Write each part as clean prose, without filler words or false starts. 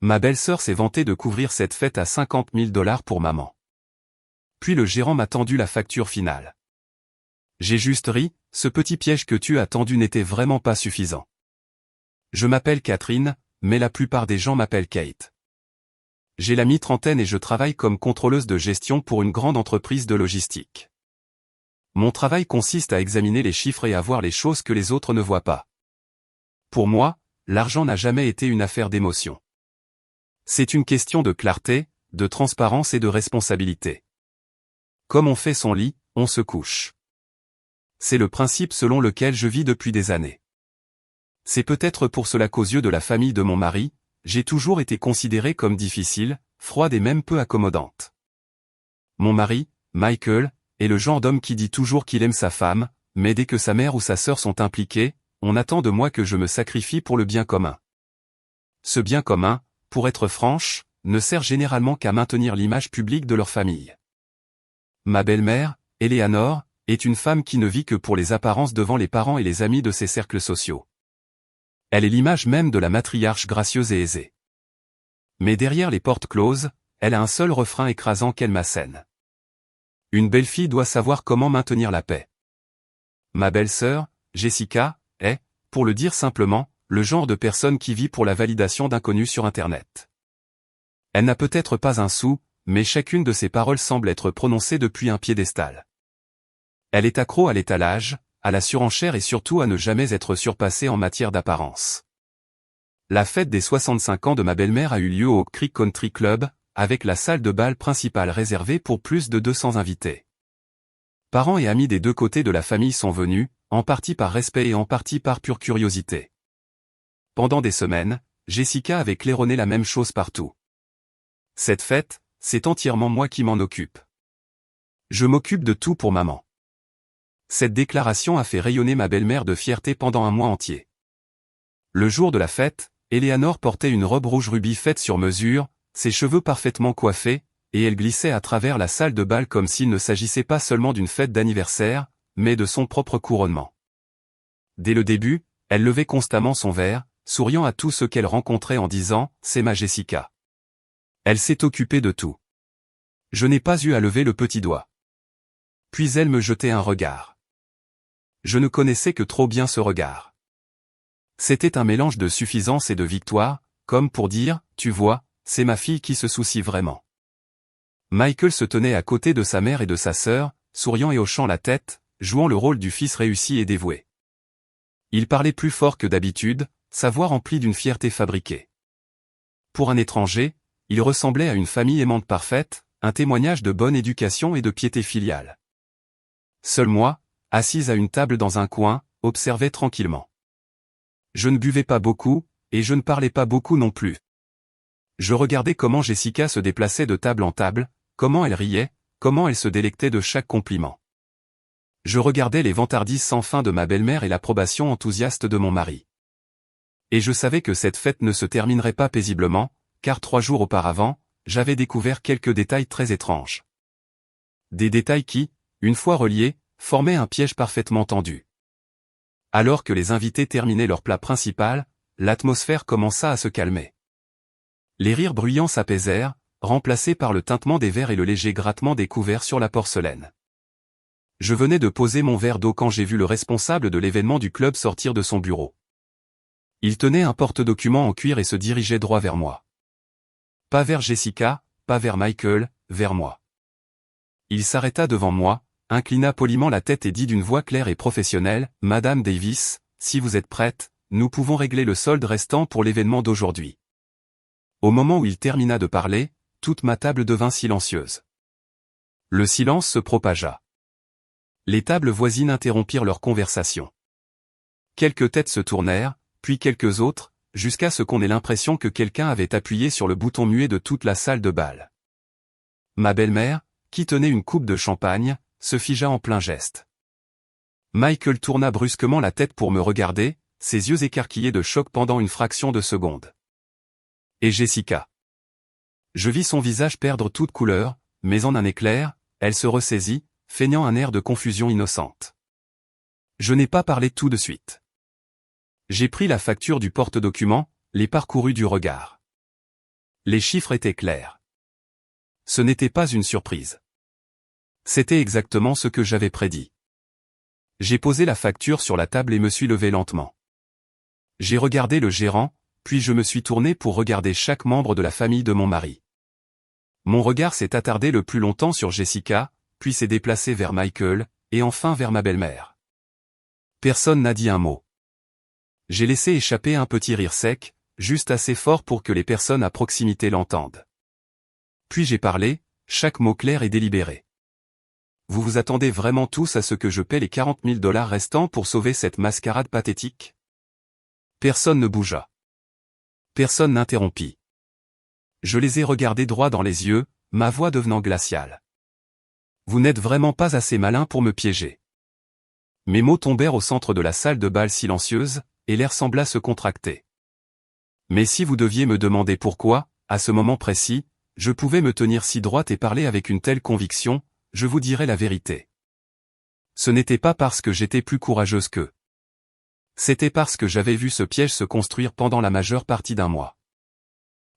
Ma belle-sœur s'est vantée de couvrir cette fête à 50 000 $ pour maman. Puis le gérant m'a tendu la facture finale. J'ai juste ri, ce petit piège que tu as tendu n'était vraiment pas suffisant. Je m'appelle Catherine, mais la plupart des gens m'appellent Kate. J'ai la mi-trentaine et je travaille comme contrôleuse de gestion pour une grande entreprise de logistique. Mon travail consiste à examiner les chiffres et à voir les choses que les autres ne voient pas. Pour moi, l'argent n'a jamais été une affaire d'émotion. C'est une question de clarté, de transparence et de responsabilité. Comme on fait son lit, on se couche. C'est le principe selon lequel je vis depuis des années. C'est peut-être pour cela qu'aux yeux de la famille de mon mari, j'ai toujours été considérée comme difficile, froide et même peu accommodante. Mon mari, Michael, est le genre d'homme qui dit toujours qu'il aime sa femme, mais dès que sa mère ou sa sœur sont impliquées, on attend de moi que je me sacrifie pour le bien commun. Ce bien commun, pour être franche, ne sert généralement qu'à maintenir l'image publique de leur famille. Ma belle-mère, Eleanor, est une femme qui ne vit que pour les apparences devant les parents et les amis de ses cercles sociaux. Elle est l'image même de la matriarche gracieuse et aisée. Mais derrière les portes closes, elle a un seul refrain écrasant qu'elle m'assène. Une belle fille doit savoir comment maintenir la paix. Ma belle-sœur, Jessica, est, pour le dire simplement, le genre de personne qui vit pour la validation d'inconnus sur Internet. Elle n'a peut-être pas un sou, mais chacune de ses paroles semble être prononcée depuis un piédestal. Elle est accro à l'étalage, à la surenchère et surtout à ne jamais être surpassée en matière d'apparence. La fête des 65 ans de ma belle-mère a eu lieu au Creek Country Club, avec la salle de bal principale réservée pour plus de 200 invités. Parents et amis des deux côtés de la famille sont venus, en partie par respect et en partie par pure curiosité. Pendant des semaines, Jessica avait claironné la même chose partout. Cette fête, c'est entièrement moi qui m'en occupe. Je m'occupe de tout pour maman. Cette déclaration a fait rayonner ma belle-mère de fierté pendant un mois entier. Le jour de la fête, Eleanor portait une robe rouge rubis faite sur mesure, ses cheveux parfaitement coiffés, et elle glissait à travers la salle de bal comme s'il ne s'agissait pas seulement d'une fête d'anniversaire, mais de son propre couronnement. Dès le début, elle levait constamment son verre, souriant à tous ceux qu'elle rencontrait en disant « C'est ma Jessica ». Elle s'est occupée de tout. Je n'ai pas eu à lever le petit doigt. Puis elle me jetait un regard. Je ne connaissais que trop bien ce regard. C'était un mélange de suffisance et de victoire, comme pour dire « Tu vois, c'est ma fille qui se soucie vraiment ». Michael se tenait à côté de sa mère et de sa sœur, souriant et hochant la tête, jouant le rôle du fils réussi et dévoué. Il parlait plus fort que d'habitude, sa voix remplie d'une fierté fabriquée. Pour un étranger, il ressemblait à une famille aimante parfaite, un témoignage de bonne éducation et de piété filiale. Seul moi, assise à une table dans un coin, observais tranquillement. Je ne buvais pas beaucoup, et je ne parlais pas beaucoup non plus. Je regardais comment Jessica se déplaçait de table en table, comment elle riait, comment elle se délectait de chaque compliment. Je regardais les vantardises sans fin de ma belle-mère et l'approbation enthousiaste de mon mari. Et je savais que cette fête ne se terminerait pas paisiblement, car 3 jours auparavant, j'avais découvert quelques détails très étranges. Des détails qui, une fois reliés, formaient un piège parfaitement tendu. Alors que les invités terminaient leur plat principal, l'atmosphère commença à se calmer. Les rires bruyants s'apaisèrent, remplacés par le tintement des verres et le léger grattement des couverts sur la porcelaine. Je venais de poser mon verre d'eau quand j'ai vu le responsable de l'événement du club sortir de son bureau. Il tenait un porte-document en cuir et se dirigeait droit vers moi. Pas vers Jessica, pas vers Michael, vers moi. Il s'arrêta devant moi, inclina poliment la tête et dit d'une voix claire et professionnelle, « Madame Davis, si vous êtes prête, nous pouvons régler le solde restant pour l'événement d'aujourd'hui. » Au moment où il termina de parler, toute ma table devint silencieuse. Le silence se propagea. Les tables voisines interrompirent leur conversation. Quelques têtes se tournèrent, puis quelques autres, jusqu'à ce qu'on ait l'impression que quelqu'un avait appuyé sur le bouton muet de toute la salle de bal. Ma belle-mère, qui tenait une coupe de champagne, se figea en plein geste. Michael tourna brusquement la tête pour me regarder, ses yeux écarquillés de choc pendant une fraction de seconde. Et Jessica. Je vis son visage perdre toute couleur, mais en un éclair, elle se ressaisit, feignant un air de confusion innocente. Je n'ai pas parlé tout de suite. J'ai pris la facture du porte-document, les parcourus du regard. Les chiffres étaient clairs. Ce n'était pas une surprise. C'était exactement ce que j'avais prédit. J'ai posé la facture sur la table et me suis levé lentement. J'ai regardé le gérant, puis je me suis tourné pour regarder chaque membre de la famille de mon mari. Mon regard s'est attardé le plus longtemps sur Jessica, puis s'est déplacé vers Michael, et enfin vers ma belle-mère. Personne n'a dit un mot. J'ai laissé échapper un petit rire sec, juste assez fort pour que les personnes à proximité l'entendent. Puis j'ai parlé, chaque mot clair et délibéré. Vous vous attendez vraiment tous à ce que je paie les 40 000 $ restants pour sauver cette mascarade pathétique? Personne ne bougea. Personne n'interrompit. Je les ai regardés droit dans les yeux, ma voix devenant glaciale. Vous n'êtes vraiment pas assez malin pour me piéger. Mes mots tombèrent au centre de la salle de bal silencieuse, et l'air sembla se contracter. Mais si vous deviez me demander pourquoi, à ce moment précis, je pouvais me tenir si droite et parler avec une telle conviction, je vous dirais la vérité. Ce n'était pas parce que j'étais plus courageuse qu'eux. C'était parce que j'avais vu ce piège se construire pendant la majeure partie d'un mois.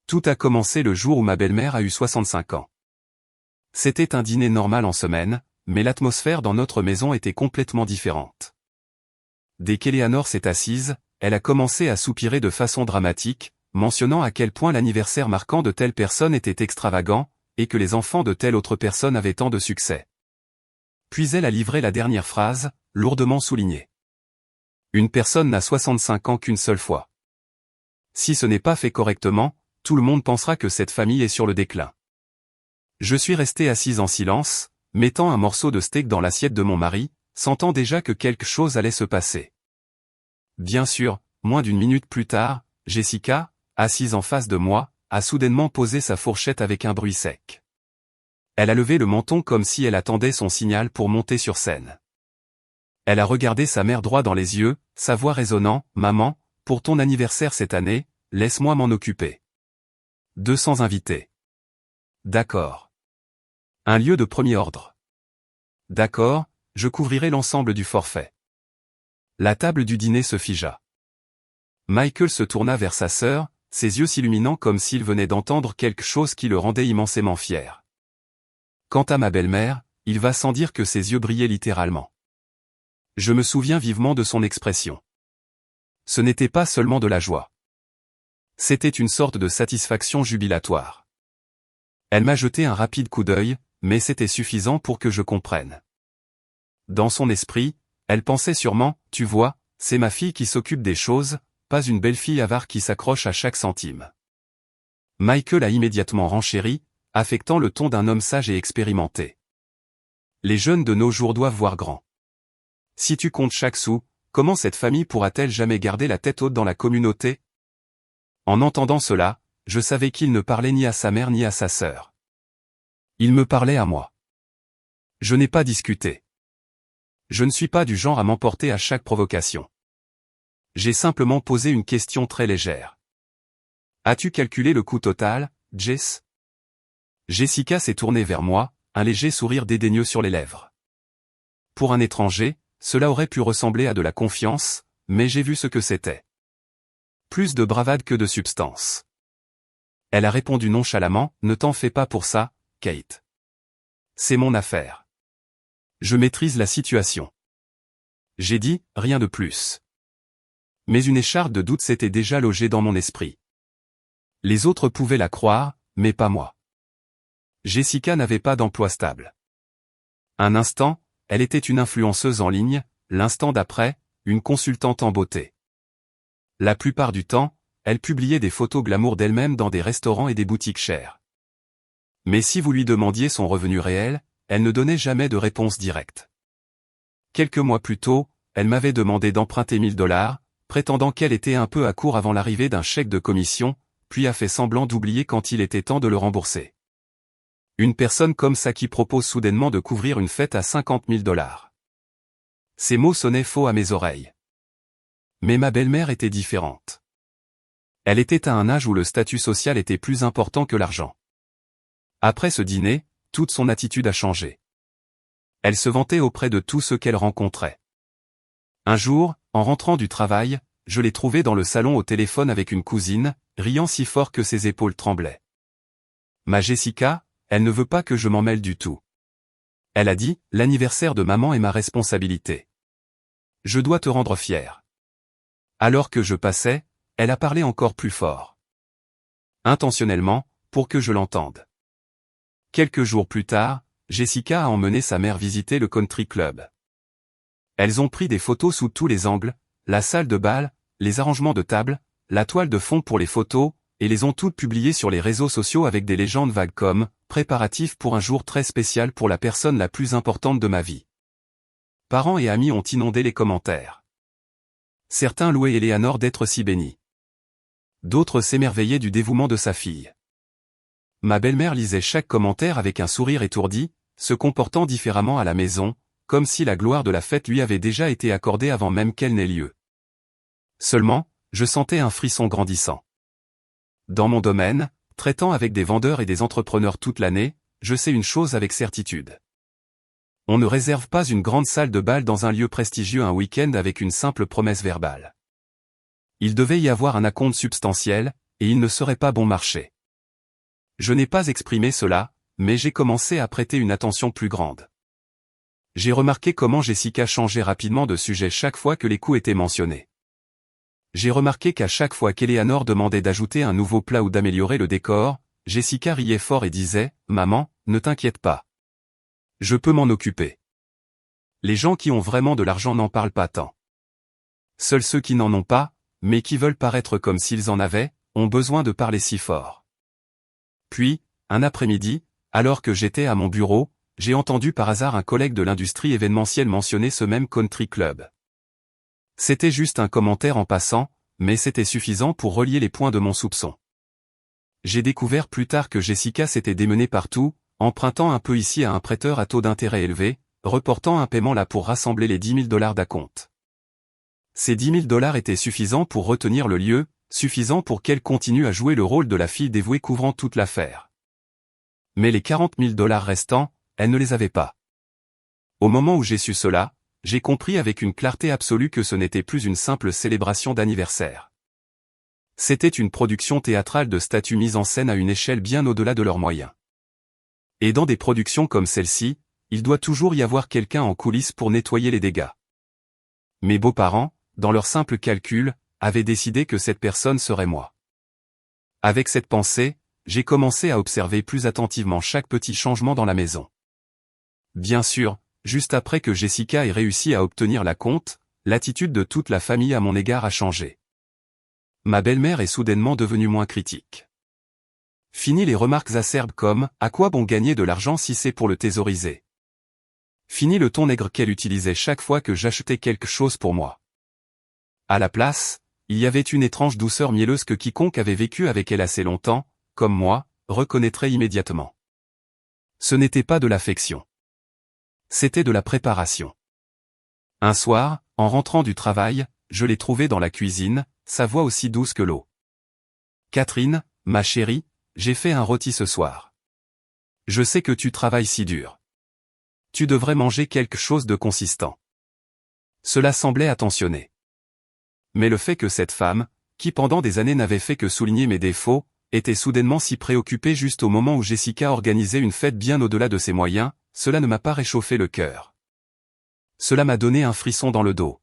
Tout a commencé le jour où ma belle-mère a eu 65 ans. C'était un dîner normal en semaine, mais l'atmosphère dans notre maison était complètement différente. Dès qu'Eleanor s'est assise, elle a commencé à soupirer de façon dramatique, mentionnant à quel point l'anniversaire marquant de telle personne était extravagant, et que les enfants de telle autre personne avaient tant de succès. Puis elle a livré la dernière phrase, lourdement soulignée. Une personne n'a 65 ans qu'une seule fois. Si ce n'est pas fait correctement, tout le monde pensera que cette famille est sur le déclin. Je suis resté assise en silence, mettant un morceau de steak dans l'assiette de mon mari, sentant déjà que quelque chose allait se passer. Bien sûr, moins d'une minute plus tard, Jessica, assise en face de moi, a soudainement posé sa fourchette avec un bruit sec. Elle a levé le menton comme si elle attendait son signal pour monter sur scène. Elle a regardé sa mère droit dans les yeux, sa voix résonnant, « Maman, pour ton anniversaire cette année, laisse-moi m'en occuper. 200 invités. D'accord. Un lieu de premier ordre. D'accord, je couvrirai l'ensemble du forfait. » La table du dîner se figea. Michael se tourna vers sa sœur, ses yeux s'illuminant comme s'il venait d'entendre quelque chose qui le rendait immensément fier. Quant à ma belle-mère, il va sans dire que ses yeux brillaient littéralement. Je me souviens vivement de son expression. Ce n'était pas seulement de la joie. C'était une sorte de satisfaction jubilatoire. Elle m'a jeté un rapide coup d'œil, mais c'était suffisant pour que je comprenne. Dans son esprit, elle pensait sûrement, tu vois, c'est ma fille qui s'occupe des choses, pas une belle fille avare qui s'accroche à chaque centime. Michael a immédiatement renchéri, affectant le ton d'un homme sage et expérimenté. Les jeunes de nos jours doivent voir grand. Si tu comptes chaque sou, comment cette famille pourra-t-elle jamais garder la tête haute dans la communauté? En entendant cela, je savais qu'il ne parlait ni à sa mère ni à sa sœur. Il me parlait à moi. Je n'ai pas discuté. Je ne suis pas du genre à m'emporter à chaque provocation. J'ai simplement posé une question très légère. As-tu calculé le coût total, Jess? Jessica s'est tournée vers moi, un léger sourire dédaigneux sur les lèvres. Pour un étranger, cela aurait pu ressembler à de la confiance, mais j'ai vu ce que c'était. Plus de bravade que de substance. Elle a répondu nonchalamment, ne t'en fais pas pour ça, Kate. C'est mon affaire. Je maîtrise la situation. J'ai dit, rien de plus. Mais une écharpe de doute s'était déjà logée dans mon esprit. Les autres pouvaient la croire, mais pas moi. Jessica n'avait pas d'emploi stable. Un instant, elle était une influenceuse en ligne, l'instant d'après, une consultante en beauté. La plupart du temps, elle publiait des photos glamour d'elle-même dans des restaurants et des boutiques chères. Mais si vous lui demandiez son revenu réel, elle ne donnait jamais de réponse directe. Quelques mois plus tôt, elle m'avait demandé d'emprunter 1000 $, prétendant qu'elle était un peu à court avant l'arrivée d'un chèque de commission, puis a fait semblant d'oublier quand il était temps de le rembourser. Une personne comme ça qui propose soudainement de couvrir une fête à 50 000 $. Ces mots sonnaient faux à mes oreilles. Mais ma belle-mère était différente. Elle était à un âge où le statut social était plus important que l'argent. Après ce dîner, toute son attitude a changé. Elle se vantait auprès de tous ceux qu'elle rencontrait. Un jour, en rentrant du travail, je l'ai trouvée dans le salon au téléphone avec une cousine, riant si fort que ses épaules tremblaient. Ma Jessica, elle ne veut pas que je m'en mêle du tout. Elle a dit, l'anniversaire de maman est ma responsabilité. Je dois te rendre fier. Alors que je passais, elle a parlé encore plus fort. Intentionnellement, pour que je l'entende. Quelques jours plus tard, Jessica a emmené sa mère visiter le country club. Elles ont pris des photos sous tous les angles, la salle de bal, les arrangements de table, la toile de fond pour les photos, et les ont toutes publiées sur les réseaux sociaux avec des légendes vagues comme « préparatifs pour un jour très spécial pour la personne la plus importante de ma vie ». Parents et amis ont inondé les commentaires. Certains louaient Eleanor d'être si bénie. D'autres s'émerveillaient du dévouement de sa fille. Ma belle-mère lisait chaque commentaire avec un sourire étourdi, se comportant différemment à la maison, comme si la gloire de la fête lui avait déjà été accordée avant même qu'elle n'ait lieu. Seulement, je sentais un frisson grandissant. Dans mon domaine, traitant avec des vendeurs et des entrepreneurs toute l'année, je sais une chose avec certitude. On ne réserve pas une grande salle de bal dans un lieu prestigieux un week-end avec une simple promesse verbale. Il devait y avoir un acompte substantiel, et il ne serait pas bon marché. Je n'ai pas exprimé cela, mais j'ai commencé à prêter une attention plus grande. J'ai remarqué comment Jessica changeait rapidement de sujet chaque fois que les coûts étaient mentionnés. J'ai remarqué qu'à chaque fois qu'Eleanor demandait d'ajouter un nouveau plat ou d'améliorer le décor, Jessica riait fort et disait « Maman, ne t'inquiète pas. Je peux m'en occuper. » Les gens qui ont vraiment de l'argent n'en parlent pas tant. Seuls ceux qui n'en ont pas, mais qui veulent paraître comme s'ils en avaient, ont besoin de parler si fort. Puis, un après-midi, alors que j'étais à mon bureau, j'ai entendu par hasard un collègue de l'industrie événementielle mentionner ce même country club. C'était juste un commentaire en passant, mais c'était suffisant pour relier les points de mon soupçon. J'ai découvert plus tard que Jessica s'était démenée partout, empruntant un peu ici à un prêteur à taux d'intérêt élevé, reportant un paiement là pour rassembler les 10 000 $ d'acompte. Ces 10 000 $ étaient suffisants pour retenir le lieu, suffisants pour qu'elle continue à jouer le rôle de la fille dévouée couvrant toute l'affaire. Mais les 40 000 $ restants, elle ne les avait pas. Au moment où j'ai su cela, j'ai compris avec une clarté absolue que ce n'était plus une simple célébration d'anniversaire. C'était une production théâtrale de statues mises en scène à une échelle bien au-delà de leurs moyens. Et dans des productions comme celle-ci, il doit toujours y avoir quelqu'un en coulisses pour nettoyer les dégâts. Mes beaux-parents, dans leur simple calcul, avaient décidé que cette personne serait moi. Avec cette pensée, j'ai commencé à observer plus attentivement chaque petit changement dans la maison. Bien sûr, juste après que Jessica ait réussi à obtenir l'acompte, l'attitude de toute la famille à mon égard a changé. Ma belle-mère est soudainement devenue moins critique. Fini les remarques acerbes comme « À quoi bon gagner de l'argent si c'est pour le thésauriser ?» Fini le ton nègre qu'elle utilisait chaque fois que j'achetais quelque chose pour moi. À la place, il y avait une étrange douceur mielleuse que quiconque avait vécu avec elle assez longtemps, comme moi, reconnaîtrait immédiatement. Ce n'était pas de l'affection. C'était de la préparation. Un soir, en rentrant du travail, je l'ai trouvée dans la cuisine, sa voix aussi douce que l'eau. « Catherine, ma chérie, j'ai fait un rôti ce soir. Je sais que tu travailles si dur. Tu devrais manger quelque chose de consistant. » Cela semblait attentionné. Mais le fait que cette femme, qui pendant des années n'avait fait que souligner mes défauts, était soudainement si préoccupée juste au moment où Jessica organisait une fête bien au-delà de ses moyens, cela ne m'a pas réchauffé le cœur. Cela m'a donné un frisson dans le dos.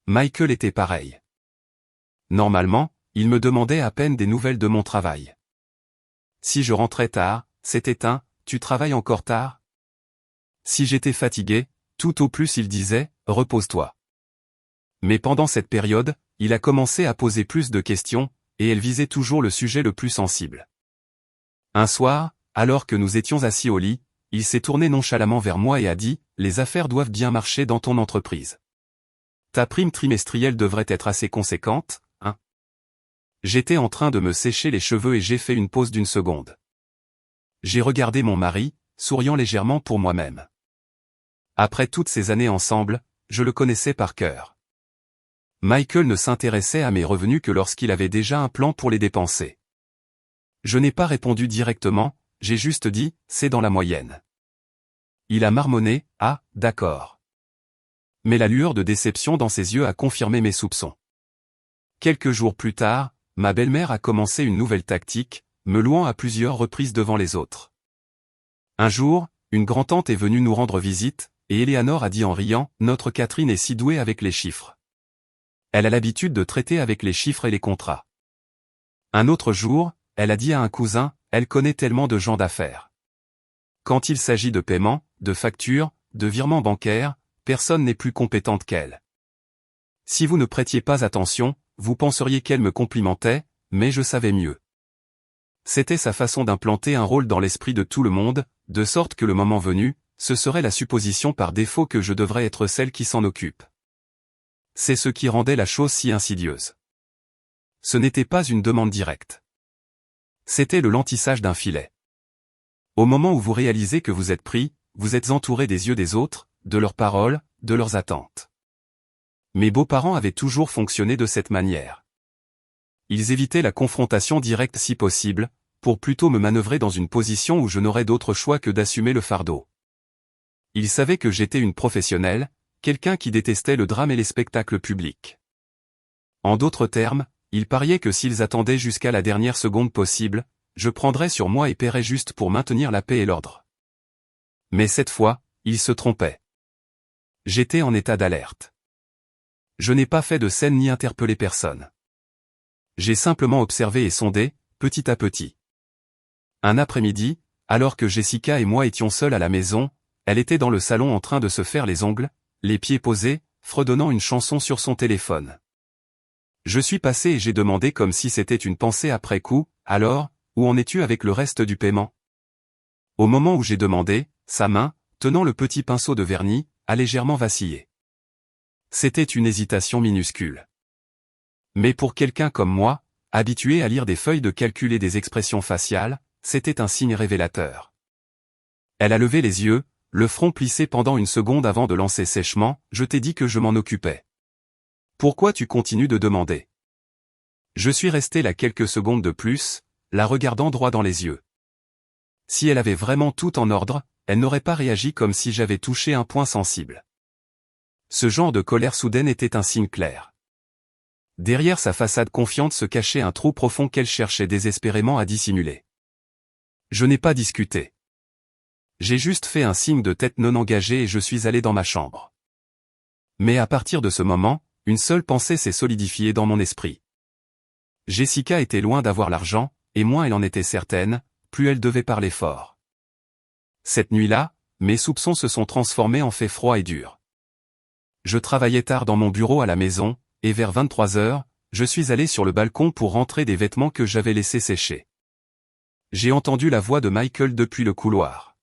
Michael était pareil. Normalement, il me demandait à peine des nouvelles de mon travail. Si je rentrais tard, c'était un « tu travailles encore tard ?» Si j'étais fatigué, tout au plus il disait « repose-toi ». Mais pendant cette période, il a commencé à poser plus de questions, et elle visait toujours le sujet le plus sensible. Un soir, alors que nous étions assis au lit, il s'est tourné nonchalamment vers moi et a dit « Les affaires doivent bien marcher dans ton entreprise. Ta prime trimestrielle devrait être assez conséquente, hein ?» J'étais en train de me sécher les cheveux et j'ai fait une pause d'1 seconde. J'ai regardé mon mari, souriant légèrement pour moi-même. Après toutes ces années ensemble, je le connaissais par cœur. Michael ne s'intéressait à mes revenus que lorsqu'il avait déjà un plan pour les dépenser. Je n'ai pas répondu directement, j'ai juste dit « c'est dans la moyenne ». Il a marmonné « ah, d'accord ». Mais la lueur de déception dans ses yeux a confirmé mes soupçons. Quelques jours plus tard, ma belle-mère a commencé une nouvelle tactique, me louant à plusieurs reprises devant les autres. Un jour, une grand-tante est venue nous rendre visite, et Eleanor a dit en riant, « Notre Catherine est si douée avec les chiffres. Elle a l'habitude de traiter avec les chiffres et les contrats. » Un autre jour, elle a dit à un cousin, « Elle connaît tellement de gens d'affaires. Quand il s'agit de paiement, de factures, de virements bancaires, personne n'est plus compétente qu'elle. Si vous ne prêtiez pas attention, vous penseriez qu'elle me complimentait, mais je savais mieux. » C'était sa façon d'implanter un rôle dans l'esprit de tout le monde, de sorte que le moment venu, ce serait la supposition par défaut que je devrais être celle qui s'en occupe. C'est ce qui rendait la chose si insidieuse. Ce n'était pas une demande directe. C'était le lentissage d'un filet. Au moment où vous réalisez que vous êtes pris, vous êtes entouré des yeux des autres, de leurs paroles, de leurs attentes. Mes beaux-parents avaient toujours fonctionné de cette manière. Ils évitaient la confrontation directe si possible, pour plutôt me manœuvrer dans une position où je n'aurais d'autre choix que d'assumer le fardeau. Ils savaient que j'étais une professionnelle, quelqu'un qui détestait le drame et les spectacles publics. En d'autres termes, ils pariaient que s'ils attendaient jusqu'à la dernière seconde possible, je prendrais sur moi et paierais juste pour maintenir la paix et l'ordre. Mais cette fois, ils se trompaient. J'étais en état d'alerte. Je n'ai pas fait de scène ni interpellé personne. J'ai simplement observé et sondé, petit à petit. Un après-midi, alors que Jessica et moi étions seuls à la maison, elle était dans le salon en train de se faire les ongles, les pieds posés, fredonnant une chanson sur son téléphone. Je suis passé et j'ai demandé comme si c'était une pensée après coup, « Alors, où en es-tu avec le reste du paiement ?» Au moment où j'ai demandé, sa main, tenant le petit pinceau de vernis, a légèrement vacillé. C'était une hésitation minuscule. Mais pour quelqu'un comme moi, habitué à lire des feuilles de calcul et des expressions faciales, c'était un signe révélateur. Elle a levé les yeux, le front plissé pendant une seconde avant de lancer sèchement, « Je t'ai dit que je m'en occupais. Pourquoi tu continues de demander ?» Je suis resté là quelques secondes de plus, la regardant droit dans les yeux. Si elle avait vraiment tout en ordre, elle n'aurait pas réagi comme si j'avais touché un point sensible. Ce genre de colère soudaine était un signe clair. Derrière sa façade confiante se cachait un trou profond qu'elle cherchait désespérément à dissimuler. Je n'ai pas discuté. J'ai juste fait un signe de tête non engagé et je suis allé dans ma chambre. Mais à partir de ce moment, une seule pensée s'est solidifiée dans mon esprit. Jessica était loin d'avoir l'argent, et moins elle en était certaine, plus elle devait parler fort. Cette nuit-là, mes soupçons se sont transformés en faits froids et durs. Je travaillais tard dans mon bureau à la maison, et vers 23 heures, je suis allé sur le balcon pour rentrer des vêtements que j'avais laissés sécher. J'ai entendu la voix de Michael depuis le couloir.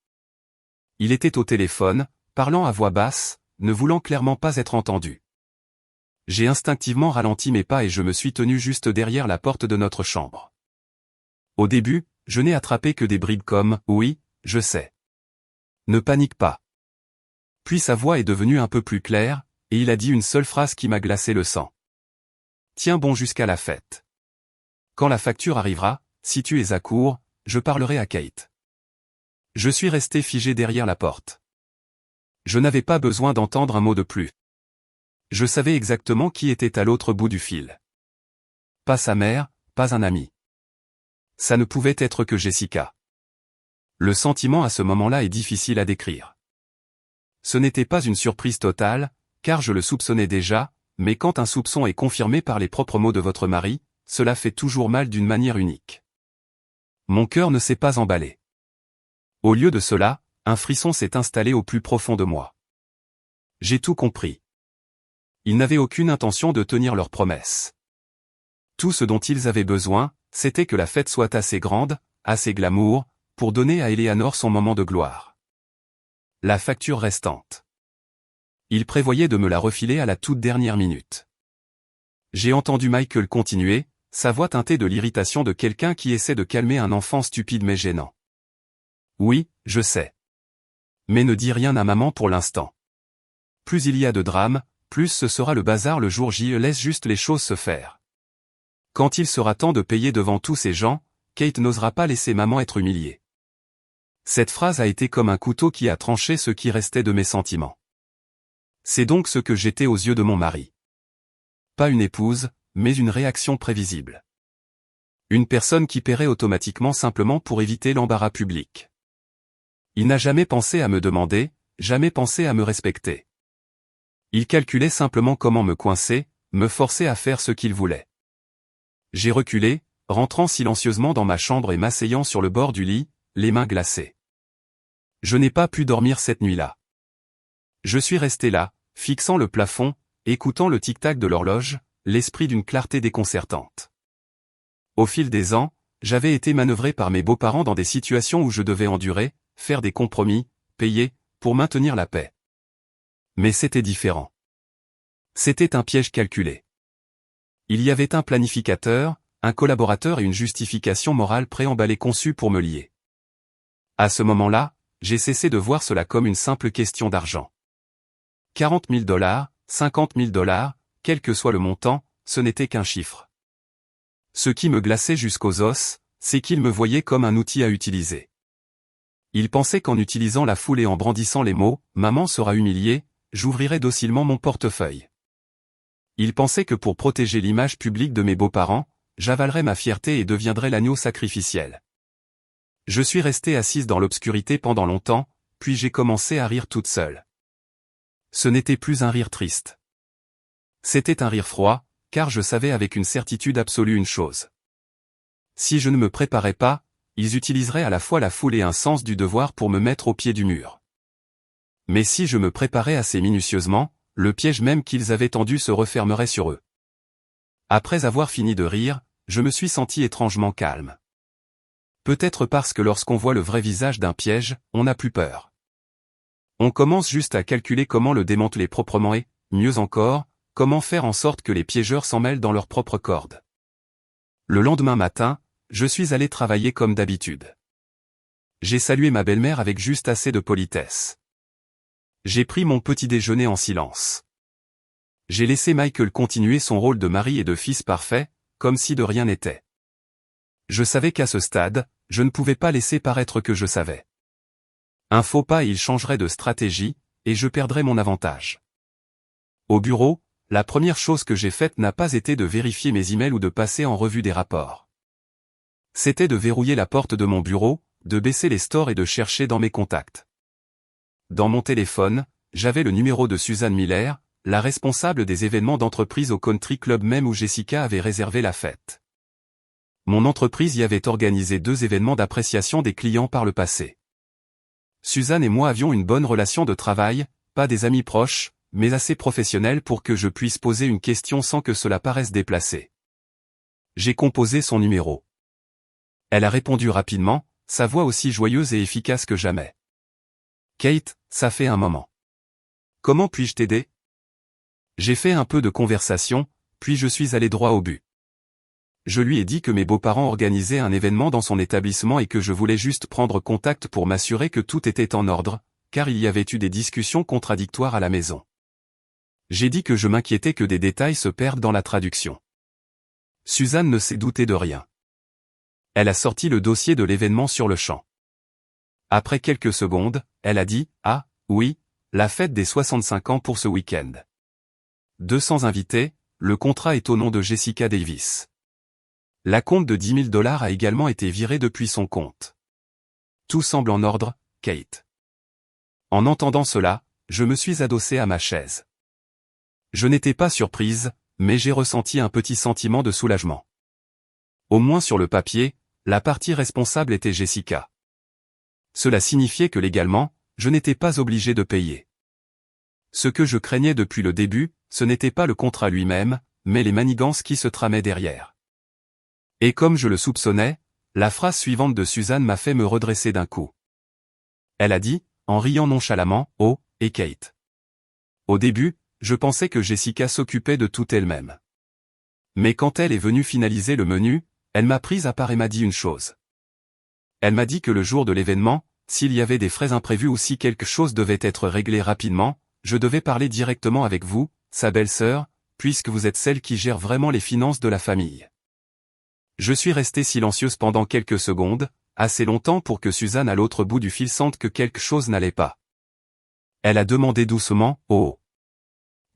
Il était au téléphone, parlant à voix basse, ne voulant clairement pas être entendu. J'ai instinctivement ralenti mes pas et je me suis tenu juste derrière la porte de notre chambre. Au début, je n'ai attrapé que des brides comme « Oui, je sais. Ne panique pas. » Puis sa voix est devenue un peu plus claire, et il a dit une seule phrase qui m'a glacé le sang. « Tiens bon jusqu'à la fête. Quand la facture arrivera, si tu es à court, je parlerai à Kate. » Je suis resté figé derrière la porte. Je n'avais pas besoin d'entendre un mot de plus. Je savais exactement qui était à l'autre bout du fil. Pas sa mère, pas un ami. Ça ne pouvait être que Jessica. Le sentiment à ce moment-là est difficile à décrire. Ce n'était pas une surprise totale, car je le soupçonnais déjà, mais quand un soupçon est confirmé par les propres mots de votre mari, cela fait toujours mal d'une manière unique. Mon cœur ne s'est pas emballé. Au lieu de cela, un frisson s'est installé au plus profond de moi. J'ai tout compris. Ils n'avaient aucune intention de tenir leurs promesses. Tout ce dont ils avaient besoin, c'était que la fête soit assez grande, assez glamour, pour donner à Eleanor son moment de gloire. La facture restante. Ils prévoyaient de me la refiler à la toute dernière minute. J'ai entendu Michael continuer, sa voix teintée de l'irritation de quelqu'un qui essaie de calmer un enfant stupide mais gênant. Oui, je sais. Mais ne dis rien à maman pour l'instant. Plus il y a de drames, plus ce sera le bazar le jour J. Laisse juste les choses se faire. Quand il sera temps de payer devant tous ces gens, Kate n'osera pas laisser maman être humiliée. Cette phrase a été comme un couteau qui a tranché ce qui restait de mes sentiments. C'est donc ce que j'étais aux yeux de mon mari. Pas une épouse, mais une réaction prévisible. Une personne qui paierait automatiquement simplement pour éviter l'embarras public. Il n'a jamais pensé à me demander, jamais pensé à me respecter. Il calculait simplement comment me coincer, me forcer à faire ce qu'il voulait. J'ai reculé, rentrant silencieusement dans ma chambre et m'asseyant sur le bord du lit, les mains glacées. Je n'ai pas pu dormir cette nuit-là. Je suis resté là, fixant le plafond, écoutant le tic-tac de l'horloge, l'esprit d'une clarté déconcertante. Au fil des ans, j'avais été manœuvré par mes beaux-parents dans des situations où je devais endurer, faire des compromis, payer, pour maintenir la paix. Mais c'était différent. C'était un piège calculé. Il y avait un planificateur, un collaborateur et une justification morale préemballée conçue pour me lier. À ce moment-là, j'ai cessé de voir cela comme une simple question d'argent. 40 000 $, 50 000 $, quel que soit le montant, ce n'était qu'un chiffre. Ce qui me glaçait jusqu'aux os, c'est qu'il me voyait comme un outil à utiliser. Il pensait qu'en utilisant la foule et en brandissant les mots « maman sera humiliée », j'ouvrirais docilement mon portefeuille. Il pensait que pour protéger l'image publique de mes beaux-parents, j'avalerais ma fierté et deviendrais l'agneau sacrificiel. Je suis restée assise dans l'obscurité pendant longtemps, puis j'ai commencé à rire toute seule. Ce n'était plus un rire triste. C'était un rire froid, car je savais avec une certitude absolue une chose. Si je ne me préparais pas, ils utiliseraient à la fois la foule et un sens du devoir pour me mettre au pied du mur. Mais si je me préparais assez minutieusement, le piège même qu'ils avaient tendu se refermerait sur eux. Après avoir fini de rire, je me suis senti étrangement calme. Peut-être parce que lorsqu'on voit le vrai visage d'un piège, on n'a plus peur. On commence juste à calculer comment le démanteler proprement et, mieux encore, comment faire en sorte que les piégeurs s'en mêlent dans leurs propres cordes. Le lendemain matin, je suis allé travailler comme d'habitude. J'ai salué ma belle-mère avec juste assez de politesse. J'ai pris mon petit déjeuner en silence. J'ai laissé Michael continuer son rôle de mari et de fils parfait, comme si de rien n'était. Je savais qu'à ce stade, je ne pouvais pas laisser paraître que je savais. Un faux pas et il changerait de stratégie, et je perdrais mon avantage. Au bureau, la première chose que j'ai faite n'a pas été de vérifier mes emails ou de passer en revue des rapports. C'était de verrouiller la porte de mon bureau, de baisser les stores et de chercher dans mes contacts. Dans mon téléphone, j'avais le numéro de Suzanne Miller, la responsable des événements d'entreprise au country club même où Jessica avait réservé la fête. Mon entreprise y avait organisé 2 événements d'appréciation des clients par le passé. Suzanne et moi avions une bonne relation de travail, pas des amis proches, mais assez professionnels pour que je puisse poser une question sans que cela paraisse déplacé. J'ai composé son numéro. Elle a répondu rapidement, sa voix aussi joyeuse et efficace que jamais. Kate, ça fait un moment. Comment puis-je t'aider? J'ai fait un peu de conversation, puis je suis allé droit au but. Je lui ai dit que mes beaux-parents organisaient un événement dans son établissement et que je voulais juste prendre contact pour m'assurer que tout était en ordre, car il y avait eu des discussions contradictoires à la maison. J'ai dit que je m'inquiétais que des détails se perdent dans la traduction. Suzanne ne s'est doutée de rien. Elle a sorti le dossier de l'événement sur le champ. Après quelques secondes, elle a dit « Ah, oui, la fête des 65 ans pour ce week-end. 200 invités, le contrat est au nom de Jessica Davis. La compte de 10 000 $ a également été virée depuis son compte. Tout semble en ordre, Kate. » En entendant cela, je me suis adossé à ma chaise. Je n'étais pas surprise, mais j'ai ressenti un petit sentiment de soulagement. Au moins sur le papier, la partie responsable était Jessica. Cela signifiait que légalement, je n'étais pas obligé de payer. Ce que je craignais depuis le début, ce n'était pas le contrat lui-même, mais les manigances qui se tramaient derrière. Et comme je le soupçonnais, la phrase suivante de Suzanne m'a fait me redresser d'un coup. Elle a dit, en riant nonchalamment, « Oh, et Kate. » Au début, je pensais que Jessica s'occupait de tout elle-même. Mais quand elle est venue finaliser le menu, elle m'a prise à part et m'a dit une chose. Elle m'a dit que le jour de l'événement, s'il y avait des frais imprévus ou si quelque chose devait être réglé rapidement, je devais parler directement avec vous, sa belle-sœur, puisque vous êtes celle qui gère vraiment les finances de la famille. Je suis restée silencieuse pendant quelques secondes, assez longtemps pour que Suzanne à l'autre bout du fil sente que quelque chose n'allait pas. Elle a demandé doucement, « Oh.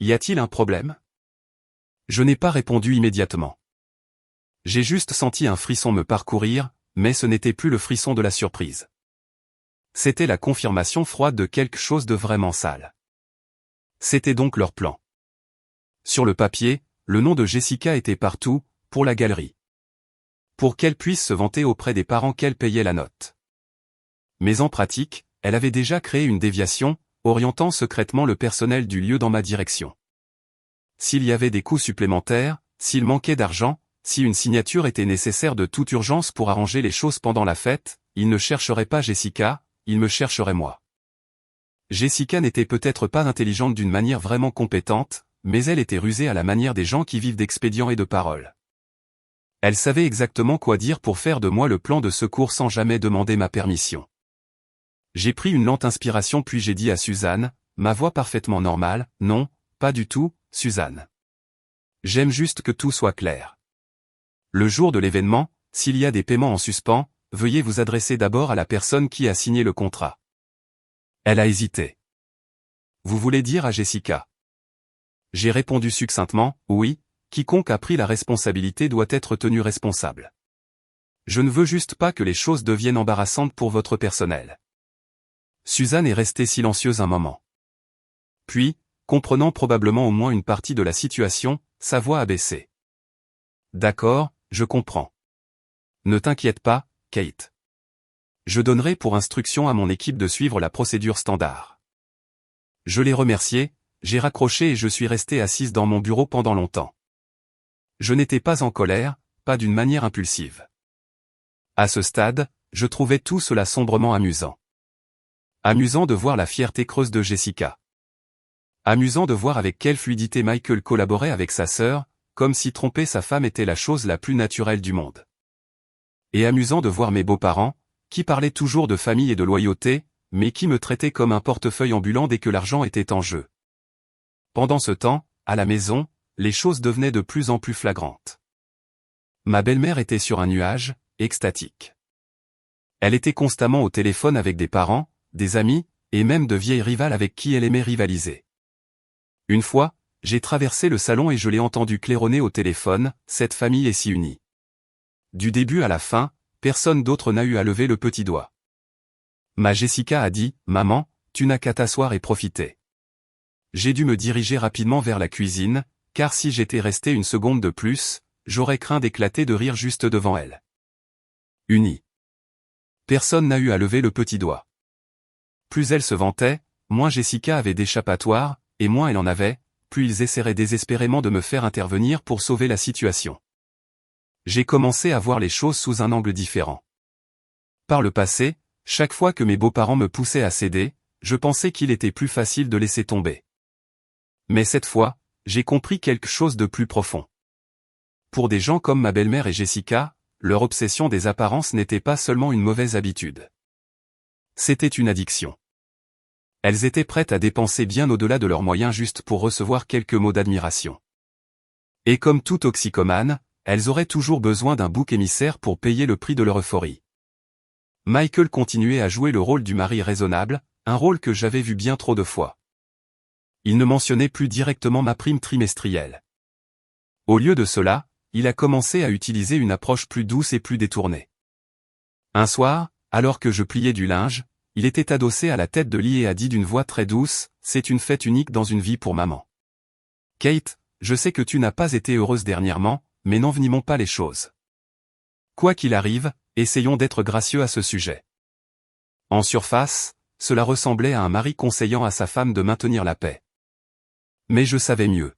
Y a-t-il un problème ?» Je n'ai pas répondu immédiatement. J'ai juste senti un frisson me parcourir, mais ce n'était plus le frisson de la surprise. C'était la confirmation froide de quelque chose de vraiment sale. C'était donc leur plan. Sur le papier, le nom de Jessica était partout, pour la galerie. Pour qu'elle puisse se vanter auprès des parents qu'elle payait la note. Mais en pratique, elle avait déjà créé une déviation, orientant secrètement le personnel du lieu dans ma direction. S'il y avait des coûts supplémentaires, s'il manquait d'argent, si une signature était nécessaire de toute urgence pour arranger les choses pendant la fête, il ne chercherait pas Jessica, il me chercherait moi. Jessica n'était peut-être pas intelligente d'une manière vraiment compétente, mais elle était rusée à la manière des gens qui vivent d'expédients et de paroles. Elle savait exactement quoi dire pour faire de moi le plan de secours sans jamais demander ma permission. J'ai pris une lente inspiration puis j'ai dit à Suzanne, ma voix parfaitement normale, non, pas du tout, Suzanne. J'aime juste que tout soit clair. Le jour de l'événement, s'il y a des paiements en suspens, veuillez vous adresser d'abord à la personne qui a signé le contrat. Elle a hésité. Vous voulez dire à Jessica? J'ai répondu succinctement, oui, quiconque a pris la responsabilité doit être tenu responsable. Je ne veux juste pas que les choses deviennent embarrassantes pour votre personnel. Suzanne est restée silencieuse un moment. Puis, comprenant probablement au moins une partie de la situation, sa voix a baissé. D'accord, je comprends. Ne t'inquiète pas, Kate. Je donnerai pour instruction à mon équipe de suivre la procédure standard. Je l'ai remercié, j'ai raccroché et je suis restée assise dans mon bureau pendant longtemps. Je n'étais pas en colère, pas d'une manière impulsive. À ce stade, je trouvais tout cela sombrement amusant. Amusant de voir la fierté creuse de Jessica. Amusant de voir avec quelle fluidité Michael collaborait avec sa sœur, comme si tromper sa femme était la chose la plus naturelle du monde. Et amusant de voir mes beaux-parents, qui parlaient toujours de famille et de loyauté, mais qui me traitaient comme un portefeuille ambulant dès que l'argent était en jeu. Pendant ce temps, à la maison, les choses devenaient de plus en plus flagrantes. Ma belle-mère était sur un nuage, extatique. Elle était constamment au téléphone avec des parents, des amis, et même de vieilles rivales avec qui elle aimait rivaliser. Une fois, j'ai traversé le salon et je l'ai entendu claironner au téléphone, cette famille est si unie. Du début à la fin, personne d'autre n'a eu à lever le petit doigt. Ma Jessica a dit, maman, tu n'as qu'à t'asseoir et profiter. J'ai dû me diriger rapidement vers la cuisine, car si j'étais resté une seconde de plus, j'aurais craint d'éclater de rire juste devant elle. Unie. Personne n'a eu à lever le petit doigt. Plus elle se vantait, moins Jessica avait d'échappatoire, et moins elle en avait, plus ils essaieraient désespérément de me faire intervenir pour sauver la situation. J'ai commencé à voir les choses sous un angle différent. Par le passé, chaque fois que mes beaux-parents me poussaient à céder, je pensais qu'il était plus facile de laisser tomber. Mais cette fois, j'ai compris quelque chose de plus profond. Pour des gens comme ma belle-mère et Jessica, leur obsession des apparences n'était pas seulement une mauvaise habitude. C'était une addiction. Elles étaient prêtes à dépenser bien au-delà de leurs moyens juste pour recevoir quelques mots d'admiration. Et comme tout toxicomane, elles auraient toujours besoin d'un bouc émissaire pour payer le prix de leur euphorie. Michael continuait à jouer le rôle du mari raisonnable, un rôle que j'avais vu bien trop de fois. Il ne mentionnait plus directement ma prime trimestrielle. Au lieu de cela, il a commencé à utiliser une approche plus douce et plus détournée. Un soir, alors que je pliais du linge, il était adossé à la tête de lit et a dit d'une voix très douce, « C'est une fête unique dans une vie pour maman. Kate, je sais que tu n'as pas été heureuse dernièrement, mais n'envenimons pas les choses. Quoi qu'il arrive, essayons d'être gracieux à ce sujet. » En surface, cela ressemblait à un mari conseillant à sa femme de maintenir la paix. Mais je savais mieux.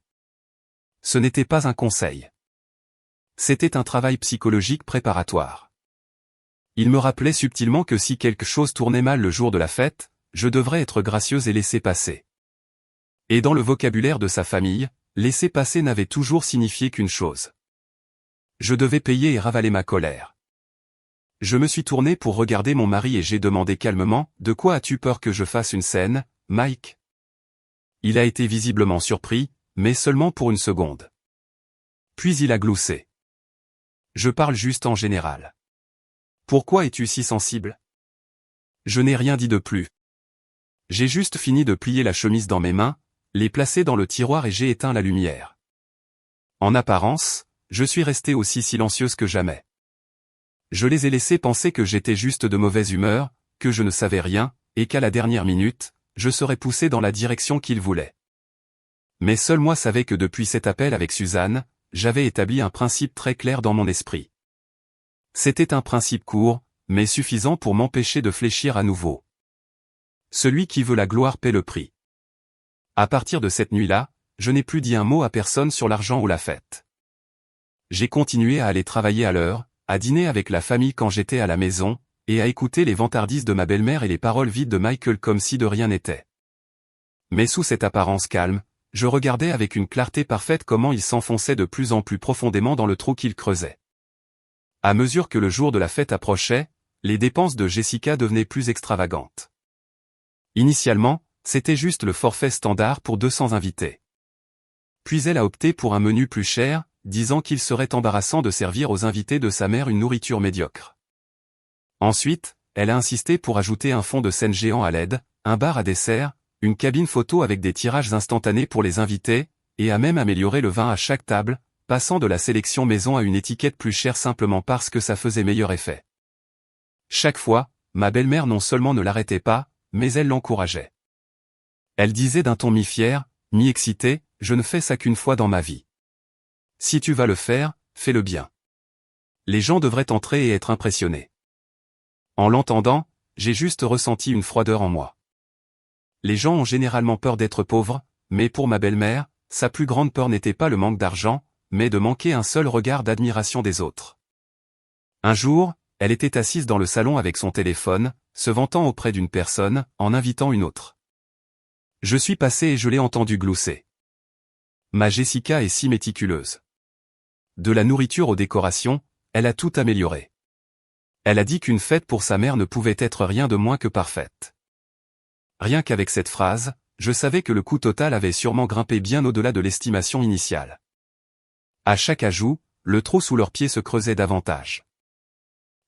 Ce n'était pas un conseil. C'était un travail psychologique préparatoire. Il me rappelait subtilement que si quelque chose tournait mal le jour de la fête, je devrais être gracieuse et laisser passer. Et dans le vocabulaire de sa famille, laisser passer n'avait toujours signifié qu'une chose. Je devais payer et ravaler ma colère. Je me suis tourné pour regarder mon mari et j'ai demandé calmement, « De quoi as-tu peur que je fasse une scène, Mike ?» Il a été visiblement surpris, mais seulement pour une seconde. Puis il a gloussé. « Je parle juste en général. Pourquoi es-tu si sensible ? » Je n'ai rien dit de plus. J'ai juste fini de plier la chemise dans mes mains, les placer dans le tiroir et j'ai éteint la lumière. En apparence, je suis restée aussi silencieuse que jamais. Je les ai laissés penser que j'étais juste de mauvaise humeur, que je ne savais rien, et qu'à la dernière minute, je serais poussé dans la direction qu'ils voulaient. Mais seul moi savais que depuis cet appel avec Suzanne, j'avais établi un principe très clair dans mon esprit. C'était un principe court, mais suffisant pour m'empêcher de fléchir à nouveau. Celui qui veut la gloire paie le prix. À partir de cette nuit-là, je n'ai plus dit un mot à personne sur l'argent ou la fête. J'ai continué à aller travailler à l'heure, à dîner avec la famille quand j'étais à la maison, et à écouter les vantardises de ma belle-mère et les paroles vides de Michael comme si de rien n'était. Mais sous cette apparence calme, je regardais avec une clarté parfaite comment il s'enfonçait de plus en plus profondément dans le trou qu'il creusait. À mesure que le jour de la fête approchait, les dépenses de Jessica devenaient plus extravagantes. Initialement, c'était juste le forfait standard pour 200 invités. Puis elle a opté pour un menu plus cher, disant qu'il serait embarrassant de servir aux invités de sa mère une nourriture médiocre. Ensuite, elle a insisté pour ajouter un fond de scène géant à LED, un bar à dessert, une cabine photo avec des tirages instantanés pour les invités, et a même amélioré le vin à chaque table, passant de la sélection maison à une étiquette plus chère simplement parce que ça faisait meilleur effet. Chaque fois, ma belle-mère non seulement ne l'arrêtait pas, mais elle l'encourageait. Elle disait d'un ton mi-fier, mi-excité, « Je ne fais ça qu'une fois dans ma vie. Si tu vas le faire, fais-le bien. » Les gens devraient entrer et être impressionnés. En l'entendant, j'ai juste ressenti une froideur en moi. Les gens ont généralement peur d'être pauvres, mais pour ma belle-mère, sa plus grande peur n'était pas le manque d'argent, mais de manquer un seul regard d'admiration des autres. Un jour, elle était assise dans le salon avec son téléphone, se vantant auprès d'une personne, en invitant une autre. Je suis passé et je l'ai entendu glousser. Ma Jessica est si méticuleuse. De la nourriture aux décorations, elle a tout amélioré. Elle a dit qu'une fête pour sa mère ne pouvait être rien de moins que parfaite. Rien qu'avec cette phrase, je savais que le coût total avait sûrement grimpé bien au-delà de l'estimation initiale. À chaque ajout, le trou sous leurs pieds se creusait davantage.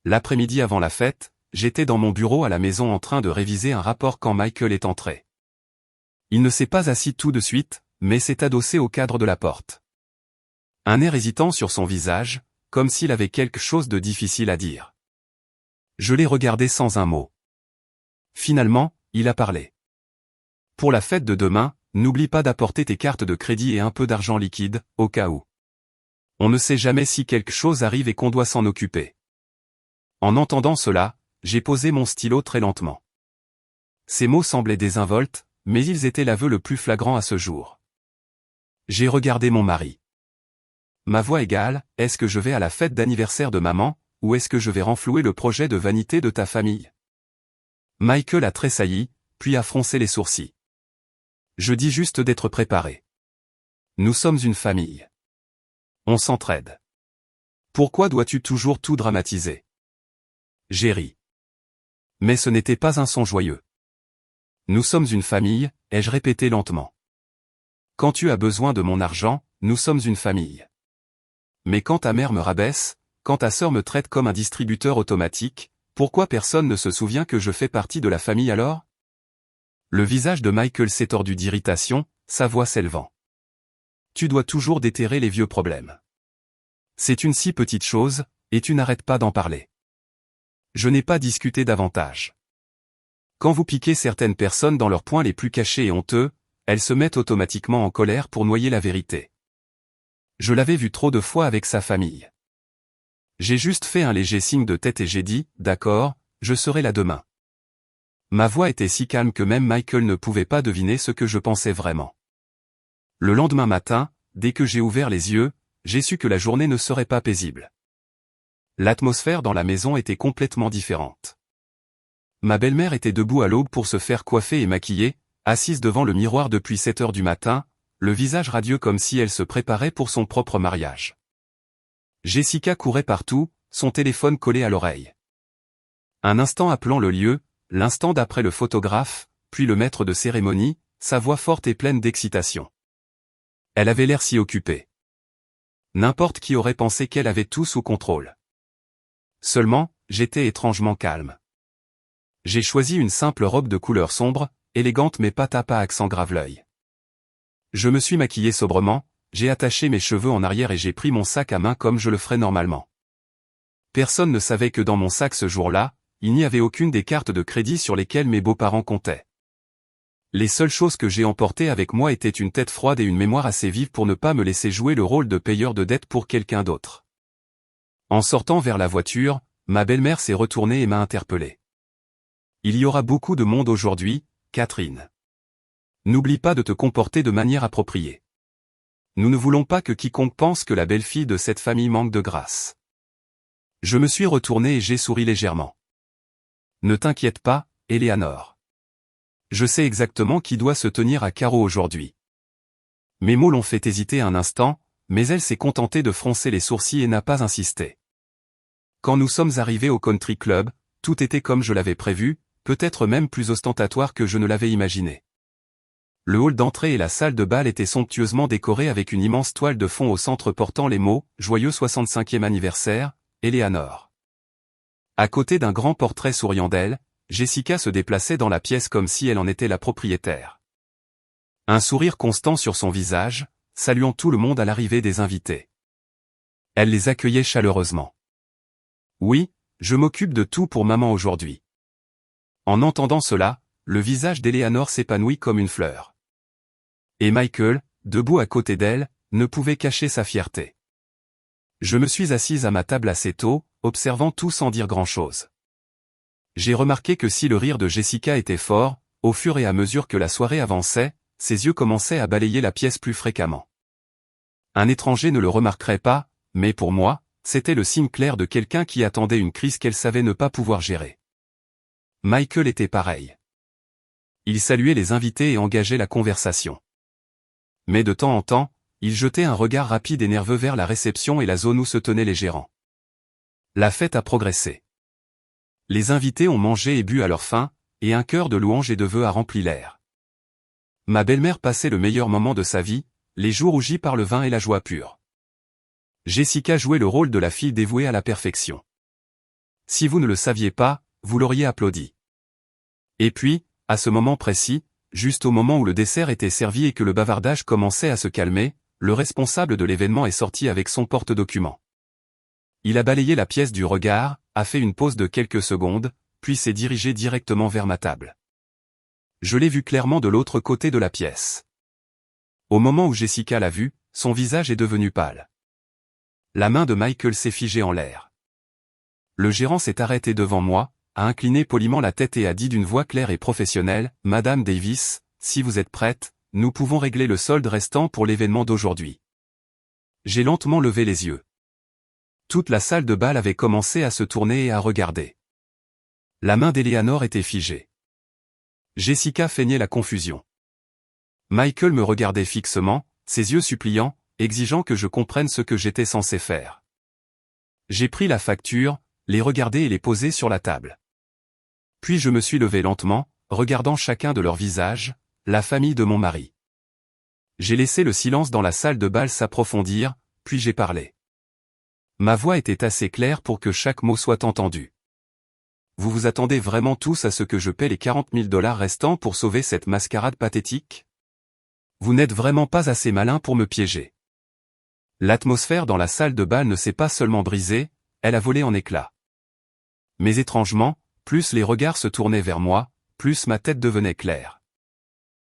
L'après-midi avant la fête, j'étais dans mon bureau à la maison en train de réviser un rapport quand Michael est entré. Il ne s'est pas assis tout de suite, mais s'est adossé au cadre de la porte. Un air hésitant sur son visage, comme s'il avait quelque chose de difficile à dire. Je l'ai regardé sans un mot. Finalement, il a parlé. Pour la fête de demain, n'oublie pas d'apporter tes cartes de crédit et un peu d'argent liquide, au cas où. On ne sait jamais si quelque chose arrive et qu'on doit s'en occuper. En entendant cela, j'ai posé mon stylo très lentement. Ces mots semblaient désinvoltes, mais ils étaient l'aveu le plus flagrant à ce jour. J'ai regardé mon mari. Ma voix égale, est-ce que je vais à la fête d'anniversaire de maman, ou est-ce que je vais renflouer le projet de vanité de ta famille? Michael a tressailli, puis a froncé les sourcils. Je dis juste d'être préparé. Nous sommes une famille. On s'entraide. Pourquoi dois-tu toujours tout dramatiser? J'ai ri. Mais ce n'était pas un son joyeux. Nous sommes une famille, ai-je répété lentement. Quand tu as besoin de mon argent, nous sommes une famille. Mais quand ta mère me rabaisse, quand ta sœur me traite comme un distributeur automatique, pourquoi personne ne se souvient que je fais partie de la famille alors? Le visage de Michael s'est tordu d'irritation, sa voix s'élevant. Tu dois toujours déterrer les vieux problèmes. C'est une si petite chose, et tu n'arrêtes pas d'en parler. Je n'ai pas discuté davantage. Quand vous piquez certaines personnes dans leurs points les plus cachés et honteux, elles se mettent automatiquement en colère pour noyer la vérité. Je l'avais vu trop de fois avec sa famille. J'ai juste fait un léger signe de tête et j'ai dit, d'accord, je serai là demain. Ma voix était si calme que même Michael ne pouvait pas deviner ce que je pensais vraiment. Le lendemain matin, dès que j'ai ouvert les yeux, j'ai su que la journée ne serait pas paisible. L'atmosphère dans la maison était complètement différente. Ma belle-mère était debout à l'aube pour se faire coiffer et maquiller, assise devant le miroir depuis 7 heures du matin, le visage radieux comme si elle se préparait pour son propre mariage. Jessica courait partout, son téléphone collé à l'oreille. Un instant appelant le lieu, l'instant d'après le photographe, puis le maître de cérémonie, sa voix forte et pleine d'excitation. Elle avait l'air si occupée. N'importe qui aurait pensé qu'elle avait tout sous contrôle. Seulement, j'étais étrangement calme. J'ai choisi une simple robe de couleur sombre, élégante mais pas à accent grave l'œil. Je me suis maquillé sobrement, j'ai attaché mes cheveux en arrière et j'ai pris mon sac à main comme je le ferais normalement. Personne ne savait que dans mon sac ce jour-là, il n'y avait aucune des cartes de crédit sur lesquelles mes beaux-parents comptaient. Les seules choses que j'ai emportées avec moi étaient une tête froide et une mémoire assez vive pour ne pas me laisser jouer le rôle de payeur de dette pour quelqu'un d'autre. En sortant vers la voiture, ma belle-mère s'est retournée et m'a interpellé. Il y aura beaucoup de monde aujourd'hui, Catherine. N'oublie pas de te comporter de manière appropriée. Nous ne voulons pas que quiconque pense que la belle-fille de cette famille manque de grâce. Je me suis retourné et j'ai souri légèrement. Ne t'inquiète pas, Eleanor. Je sais exactement qui doit se tenir à carreau aujourd'hui. Mes mots l'ont fait hésiter un instant, mais elle s'est contentée de froncer les sourcils et n'a pas insisté. Quand nous sommes arrivés au country club, tout était comme je l'avais prévu, peut-être même plus ostentatoire que je ne l'avais imaginé. Le hall d'entrée et la salle de bal étaient somptueusement décorés avec une immense toile de fond au centre portant les mots « Joyeux 65e anniversaire, Eleanor ». À côté d'un grand portrait souriant d'elle, Jessica se déplaçait dans la pièce comme si elle en était la propriétaire. Un sourire constant sur son visage, saluant tout le monde à l'arrivée des invités. Elle les accueillait chaleureusement. Oui, je m'occupe de tout pour maman aujourd'hui. En entendant cela, le visage d'Eleanor s'épanouit comme une fleur. Et Michael, debout à côté d'elle, ne pouvait cacher sa fierté. Je me suis assise à ma table assez tôt, observant tout sans dire grand-chose. J'ai remarqué que si le rire de Jessica était fort, au fur et à mesure que la soirée avançait, ses yeux commençaient à balayer la pièce plus fréquemment. Un étranger ne le remarquerait pas, mais pour moi, c'était le signe clair de quelqu'un qui attendait une crise qu'elle savait ne pas pouvoir gérer. Michael était pareil. Il saluait les invités et engageait la conversation. Mais de temps en temps, il jetait un regard rapide et nerveux vers la réception et la zone où se tenaient les gérants. La fête a progressé. Les invités ont mangé et bu à leur faim, et un chœur de louanges et de vœux a rempli l'air. Ma belle-mère passait le meilleur moment de sa vie, les jours rougis par le vin et la joie pure. Jessica jouait le rôle de la fille dévouée à la perfection. Si vous ne le saviez pas, vous l'auriez applaudi. Et puis, à ce moment précis, juste au moment où le dessert était servi et que le bavardage commençait à se calmer, le responsable de l'événement est sorti avec son porte-documents. Il a balayé la pièce du regard, a fait une pause de quelques secondes, puis s'est dirigé directement vers ma table. Je l'ai vu clairement de l'autre côté de la pièce. Au moment où Jessica l'a vu, son visage est devenu pâle. La main de Michael s'est figée en l'air. Le gérant s'est arrêté devant moi, a incliné poliment la tête et a dit d'une voix claire et professionnelle, « Madame Davis, si vous êtes prête, nous pouvons régler le solde restant pour l'événement d'aujourd'hui. » J'ai lentement levé les yeux. Toute la salle de bal avait commencé à se tourner et à regarder. La main d'Eleanor était figée. Jessica feignait la confusion. Michael me regardait fixement, ses yeux suppliants, exigeant que je comprenne ce que j'étais censé faire. J'ai pris la facture, les regardé et les posé sur la table. Puis je me suis levé lentement, regardant chacun de leurs visages, la famille de mon mari. J'ai laissé le silence dans la salle de bal s'approfondir, puis j'ai parlé. Ma voix était assez claire pour que chaque mot soit entendu. Vous vous attendez vraiment tous à ce que je paie les 40 000 $ restants pour sauver cette mascarade pathétique? Vous n'êtes vraiment pas assez malin pour me piéger. L'atmosphère dans la salle de bal ne s'est pas seulement brisée, elle a volé en éclats. Mais étrangement, plus les regards se tournaient vers moi, plus ma tête devenait claire.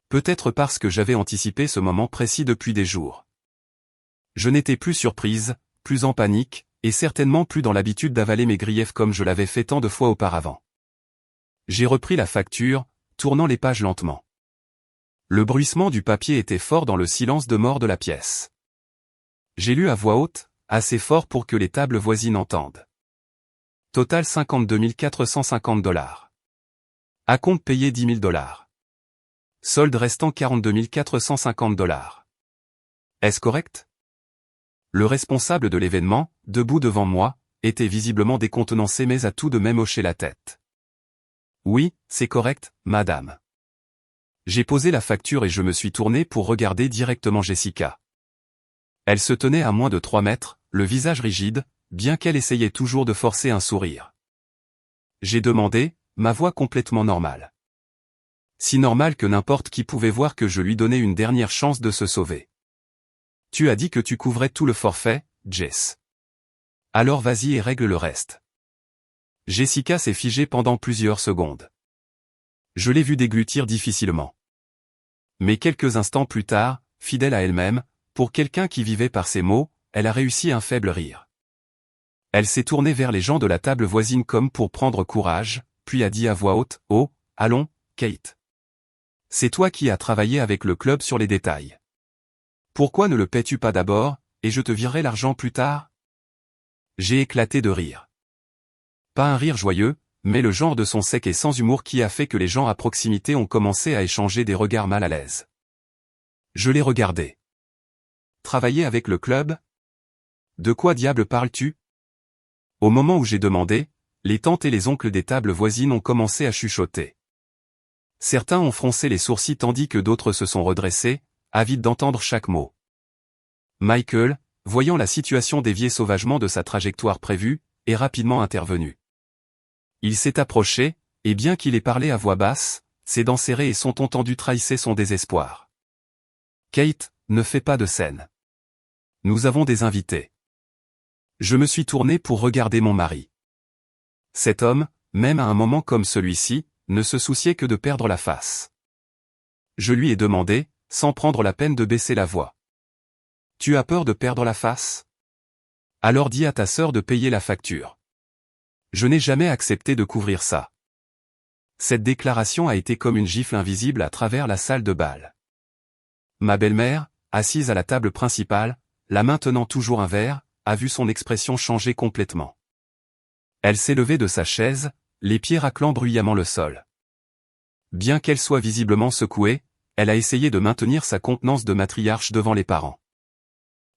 Peut-être parce que j'avais anticipé ce moment précis depuis des jours. Je n'étais plus surprise, plus en panique, et certainement plus dans l'habitude d'avaler mes griefs comme je l'avais fait tant de fois auparavant. J'ai repris la facture, tournant les pages lentement. Le bruissement du papier était fort dans le silence de mort de la pièce. J'ai lu à voix haute, assez fort pour que les tables voisines entendent. Total 52 450 $. Acompte payé 10 000 $. Solde restant 42 450 $. Est-ce correct? Le responsable de l'événement, debout devant moi, était visiblement décontenancé mais a tout de même hoché la tête. Oui, c'est correct, madame. J'ai posé la facture et je me suis tourné pour regarder directement Jessica. Elle se tenait à moins de 3 mètres, le visage rigide, bien qu'elle essayait toujours de forcer un sourire. J'ai demandé, ma voix complètement normale. Si normale que n'importe qui pouvait voir que je lui donnais une dernière chance de se sauver. Tu as dit que tu couvrais tout le forfait, Jess. Alors vas-y et règle le reste. Jessica s'est figée pendant plusieurs secondes. Je l'ai vue déglutir difficilement. Mais quelques instants plus tard, fidèle à elle-même, pour quelqu'un qui vivait par ses mots, elle a réussi un faible rire. Elle s'est tournée vers les gens de la table voisine comme pour prendre courage, puis a dit à voix haute, « Oh, allons, Kate. C'est toi qui as travaillé avec le club sur les détails. Pourquoi ne le paies-tu pas d'abord, et je te virerai l'argent plus tard ?» J'ai éclaté de rire. Pas un rire joyeux, mais le genre de son sec et sans humour qui a fait que les gens à proximité ont commencé à échanger des regards mal à l'aise. Je l'ai regardé. Travailler avec le club? De quoi diable parles-tu? Au moment où j'ai demandé, les tantes et les oncles des tables voisines ont commencé à chuchoter. Certains ont froncé les sourcils tandis que d'autres se sont redressés, avides d'entendre chaque mot. Michael, voyant la situation dévier sauvagement de sa trajectoire prévue, est rapidement intervenu. Il s'est approché, et bien qu'il ait parlé à voix basse, ses dents serrées et son ton tendu trahissaient son désespoir. « Kate, ne fais pas de scène. Nous avons des invités. » Je me suis tourné pour regarder mon mari. Cet homme, même à un moment comme celui-ci, ne se souciait que de perdre la face. Je lui ai demandé, sans prendre la peine de baisser la voix. « Tu as peur de perdre la face? Alors dis à ta sœur de payer la facture. Je n'ai jamais accepté de couvrir ça. » Cette déclaration a été comme une gifle invisible à travers la salle de bal. Ma belle-mère, assise à la table principale, la main tenant toujours un verre, a vu son expression changer complètement. Elle s'est levée de sa chaise, les pieds raclant bruyamment le sol. Bien qu'elle soit visiblement secouée, elle a essayé de maintenir sa contenance de matriarche devant les parents.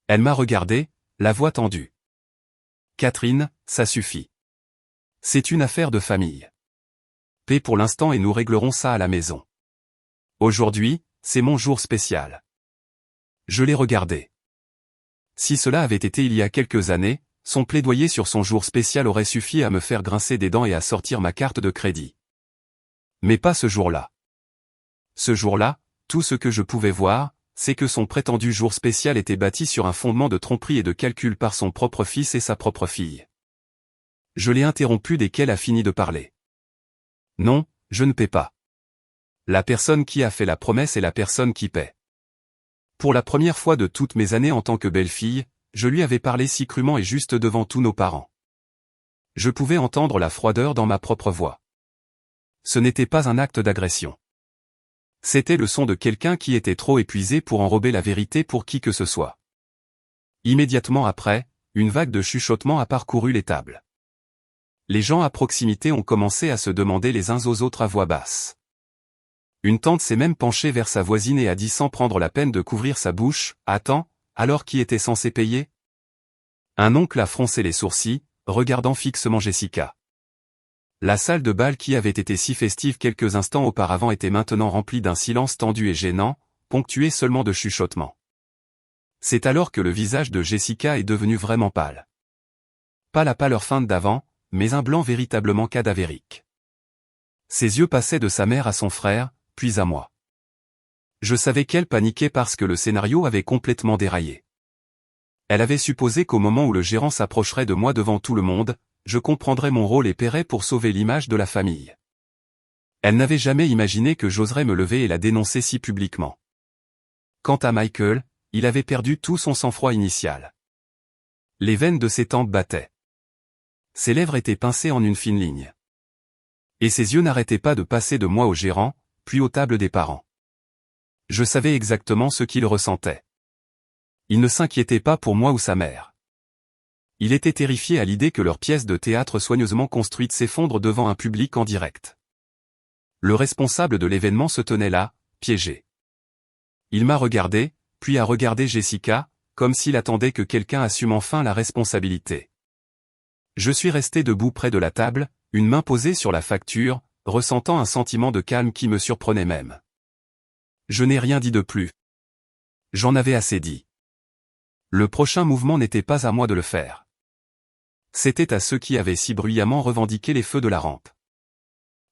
Elle m'a regardé, la voix tendue. « Catherine, ça suffit. C'est une affaire de famille. Paie pour l'instant et nous réglerons ça à la maison. Aujourd'hui, c'est mon jour spécial. » Je l'ai regardé. Si cela avait été il y a quelques années, son plaidoyer sur son jour spécial aurait suffi à me faire grincer des dents et à sortir ma carte de crédit. Mais pas ce jour-là. Ce jour-là, tout ce que je pouvais voir, c'est que son prétendu jour spécial était bâti sur un fondement de tromperie et de calcul par son propre fils et sa propre fille. Je l'ai interrompu dès qu'elle a fini de parler. « Non, je ne paie pas. La personne qui a fait la promesse est la personne qui paie. » Pour la première fois de toutes mes années en tant que belle-fille, je lui avais parlé si crûment et juste devant tous nos parents. Je pouvais entendre la froideur dans ma propre voix. Ce n'était pas un acte d'agression. C'était le son de quelqu'un qui était trop épuisé pour enrober la vérité pour qui que ce soit. Immédiatement après, une vague de chuchotements a parcouru les tables. Les gens à proximité ont commencé à se demander les uns aux autres à voix basse. Une tante s'est même penchée vers sa voisine et a dit sans prendre la peine de couvrir sa bouche, « Attends, alors qui était censé payer ?» Un oncle a froncé les sourcils, regardant fixement Jessica. La salle de bal qui avait été si festive quelques instants auparavant était maintenant remplie d'un silence tendu et gênant, ponctué seulement de chuchotements. C'est alors que le visage de Jessica est devenu vraiment pâle. Pas la pâleur feinte d'avant, mais un blanc véritablement cadavérique. Ses yeux passaient de sa mère à son frère, puis à moi. Je savais qu'elle paniquait parce que le scénario avait complètement déraillé. Elle avait supposé qu'au moment où le gérant s'approcherait de moi devant tout le monde, je comprendrais mon rôle et paierais pour sauver l'image de la famille. Elle n'avait jamais imaginé que j'oserais me lever et la dénoncer si publiquement. Quant à Michael, il avait perdu tout son sang-froid initial. Les veines de ses tempes battaient. Ses lèvres étaient pincées en une fine ligne. Et ses yeux n'arrêtaient pas de passer de moi au gérant, puis aux tables des parents. Je savais exactement ce qu'il ressentait. Il ne s'inquiétait pas pour moi ou sa mère. Il était terrifié à l'idée que leur pièce de théâtre soigneusement construite s'effondre devant un public en direct. Le responsable de l'événement se tenait là, piégé. Il m'a regardé, puis a regardé Jessica, comme s'il attendait que quelqu'un assume enfin la responsabilité. Je suis resté debout près de la table, une main posée sur la facture, ressentant un sentiment de calme qui me surprenait même. Je n'ai rien dit de plus. J'en avais assez dit. Le prochain mouvement n'était pas à moi de le faire. C'était à ceux qui avaient si bruyamment revendiqué les feux de la rampe.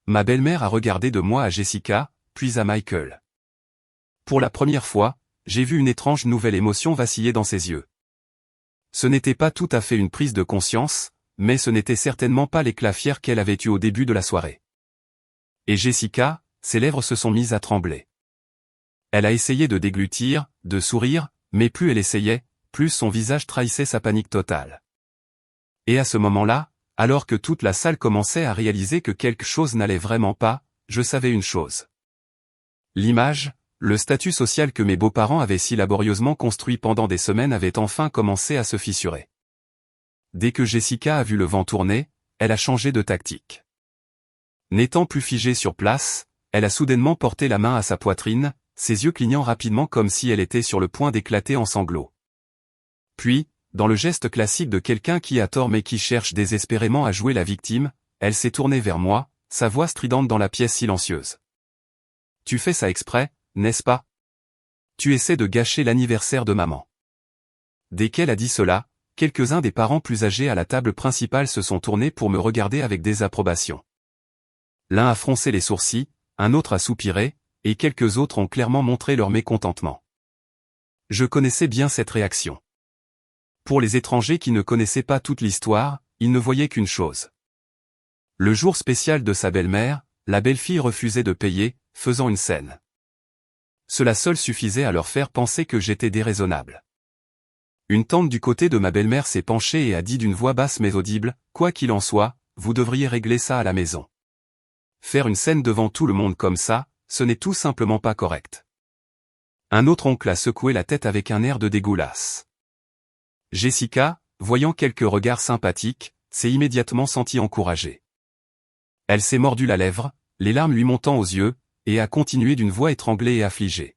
Ma belle-mère a regardé de moi à Jessica, puis à Michael. Pour la première fois, j'ai vu une étrange nouvelle émotion vaciller dans ses yeux. Ce n'était pas tout à fait une prise de conscience, mais ce n'était certainement pas l'éclat fier qu'elle avait eu au début de la soirée. Et Jessica, ses lèvres se sont mises à trembler. Elle a essayé de déglutir, de sourire, mais plus elle essayait, plus son visage trahissait sa panique totale. Et à ce moment-là, alors que toute la salle commençait à réaliser que quelque chose n'allait vraiment pas, je savais une chose. L'image, le statut social que mes beaux-parents avaient si laborieusement construit pendant des semaines avait enfin commencé à se fissurer. Dès que Jessica a vu le vent tourner, elle a changé de tactique. N'étant plus figée sur place, elle a soudainement porté la main à sa poitrine, ses yeux clignant rapidement comme si elle était sur le point d'éclater en sanglots. Puis, dans le geste classique de quelqu'un qui a tort mais qui cherche désespérément à jouer la victime, elle s'est tournée vers moi, sa voix stridente dans la pièce silencieuse. « Tu fais ça exprès, n'est-ce pas? Tu essaies de gâcher l'anniversaire de maman. » Dès qu'elle a dit cela, quelques-uns des parents plus âgés à la table principale se sont tournés pour me regarder avec désapprobation. L'un a froncé les sourcils, un autre a soupiré, et quelques autres ont clairement montré leur mécontentement. Je connaissais bien cette réaction. Pour les étrangers qui ne connaissaient pas toute l'histoire, ils ne voyaient qu'une chose. Le jour spécial de sa belle-mère, la belle-fille refusait de payer, faisant une scène. Cela seul suffisait à leur faire penser que j'étais déraisonnable. Une tante du côté de ma belle-mère s'est penchée et a dit d'une voix basse mais audible, « Quoi qu'il en soit, vous devriez régler ça à la maison. Faire une scène devant tout le monde comme ça, ce n'est tout simplement pas correct. » Un autre oncle a secoué la tête avec un air de dégoulasse. Jessica, voyant quelques regards sympathiques, s'est immédiatement sentie encouragée. Elle s'est mordu la lèvre, les larmes lui montant aux yeux, et a continué d'une voix étranglée et affligée.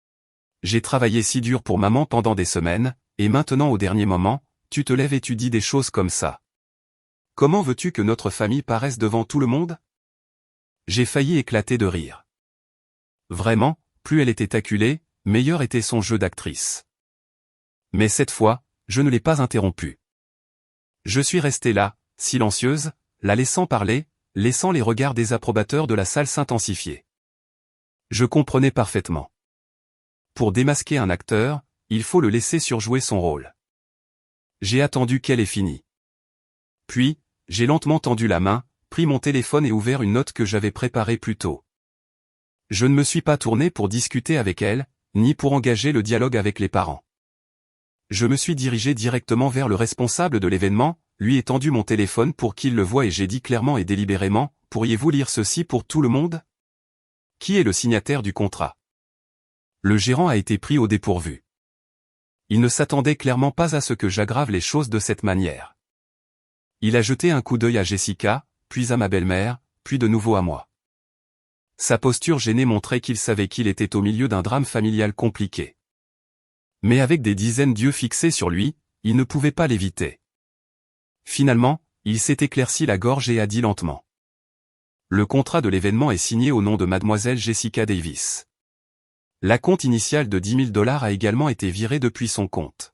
« J'ai travaillé si dur pour maman pendant des semaines, et maintenant au dernier moment, tu te lèves et tu dis des choses comme ça. Comment veux-tu que notre famille paraisse devant tout le monde ?» J'ai failli éclater de rire. Vraiment, plus elle était acculée, meilleur était son jeu d'actrice. Mais cette fois, je ne l'ai pas interrompue. Je suis restée là, silencieuse, la laissant parler, laissant les regards désapprobateurs de la salle s'intensifier. Je comprenais parfaitement. Pour démasquer un acteur, il faut le laisser surjouer son rôle. J'ai attendu qu'elle ait fini. Puis, j'ai lentement tendu la main, pris mon téléphone et ouvert une note que j'avais préparée plus tôt. Je ne me suis pas tourné pour discuter avec elle, ni pour engager le dialogue avec les parents. Je me suis dirigé directement vers le responsable de l'événement, lui ai tendu mon téléphone pour qu'il le voie et j'ai dit clairement et délibérément, « Pourriez-vous lire ceci pour tout le monde ? Qui est le signataire du contrat ?» Le gérant a été pris au dépourvu. Il ne s'attendait clairement pas à ce que j'aggrave les choses de cette manière. Il a jeté un coup d'œil à Jessica, puis à ma belle-mère, puis de nouveau à moi. Sa posture gênée montrait qu'il savait qu'il était au milieu d'un drame familial compliqué. Mais avec des dizaines d'yeux fixés sur lui, il ne pouvait pas l'éviter. Finalement, il s'est éclairci la gorge et a dit lentement. Le contrat de l'événement est signé au nom de mademoiselle Jessica Davis. L'acompte initial de 10 000 $ a également été viré depuis son compte.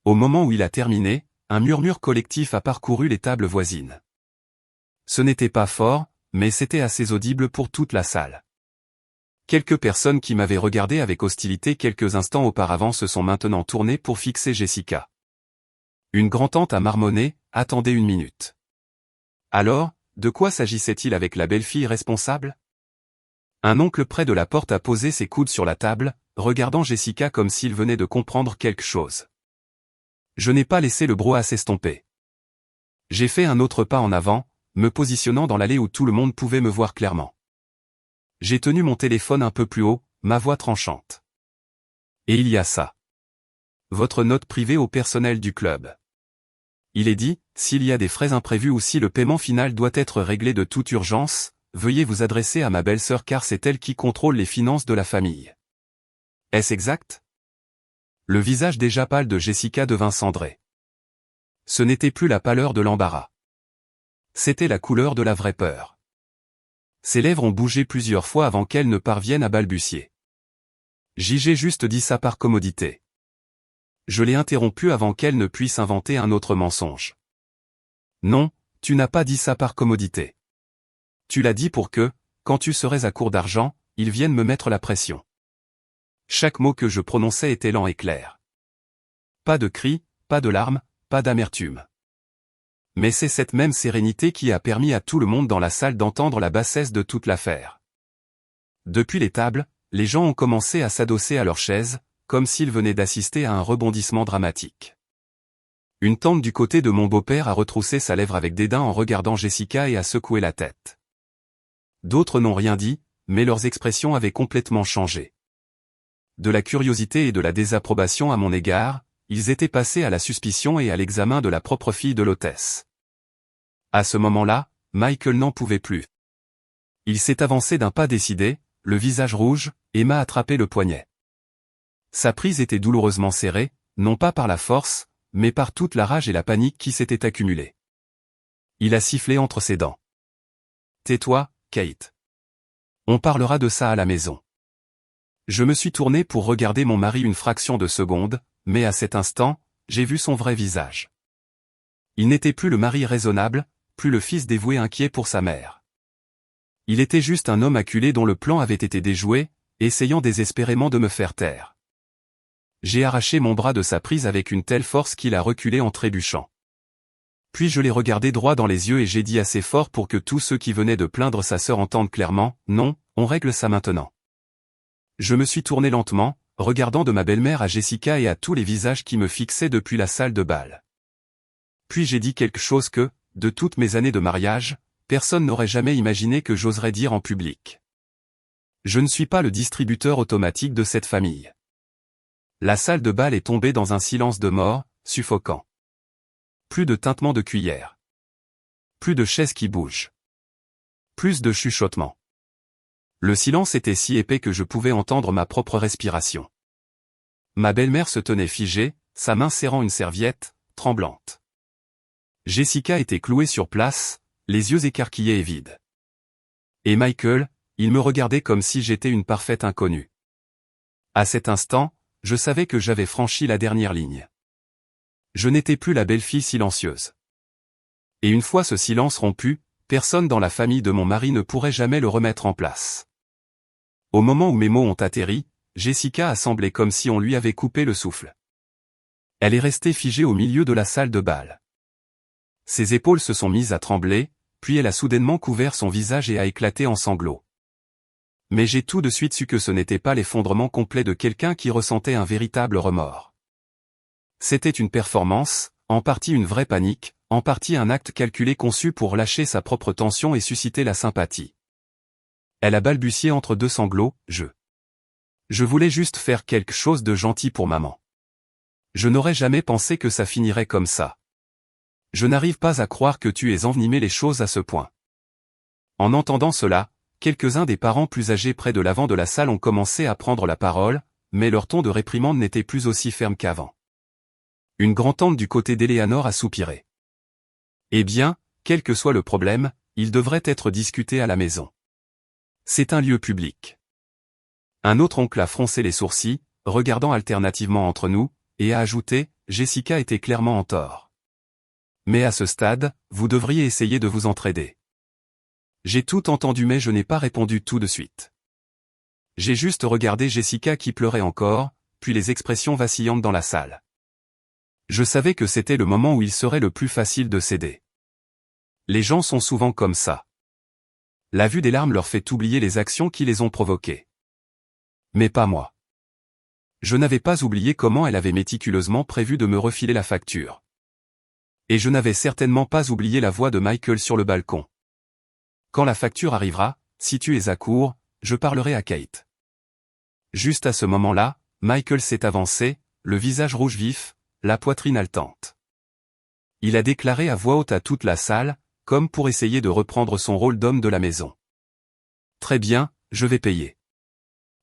Au moment où il a terminé, un murmure collectif a parcouru les tables voisines. Ce n'était pas fort, mais c'était assez audible pour toute la salle. Quelques personnes qui m'avaient regardé avec hostilité quelques instants auparavant se sont maintenant tournées pour fixer Jessica. Une grand-tante a marmonné, « Attendez une minute. » Alors, de quoi s'agissait-il avec la belle-fille responsable ? Un oncle près de la porte a posé ses coudes sur la table, regardant Jessica comme s'il venait de comprendre quelque chose. Je n'ai pas laissé le brouhaha s'estomper. J'ai fait un autre pas en avant, me positionnant dans l'allée où tout le monde pouvait me voir clairement. J'ai tenu mon téléphone un peu plus haut, ma voix tranchante. Et il y a ça. Votre note privée au personnel du club. Il est dit, s'il y a des frais imprévus ou si le paiement final doit être réglé de toute urgence, veuillez vous adresser à ma belle-sœur car c'est elle qui contrôle les finances de la famille. Est-ce exact ? Le visage déjà pâle de Jessica devint cendré. Ce n'était plus la pâleur de l'embarras. C'était la couleur de la vraie peur. Ses lèvres ont bougé plusieurs fois avant qu'elle ne parvienne à balbutier. J'ai juste dit ça par commodité. Je l'ai interrompue avant qu'elle ne puisse inventer un autre mensonge. Non, tu n'as pas dit ça par commodité. Tu l'as dit pour que, quand tu serais à court d'argent, ils viennent me mettre la pression. Chaque mot que je prononçais était lent et clair. Pas de cris, pas de larmes, pas d'amertume. Mais c'est cette même sérénité qui a permis à tout le monde dans la salle d'entendre la bassesse de toute l'affaire. Depuis les tables, les gens ont commencé à s'adosser à leurs chaises, comme s'ils venaient d'assister à un rebondissement dramatique. Une tante du côté de mon beau-père a retroussé sa lèvre avec dédain en regardant Jessica et a secoué la tête. D'autres n'ont rien dit, mais leurs expressions avaient complètement changé. De la curiosité et de la désapprobation à mon égard, ils étaient passés à la suspicion et à l'examen de la propre fille de l'hôtesse. À ce moment-là, Michael n'en pouvait plus. Il s'est avancé d'un pas décidé, le visage rouge, et m'a attrapé le poignet. Sa prise était douloureusement serrée, non pas par la force, mais par toute la rage et la panique qui s'étaient accumulées. Il a sifflé entre ses dents. « Tais-toi, Kate. On parlera de ça à la maison. » Je me suis tourné pour regarder mon mari une fraction de seconde, mais à cet instant, j'ai vu son vrai visage. Il n'était plus le mari raisonnable, plus le fils dévoué inquiet pour sa mère. Il était juste un homme acculé dont le plan avait été déjoué, essayant désespérément de me faire taire. J'ai arraché mon bras de sa prise avec une telle force qu'il a reculé en trébuchant. Puis je l'ai regardé droit dans les yeux et j'ai dit assez fort pour que tous ceux qui venaient de plaindre sa sœur entendent clairement, « Non, on règle ça maintenant. » Je me suis tourné lentement, regardant de ma belle-mère à Jessica et à tous les visages qui me fixaient depuis la salle de bal. Puis j'ai dit quelque chose que, de toutes mes années de mariage, personne n'aurait jamais imaginé que j'oserais dire en public. Je ne suis pas le distributeur automatique de cette famille. La salle de bal est tombée dans un silence de mort, suffocant. Plus de tintements de cuillère. Plus de chaises qui bougent. Plus de chuchotements. Le silence était si épais que je pouvais entendre ma propre respiration. Ma belle-mère se tenait figée, sa main serrant une serviette, tremblante. Jessica était clouée sur place, les yeux écarquillés et vides. Et Michael, il me regardait comme si j'étais une parfaite inconnue. À cet instant, je savais que j'avais franchi la dernière ligne. Je n'étais plus la belle-fille silencieuse. Et une fois ce silence rompu, personne dans la famille de mon mari ne pourrait jamais le remettre en place. Au moment où mes mots ont atterri, Jessica a semblé comme si on lui avait coupé le souffle. Elle est restée figée au milieu de la salle de bal. Ses épaules se sont mises à trembler, puis elle a soudainement couvert son visage et a éclaté en sanglots. Mais j'ai tout de suite su que ce n'était pas l'effondrement complet de quelqu'un qui ressentait un véritable remords. C'était une performance, en partie une vraie panique, en partie un acte calculé conçu pour lâcher sa propre tension et susciter la sympathie. Elle a balbutié entre deux sanglots, Je voulais juste faire quelque chose de gentil pour maman. Je n'aurais jamais pensé que ça finirait comme ça. Je n'arrive pas à croire que tu aies envenimé les choses à ce point. » En entendant cela, quelques-uns des parents plus âgés près de l'avant de la salle ont commencé à prendre la parole, mais leur ton de réprimande n'était plus aussi ferme qu'avant. Une grand-tante du côté d'Éléanor a soupiré. « Eh bien, quel que soit le problème, il devrait être discuté à la maison. C'est un lieu public. » Un autre oncle a froncé les sourcils, regardant alternativement entre nous, et a ajouté, « Jessica était clairement en tort. Mais à ce stade, vous devriez essayer de vous entraider. » J'ai tout entendu mais je n'ai pas répondu tout de suite. J'ai juste regardé Jessica qui pleurait encore, puis les expressions vacillantes dans la salle. Je savais que c'était le moment où il serait le plus facile de céder. Les gens sont souvent comme ça. La vue des larmes leur fait oublier les actions qui les ont provoquées. Mais pas moi. Je n'avais pas oublié comment elle avait méticuleusement prévu de me refiler la facture. Et je n'avais certainement pas oublié la voix de Michael sur le balcon. Quand la facture arrivera, si tu es à court, je parlerai à Kate. Juste à ce moment-là, Michael s'est avancé, le visage rouge vif, la poitrine haletante. Il a déclaré à voix haute à toute la salle, comme pour essayer de reprendre son rôle d'homme de la maison. « Très bien, je vais payer.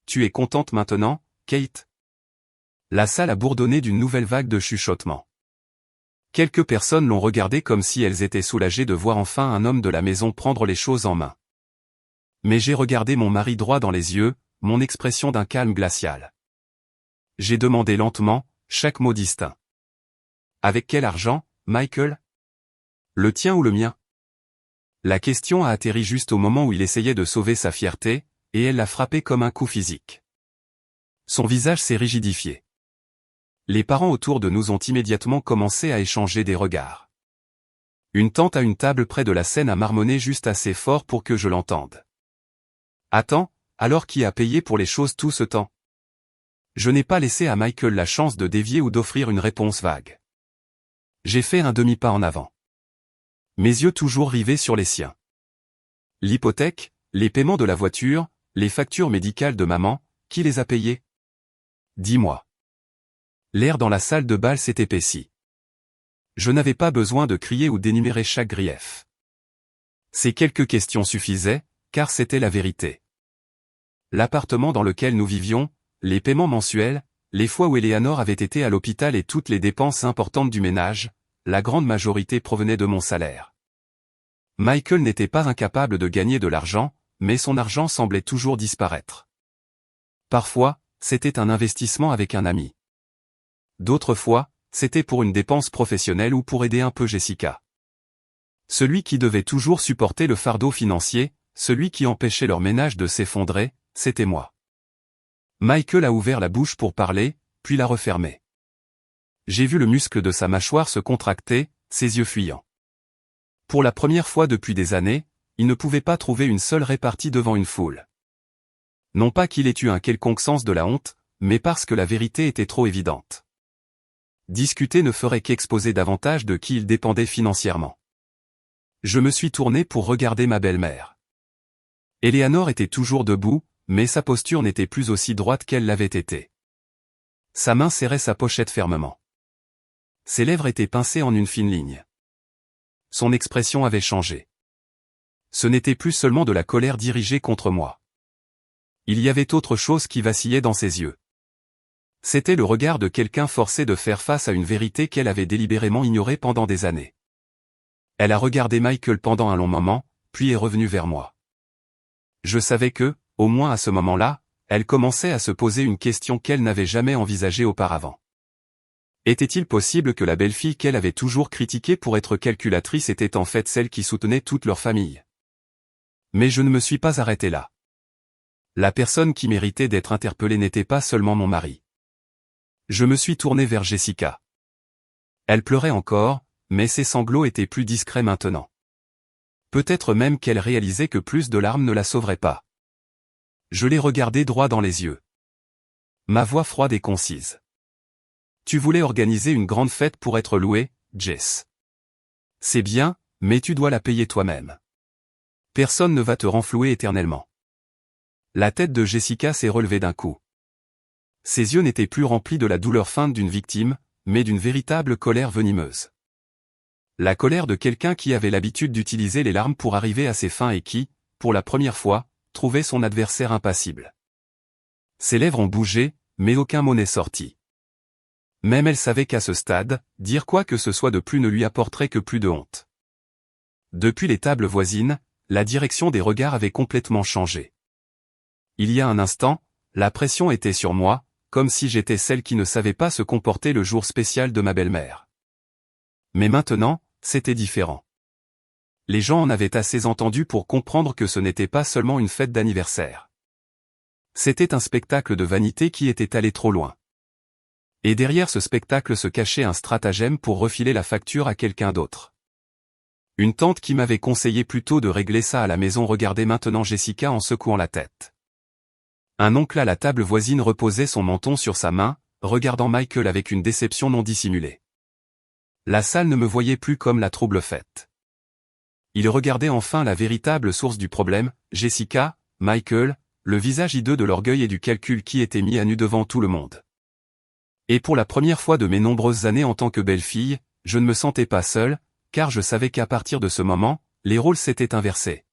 Tu es contente maintenant, Kate ?» La salle a bourdonné d'une nouvelle vague de chuchotements. Quelques personnes l'ont regardé comme si elles étaient soulagées de voir enfin un homme de la maison prendre les choses en main. Mais j'ai regardé mon mari droit dans les yeux, mon expression d'un calme glacial. J'ai demandé lentement, chaque mot distinct. « Avec quel argent, Michael ? Le tien ou le mien ?» La question a atterri juste au moment où il essayait de sauver sa fierté, et elle l'a frappé comme un coup physique. Son visage s'est rigidifié. Les parents autour de nous ont immédiatement commencé à échanger des regards. Une tante à une table près de la scène a marmonné juste assez fort pour que je l'entende. Attends, alors qui a payé pour les choses tout ce temps? Je n'ai pas laissé à Michael la chance de dévier ou d'offrir une réponse vague. J'ai fait un demi-pas en avant. Mes yeux toujours rivés sur les siens. L'hypothèque, les paiements de la voiture, les factures médicales de maman, qui les a payées? Dis-moi. L'air dans la salle de bal s'est épaissi. Je n'avais pas besoin de crier ou d'énumérer chaque grief. Ces quelques questions suffisaient, car c'était la vérité. L'appartement dans lequel nous vivions, les paiements mensuels, les fois où Eleanor avait été à l'hôpital et toutes les dépenses importantes du ménage, la grande majorité provenait de mon salaire. Michael n'était pas incapable de gagner de l'argent, mais son argent semblait toujours disparaître. Parfois, c'était un investissement avec un ami. D'autres fois, c'était pour une dépense professionnelle ou pour aider un peu Jessica. Celui qui devait toujours supporter le fardeau financier, celui qui empêchait leur ménage de s'effondrer, c'était moi. Michael a ouvert la bouche pour parler, puis l'a refermée. J'ai vu le muscle de sa mâchoire se contracter, ses yeux fuyants. Pour la première fois depuis des années, il ne pouvait pas trouver une seule répartie devant une foule. Non pas qu'il ait eu un quelconque sens de la honte, mais parce que la vérité était trop évidente. Discuter ne ferait qu'exposer davantage de qui il dépendait financièrement. Je me suis tourné pour regarder ma belle-mère. Eleanor était toujours debout, mais sa posture n'était plus aussi droite qu'elle l'avait été. Sa main serrait sa pochette fermement. Ses lèvres étaient pincées en une fine ligne. Son expression avait changé. Ce n'était plus seulement de la colère dirigée contre moi. Il y avait autre chose qui vacillait dans ses yeux. C'était le regard de quelqu'un forcé de faire face à une vérité qu'elle avait délibérément ignorée pendant des années. Elle a regardé Michael pendant un long moment, puis est revenue vers moi. Je savais que, au moins à ce moment-là, elle commençait à se poser une question qu'elle n'avait jamais envisagée auparavant. Était-il possible que la belle-fille qu'elle avait toujours critiquée pour être calculatrice était en fait celle qui soutenait toute leur famille? Mais je ne me suis pas arrêté là. La personne qui méritait d'être interpellée n'était pas seulement mon mari. Je me suis tourné vers Jessica. Elle pleurait encore, mais ses sanglots étaient plus discrets maintenant. Peut-être même qu'elle réalisait que plus de larmes ne la sauveraient pas. Je l'ai regardée droit dans les yeux. Ma voix froide et concise. Tu voulais organiser une grande fête pour être louée, Jess. C'est bien, mais tu dois la payer toi-même. Personne ne va te renflouer éternellement. La tête de Jessica s'est relevée d'un coup. Ses yeux n'étaient plus remplis de la douleur feinte d'une victime, mais d'une véritable colère venimeuse. La colère de quelqu'un qui avait l'habitude d'utiliser les larmes pour arriver à ses fins et qui, pour la première fois, trouvait son adversaire impassible. Ses lèvres ont bougé, mais aucun mot n'est sorti. Même elle savait qu'à ce stade, dire quoi que ce soit de plus ne lui apporterait que plus de honte. Depuis les tables voisines, la direction des regards avait complètement changé. Il y a un instant, la pression était sur moi, comme si j'étais celle qui ne savait pas se comporter le jour spécial de ma belle-mère. Mais maintenant, c'était différent. Les gens en avaient assez entendu pour comprendre que ce n'était pas seulement une fête d'anniversaire. C'était un spectacle de vanité qui était allé trop loin. Et derrière ce spectacle se cachait un stratagème pour refiler la facture à quelqu'un d'autre. Une tante qui m'avait conseillé plutôt de régler ça à la maison regardait maintenant Jessica en secouant la tête. Un oncle à la table voisine reposait son menton sur sa main, regardant Michael avec une déception non dissimulée. La salle ne me voyait plus comme la trouble faite. Il regardait enfin la véritable source du problème, Jessica, Michael, le visage hideux de l'orgueil et du calcul qui était mis à nu devant tout le monde. Et pour la première fois de mes nombreuses années en tant que belle-fille, je ne me sentais pas seul, car je savais qu'à partir de ce moment, les rôles s'étaient inversés.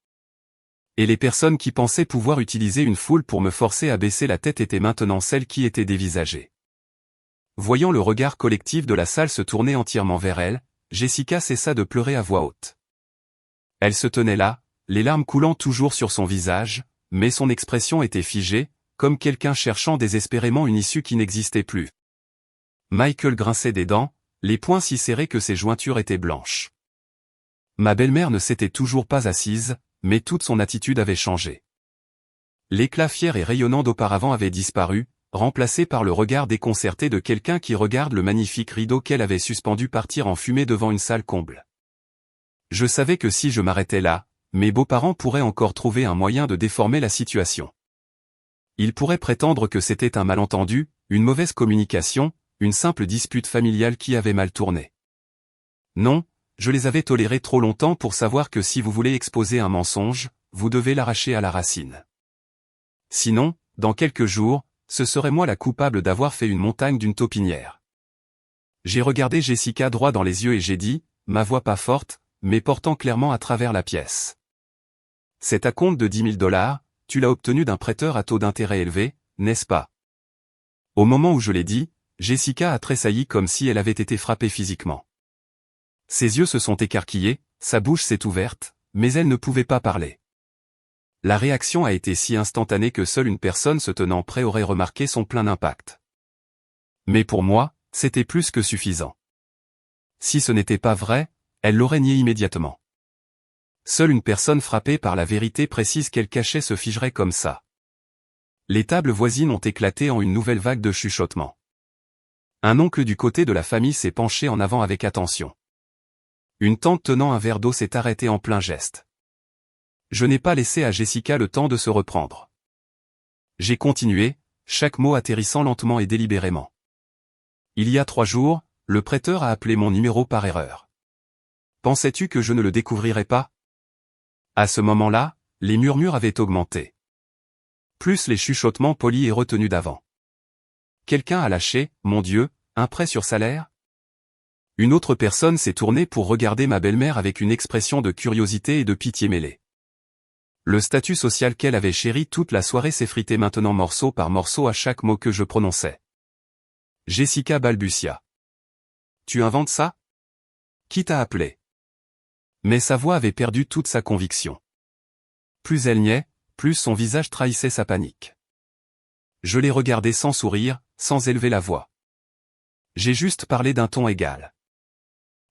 Et les personnes qui pensaient pouvoir utiliser une foule pour me forcer à baisser la tête étaient maintenant celles qui étaient dévisagées. Voyant le regard collectif de la salle se tourner entièrement vers elle, Jessica cessa de pleurer à voix haute. Elle se tenait là, les larmes coulant toujours sur son visage, mais son expression était figée, comme quelqu'un cherchant désespérément une issue qui n'existait plus. Michael grinçait des dents, les poings si serrés que ses jointures étaient blanches. Ma belle-mère ne s'était toujours pas assise, mais toute son attitude avait changé. L'éclat fier et rayonnant d'auparavant avait disparu, remplacé par le regard déconcerté de quelqu'un qui regarde le magnifique rideau qu'elle avait suspendu partir en fumée devant une salle comble. Je savais que si je m'arrêtais là, mes beaux-parents pourraient encore trouver un moyen de déformer la situation. Ils pourraient prétendre que c'était un malentendu, une mauvaise communication, une simple dispute familiale qui avait mal tourné. Non, je les avais tolérés trop longtemps pour savoir que si vous voulez exposer un mensonge, vous devez l'arracher à la racine. Sinon, dans quelques jours, ce serait moi la coupable d'avoir fait une montagne d'une taupinière. J'ai regardé Jessica droit dans les yeux et j'ai dit, ma voix pas forte, mais portant clairement à travers la pièce. Cet acompte de 10 000 $, tu l'as obtenu d'un prêteur à taux d'intérêt élevé, n'est-ce pas? Au moment où je l'ai dit, Jessica a tressailli comme si elle avait été frappée physiquement. Ses yeux se sont écarquillés, sa bouche s'est ouverte, mais elle ne pouvait pas parler. La réaction a été si instantanée que seule une personne se tenant près aurait remarqué son plein impact. Mais pour moi, c'était plus que suffisant. Si ce n'était pas vrai, elle l'aurait nié immédiatement. Seule une personne frappée par la vérité précise qu'elle cachait se figerait comme ça. Les tables voisines ont éclaté en une nouvelle vague de chuchotements. Un oncle du côté de la famille s'est penché en avant avec attention. Une tante tenant un verre d'eau s'est arrêtée en plein geste. Je n'ai pas laissé à Jessica le temps de se reprendre. J'ai continué, chaque mot atterrissant lentement et délibérément. Il y a 3 jours, le prêteur a appelé mon numéro par erreur. Pensais-tu que je ne le découvrirais pas? À ce moment-là, les murmures avaient augmenté. Plus les chuchotements polis et retenus d'avant. Quelqu'un a lâché, mon Dieu, un prêt sur salaire? Une autre personne s'est tournée pour regarder ma belle-mère avec une expression de curiosité et de pitié mêlée. Le statut social qu'elle avait chéri toute la soirée s'effritait maintenant morceau par morceau à chaque mot que je prononçais. Jessica balbutia. Tu inventes ça? Qui t'a appelé? Mais sa voix avait perdu toute sa conviction. Plus elle niait, plus son visage trahissait sa panique. Je l'ai regardée sans sourire, sans élever la voix. J'ai juste parlé d'un ton égal.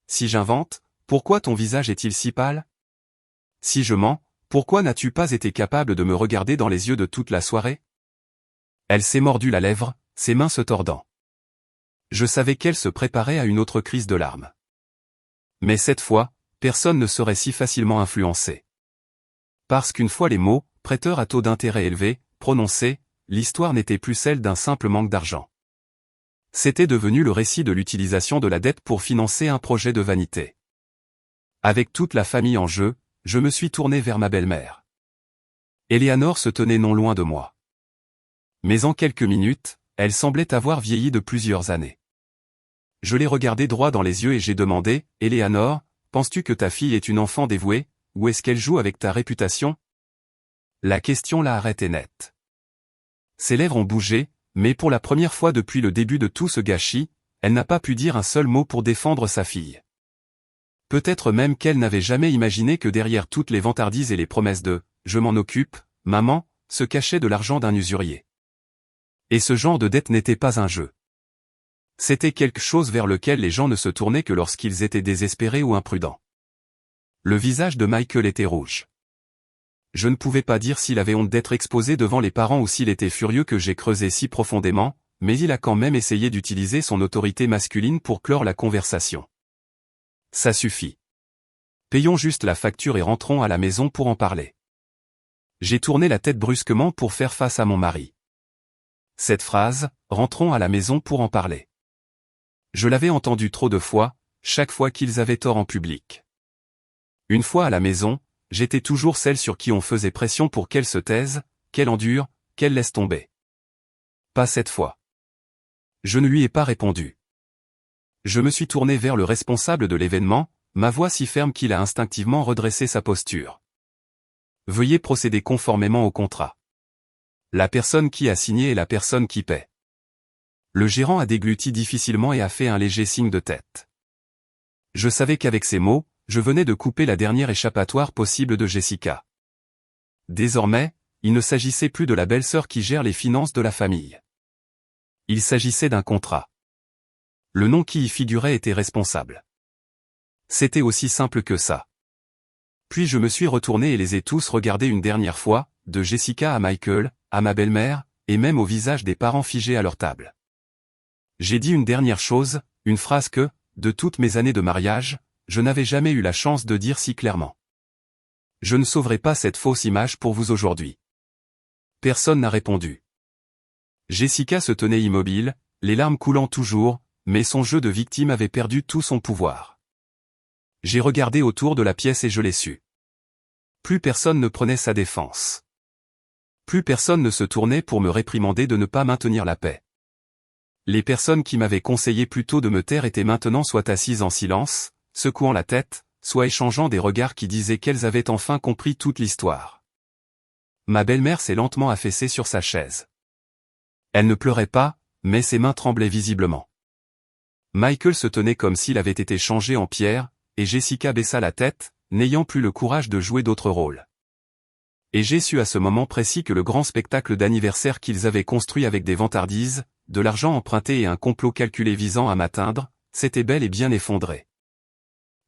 Si j'invente, pourquoi ton visage est-il si pâle? Si je mens, pourquoi n'as-tu pas été capable de me regarder dans les yeux de toute la soirée? Elle s'est mordu la lèvre, ses mains se tordant. Je savais qu'elle se préparait à une autre crise de larmes. Mais cette fois, personne ne serait si facilement influencé. Parce qu'une fois les mots, prêteur à taux d'intérêt élevé, prononcés, l'histoire n'était plus celle d'un simple manque d'argent. C'était devenu le récit de l'utilisation de la dette pour financer un projet de vanité. Avec toute la famille en jeu, je me suis tourné vers ma belle-mère. Éléanore se tenait non loin de moi. Mais en quelques minutes, elle semblait avoir vieilli de plusieurs années. Je l'ai regardée droit dans les yeux et j'ai demandé, « Éléanore, penses-tu que ta fille est une enfant dévouée, ou est-ce qu'elle joue avec ta réputation ?» La question l'a arrêtée net. Ses lèvres ont bougé, mais pour la première fois depuis le début de tout ce gâchis, elle n'a pas pu dire un seul mot pour défendre sa fille. Peut-être même qu'elle n'avait jamais imaginé que derrière toutes les vantardises et les promesses de « je m'en occupe, maman », se cachait de l'argent d'un usurier. Et ce genre de dette n'était pas un jeu. C'était quelque chose vers lequel les gens ne se tournaient que lorsqu'ils étaient désespérés ou imprudents. Le visage de Michael était rouge. Je ne pouvais pas dire s'il avait honte d'être exposé devant les parents ou s'il était furieux que j'ai creusé si profondément, mais il a quand même essayé d'utiliser son autorité masculine pour clore la conversation. Ça suffit. Payons juste la facture et rentrons à la maison pour en parler. J'ai tourné la tête brusquement pour faire face à mon mari. Cette phrase, rentrons à la maison pour en parler. Je l'avais entendue trop de fois, chaque fois qu'ils avaient tort en public. Une fois à la maison, j'étais toujours celle sur qui on faisait pression pour qu'elle se taise, qu'elle endure, qu'elle laisse tomber. Pas cette fois. Je ne lui ai pas répondu. Je me suis tourné vers le responsable de l'événement, ma voix si ferme qu'il a instinctivement redressé sa posture. Veuillez procéder conformément au contrat. La personne qui a signé est la personne qui paie. Le gérant a dégluti difficilement et a fait un léger signe de tête. Je savais qu'avec ces mots, je venais de couper la dernière échappatoire possible de Jessica. Désormais, il ne s'agissait plus de la belle-sœur qui gère les finances de la famille. Il s'agissait d'un contrat. Le nom qui y figurait était responsable. C'était aussi simple que ça. Puis je me suis retourné et les ai tous regardés une dernière fois, de Jessica à Michael, à ma belle-mère, et même au visage des parents figés à leur table. J'ai dit une dernière chose, une phrase que, de toutes mes années de mariage, je n'avais jamais eu la chance de dire si clairement. Je ne sauverai pas cette fausse image pour vous aujourd'hui. Personne n'a répondu. Jessica se tenait immobile, les larmes coulant toujours, mais son jeu de victime avait perdu tout son pouvoir. J'ai regardé autour de la pièce et je l'ai su. Plus personne ne prenait sa défense. Plus personne ne se tournait pour me réprimander de ne pas maintenir la paix. Les personnes qui m'avaient conseillé plus tôt de me taire étaient maintenant soit assises en silence, secouant la tête, soit échangeant des regards qui disaient qu'elles avaient enfin compris toute l'histoire. Ma belle-mère s'est lentement affaissée sur sa chaise. Elle ne pleurait pas, mais ses mains tremblaient visiblement. Michael se tenait comme s'il avait été changé en pierre, et Jessica baissa la tête, n'ayant plus le courage de jouer d'autres rôles. Et j'ai su à ce moment précis que le grand spectacle d'anniversaire qu'ils avaient construit avec des vantardises, de l'argent emprunté et un complot calculé visant à m'atteindre, s'était bel et bien effondré.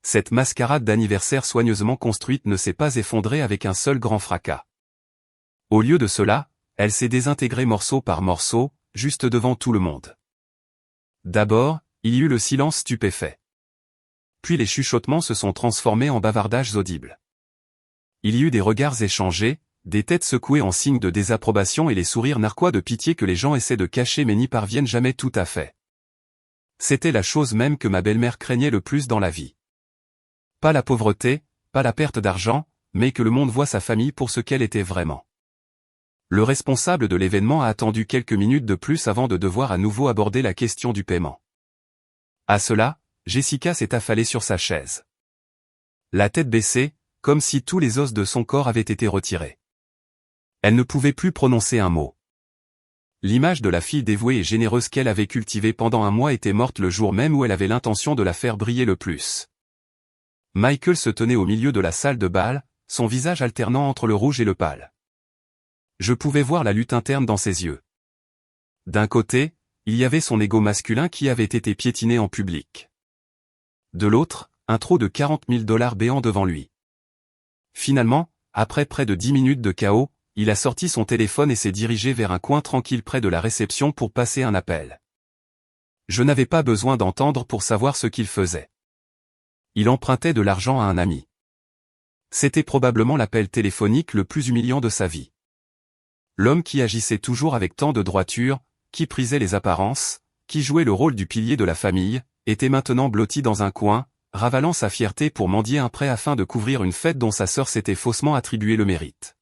Cette mascarade d'anniversaire soigneusement construite ne s'est pas effondrée avec un seul grand fracas. Au lieu de cela, elle s'est désintégrée morceau par morceau, juste devant tout le monde. D'abord, il y eut le silence stupéfait. Puis les chuchotements se sont transformés en bavardages audibles. Il y eut des regards échangés, des têtes secouées en signe de désapprobation et les sourires narquois de pitié que les gens essaient de cacher mais n'y parviennent jamais tout à fait. C'était la chose même que ma belle-mère craignait le plus dans la vie. Pas la pauvreté, pas la perte d'argent, mais que le monde voie sa famille pour ce qu'elle était vraiment. Le responsable de l'événement a attendu quelques minutes de plus avant de devoir à nouveau aborder la question du paiement. À cela, Jessica s'est affalée sur sa chaise. La tête baissée, comme si tous les os de son corps avaient été retirés. Elle ne pouvait plus prononcer un mot. L'image de la fille dévouée et généreuse qu'elle avait cultivée pendant un mois était morte le jour même où elle avait l'intention de la faire briller le plus. Michael se tenait au milieu de la salle de bal, son visage alternant entre le rouge et le pâle. Je pouvais voir la lutte interne dans ses yeux. D'un côté, il y avait son ego masculin qui avait été piétiné en public. De l'autre, un trou de $40 000 béant devant lui. Finalement, après près de 10 minutes de chaos, il a sorti son téléphone et s'est dirigé vers un coin tranquille près de la réception pour passer un appel. Je n'avais pas besoin d'entendre pour savoir ce qu'il faisait. Il empruntait de l'argent à un ami. C'était probablement l'appel téléphonique le plus humiliant de sa vie. L'homme qui agissait toujours avec tant de droiture, qui prisait les apparences, qui jouait le rôle du pilier de la famille, était maintenant blotti dans un coin, ravalant sa fierté pour mendier un prêt afin de couvrir une fête dont sa sœur s'était faussement attribué le mérite.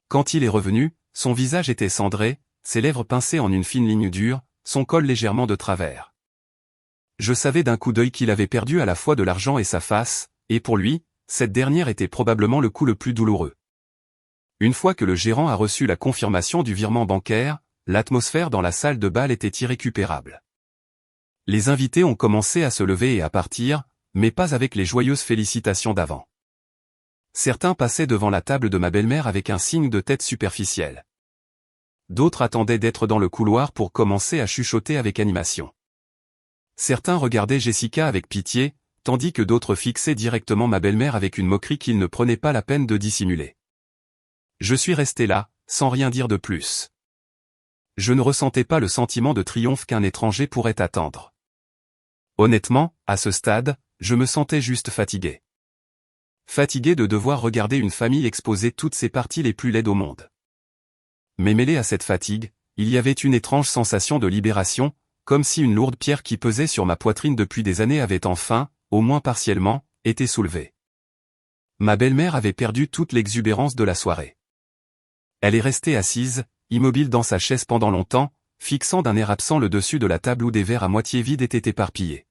Quand il est revenu, son visage était cendré, ses lèvres pincées en une fine ligne dure, son col légèrement de travers. Je savais d'un coup d'œil qu'il avait perdu à la fois de l'argent et sa face, et pour lui, cette dernière était probablement le coup le plus douloureux. Une fois que le gérant a reçu la confirmation du virement bancaire, l'atmosphère dans la salle de bal était irrécupérable. Les invités ont commencé à se lever et à partir, mais pas avec les joyeuses félicitations d'avant. Certains passaient devant la table de ma belle-mère avec un signe de tête superficiel. D'autres attendaient d'être dans le couloir pour commencer à chuchoter avec animation. Certains regardaient Jessica avec pitié, tandis que d'autres fixaient directement ma belle-mère avec une moquerie qu'ils ne prenaient pas la peine de dissimuler. Je suis resté là, sans rien dire de plus. Je ne ressentais pas le sentiment de triomphe qu'un étranger pourrait attendre. Honnêtement, à ce stade, je me sentais juste fatigué. Fatigué de devoir regarder une famille exposer toutes ses parties les plus laides au monde. Mais mêlé à cette fatigue, il y avait une étrange sensation de libération, comme si une lourde pierre qui pesait sur ma poitrine depuis des années avait enfin, au moins partiellement, été soulevée. Ma belle-mère avait perdu toute l'exubérance de la soirée. Elle est restée assise, immobile dans sa chaise pendant longtemps, fixant d'un air absent le dessus de la table où des verres à moitié vides étaient éparpillés.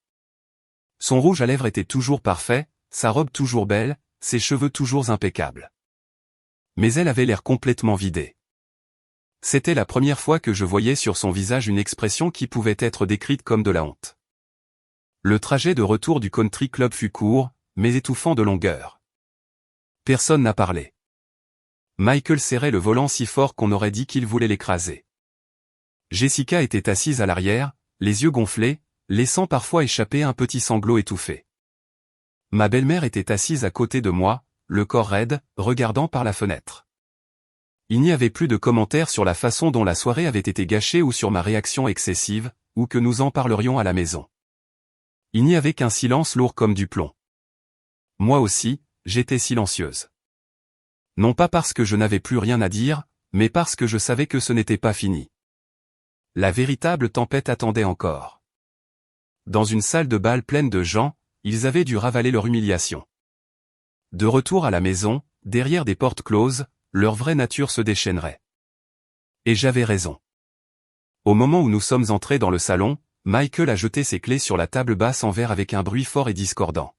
Son rouge à lèvres était toujours parfait, sa robe toujours belle, ses cheveux toujours impeccables. Mais elle avait l'air complètement vidée. C'était la première fois que je voyais sur son visage une expression qui pouvait être décrite comme de la honte. Le trajet de retour du country club fut court, mais étouffant de longueur. Personne n'a parlé. Michael serrait le volant si fort qu'on aurait dit qu'il voulait l'écraser. Jessica était assise à l'arrière, les yeux gonflés, laissant parfois échapper un petit sanglot étouffé. Ma belle-mère était assise à côté de moi, le corps raide, regardant par la fenêtre. Il n'y avait plus de commentaires sur la façon dont la soirée avait été gâchée ou sur ma réaction excessive, ou que nous en parlerions à la maison. Il n'y avait qu'un silence lourd comme du plomb. Moi aussi, j'étais silencieuse. Non pas parce que je n'avais plus rien à dire, mais parce que je savais que ce n'était pas fini. La véritable tempête attendait encore. Dans une salle de bal pleine de gens, ils avaient dû ravaler leur humiliation. De retour à la maison, derrière des portes closes, leur vraie nature se déchaînerait. Et j'avais raison. Au moment où nous sommes entrés dans le salon, Michael a jeté ses clés sur la table basse en verre avec un bruit fort et discordant.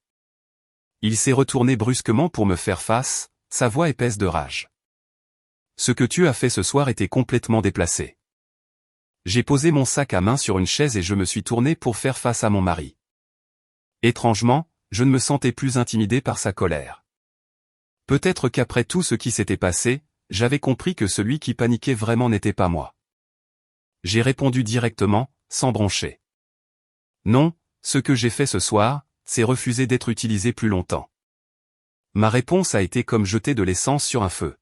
Il s'est retourné brusquement pour me faire face, sa voix épaisse de rage. Ce que tu as fait ce soir était complètement déplacé. J'ai posé mon sac à main sur une chaise et je me suis tourné pour faire face à mon mari. Étrangement, je ne me sentais plus intimidé par sa colère. Peut-être qu'après tout ce qui s'était passé, j'avais compris que celui qui paniquait vraiment n'était pas moi. J'ai répondu directement, sans broncher. Non, ce que j'ai fait ce soir, c'est refuser d'être utilisé plus longtemps. Ma réponse a été comme jeter de l'essence sur un feu.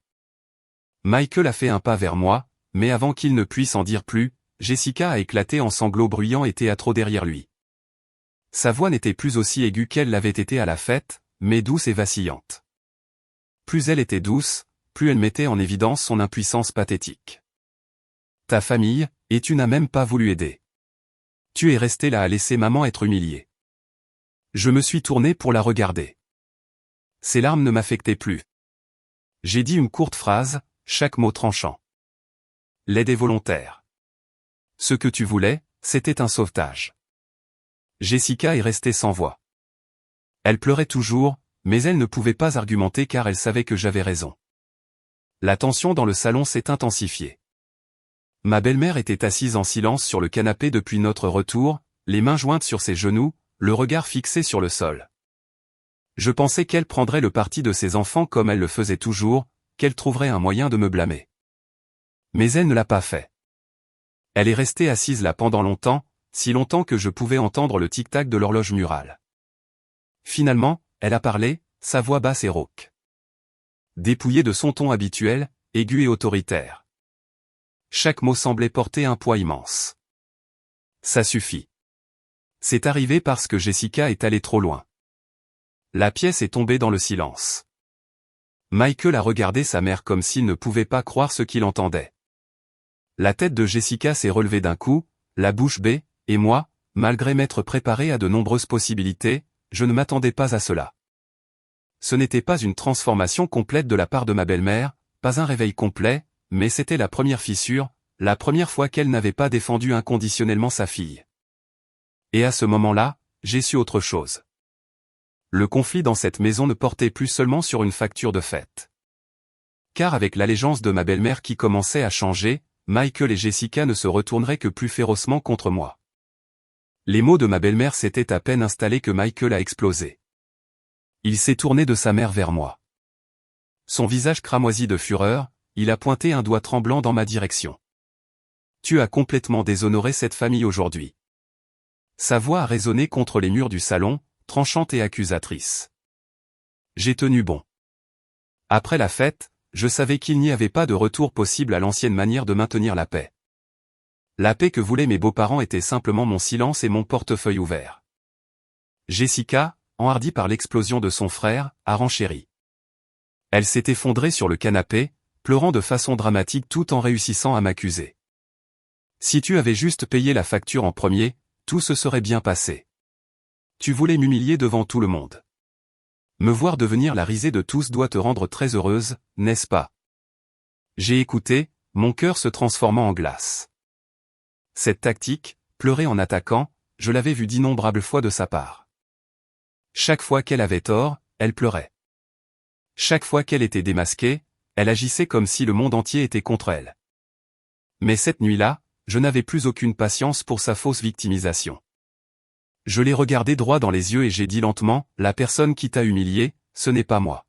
Michael a fait un pas vers moi, mais avant qu'il ne puisse en dire plus, Jessica a éclaté en sanglots bruyants et théâtraux derrière lui. Sa voix n'était plus aussi aiguë qu'elle l'avait été à la fête, mais douce et vacillante. Plus elle était douce, plus elle mettait en évidence son impuissance pathétique. Ta famille, et tu n'as même pas voulu aider. Tu es resté là à laisser maman être humiliée. Je me suis tourné pour la regarder. Ses larmes ne m'affectaient plus. J'ai dit une courte phrase, chaque mot tranchant. L'aide est volontaire. Ce que tu voulais, c'était un sauvetage. Jessica est restée sans voix. Elle pleurait toujours, mais elle ne pouvait pas argumenter car elle savait que j'avais raison. La tension dans le salon s'est intensifiée. Ma belle-mère était assise en silence sur le canapé depuis notre retour, les mains jointes sur ses genoux, le regard fixé sur le sol. Je pensais qu'elle prendrait le parti de ses enfants comme elle le faisait toujours, qu'elle trouverait un moyen de me blâmer. Mais elle ne l'a pas fait. Elle est restée assise là pendant longtemps, si longtemps que je pouvais entendre le tic-tac de l'horloge murale. Finalement, elle a parlé, sa voix basse et rauque. Dépouillée de son ton habituel, aigu et autoritaire. Chaque mot semblait porter un poids immense. Ça suffit. C'est arrivé parce que Jessica est allée trop loin. La pièce est tombée dans le silence. Michael a regardé sa mère comme s'il ne pouvait pas croire ce qu'il entendait. La tête de Jessica s'est relevée d'un coup, la bouche bée, et moi, malgré m'être préparé à de nombreuses possibilités, je ne m'attendais pas à cela. Ce n'était pas une transformation complète de la part de ma belle-mère, pas un réveil complet, mais c'était la première fissure, la première fois qu'elle n'avait pas défendu inconditionnellement sa fille. Et à ce moment-là, j'ai su autre chose. Le conflit dans cette maison ne portait plus seulement sur une facture de fête. Car avec l'allégeance de ma belle-mère qui commençait à changer, Michael et Jessica ne se retourneraient que plus férocement contre moi. Les mots de ma belle-mère s'étaient à peine installés que Michael a explosé. Il s'est tourné de sa mère vers moi. Son visage cramoisi de fureur, il a pointé un doigt tremblant dans ma direction. Tu as complètement déshonoré cette famille aujourd'hui. Sa voix a résonné contre les murs du salon, tranchante et accusatrice. J'ai tenu bon. Après la fête, je savais qu'il n'y avait pas de retour possible à l'ancienne manière de maintenir la paix. La paix que voulaient mes beaux-parents était simplement mon silence et mon portefeuille ouvert. Jessica, enhardie par l'explosion de son frère, a renchéri. Elle s'est effondrée sur le canapé, pleurant de façon dramatique tout en réussissant à m'accuser. Si tu avais juste payé la facture en premier, tout se serait bien passé. Tu voulais m'humilier devant tout le monde. Me voir devenir la risée de tous doit te rendre très heureuse, n'est-ce pas? J'ai écouté, mon cœur se transformant en glace. Cette tactique, pleurer en attaquant, je l'avais vue d'innombrables fois de sa part. Chaque fois qu'elle avait tort, elle pleurait. Chaque fois qu'elle était démasquée, elle agissait comme si le monde entier était contre elle. Mais cette nuit-là, je n'avais plus aucune patience pour sa fausse victimisation. Je l'ai regardé droit dans les yeux et j'ai dit lentement, la personne qui t'a humilié, ce n'est pas moi.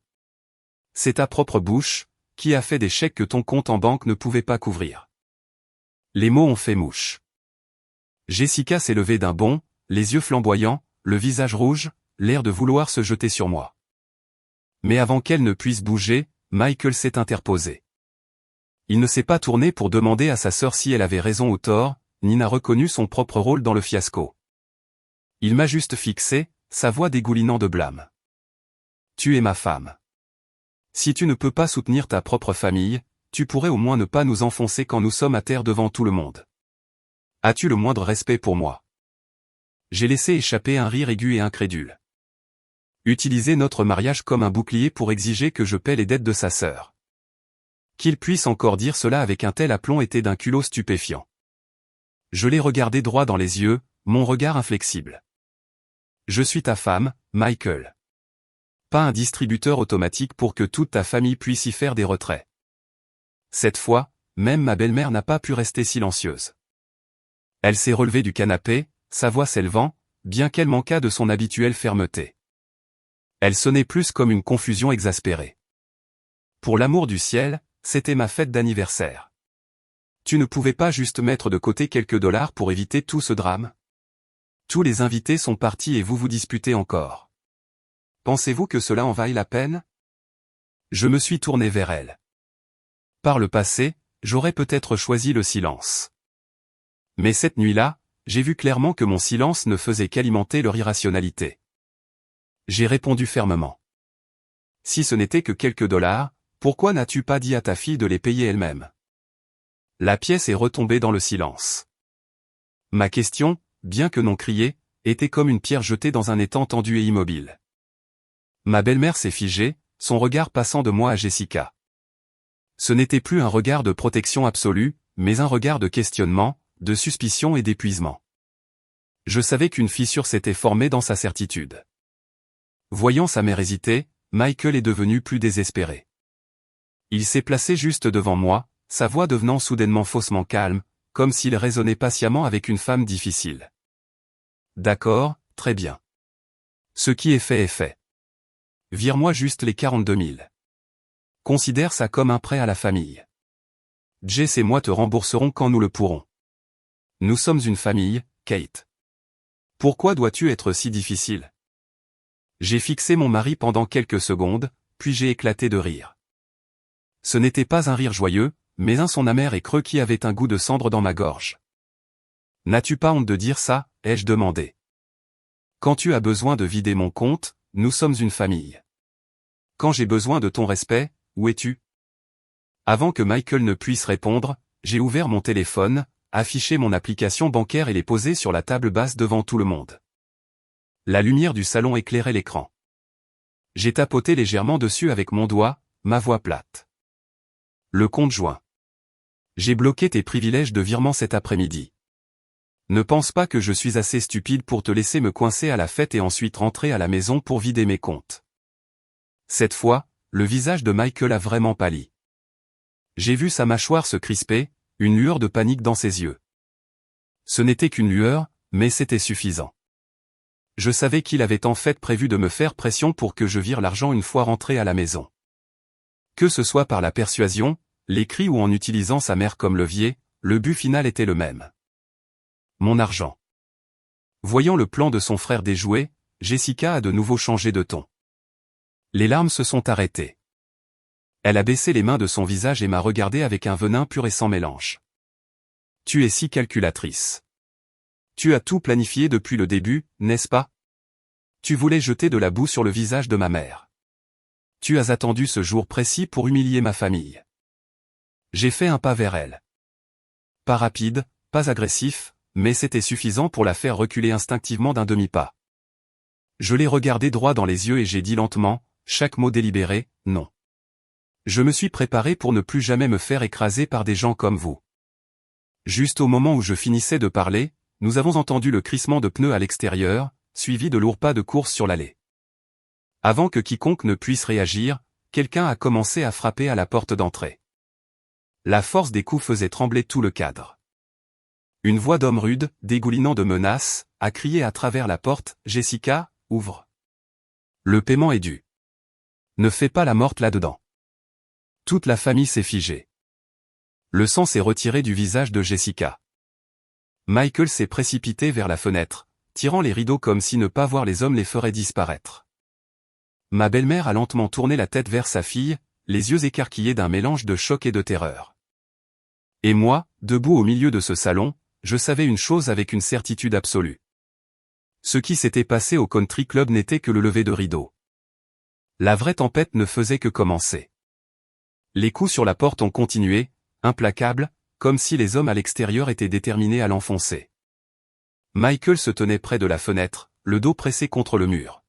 C'est ta propre bouche, qui a fait des chèques que ton compte en banque ne pouvait pas couvrir. Les mots ont fait mouche. Jessica s'est levée d'un bond, les yeux flamboyants, le visage rouge, l'air de vouloir se jeter sur moi. Mais avant qu'elle ne puisse bouger, Michael s'est interposé. Il ne s'est pas tourné pour demander à sa sœur si elle avait raison ou tort, ni n'a reconnu son propre rôle dans le fiasco. Il m'a juste fixé, sa voix dégoulinant de blâme. Tu es ma femme. Si tu ne peux pas soutenir ta propre famille, tu pourrais au moins ne pas nous enfoncer quand nous sommes à terre devant tout le monde. As-tu le moindre respect pour moi? J'ai laissé échapper un rire aigu et incrédule. Utiliser notre mariage comme un bouclier pour exiger que je paie les dettes de sa sœur. Qu'il puisse encore dire cela avec un tel aplomb était d'un culot stupéfiant. Je l'ai regardé droit dans les yeux, mon regard inflexible. Je suis ta femme, Michael. Pas un distributeur automatique pour que toute ta famille puisse y faire des retraits. Cette fois, même ma belle-mère n'a pas pu rester silencieuse. Elle s'est relevée du canapé, sa voix s'élevant, bien qu'elle manquât de son habituelle fermeté. Elle sonnait plus comme une confusion exaspérée. Pour l'amour du ciel, c'était ma fête d'anniversaire. Tu ne pouvais pas juste mettre de côté quelques dollars pour éviter tout ce drame? Tous les invités sont partis et vous vous disputez encore. Pensez-vous que cela en vaille la peine? Je me suis tourné vers elle. Par le passé, j'aurais peut-être choisi le silence. Mais cette nuit-là, j'ai vu clairement que mon silence ne faisait qu'alimenter leur irrationalité. J'ai répondu fermement. Si ce n'était que quelques dollars, pourquoi n'as-tu pas dit à ta fille de les payer elle-même? La pièce est retombée dans le silence. Ma question, bien que non criée, était comme une pierre jetée dans un étang tendu et immobile. Ma belle-mère s'est figée, son regard passant de moi à Jessica. Ce n'était plus un regard de protection absolue, mais un regard de questionnement, de suspicion et d'épuisement. Je savais qu'une fissure s'était formée dans sa certitude. Voyant sa mère hésiter, Michael est devenu plus désespéré. Il s'est placé juste devant moi, sa voix devenant soudainement faussement calme, comme s'il raisonnait patiemment avec une femme difficile. D'accord, très bien. Ce qui est fait est fait. Vire-moi juste les 42 000. Considère ça comme un prêt à la famille. Jess et moi te rembourserons quand nous le pourrons. Nous sommes une famille, Kate. Pourquoi dois-tu être si difficile? J'ai fixé mon mari pendant quelques secondes, puis j'ai éclaté de rire. Ce n'était pas un rire joyeux, mais un son amer et creux qui avait un goût de cendre dans ma gorge. N'as-tu pas honte de dire ça? Ai-je demandé. Quand tu as besoin de vider mon compte, nous sommes une famille. Quand j'ai besoin de ton respect, où es-tu? Avant que Michael ne puisse répondre, j'ai ouvert mon téléphone, affiché mon application bancaire et l'ai posé sur la table basse devant tout le monde. La lumière du salon éclairait l'écran. J'ai tapoté légèrement dessus avec mon doigt, ma voix plate. Le compte joint. J'ai bloqué tes privilèges de virement cet après-midi. Ne pense pas que je suis assez stupide pour te laisser me coincer à la fête et ensuite rentrer à la maison pour vider mes comptes. Cette fois, le visage de Michael a vraiment pâli. J'ai vu sa mâchoire se crisper, une lueur de panique dans ses yeux. Ce n'était qu'une lueur, mais c'était suffisant. Je savais qu'il avait en fait prévu de me faire pression pour que je vire l'argent une fois rentré à la maison. Que ce soit par la persuasion, les cris ou en utilisant sa mère comme levier, le but final était le même. Mon argent. Voyant le plan de son frère déjoué, Jessica a de nouveau changé de ton. Les larmes se sont arrêtées. Elle a baissé les mains de son visage et m'a regardé avec un venin pur et sans mélange. Tu es si calculatrice. Tu as tout planifié depuis le début, n'est-ce pas? Tu voulais jeter de la boue sur le visage de ma mère. Tu as attendu ce jour précis pour humilier ma famille. J'ai fait un pas vers elle. Pas rapide, pas agressif, mais c'était suffisant pour la faire reculer instinctivement d'un demi-pas. Je l'ai regardée droit dans les yeux et j'ai dit lentement, chaque mot délibéré, non. Je me suis préparé pour ne plus jamais me faire écraser par des gens comme vous. Juste au moment où je finissais de parler, nous avons entendu le crissement de pneus à l'extérieur, suivi de lourds pas de course sur l'allée. Avant que quiconque ne puisse réagir, quelqu'un a commencé à frapper à la porte d'entrée. La force des coups faisait trembler tout le cadre. Une voix d'homme rude, dégoulinant de menaces, a crié à travers la porte, « Jessica, ouvre. Le paiement est dû. Ne fais pas la morte là-dedans. » Toute la famille s'est figée. Le sang s'est retiré du visage de Jessica. Michael s'est précipité vers la fenêtre, tirant les rideaux comme si ne pas voir les hommes les ferait disparaître. Ma belle-mère a lentement tourné la tête vers sa fille, les yeux écarquillés d'un mélange de choc et de terreur. Et moi, debout au milieu de ce salon, je savais une chose avec une certitude absolue. Ce qui s'était passé au country club n'était que le lever de rideau. La vraie tempête ne faisait que commencer. Les coups sur la porte ont continué, implacables, comme si les hommes à l'extérieur étaient déterminés à l'enfoncer. Michael se tenait près de la fenêtre, le dos pressé contre le mur.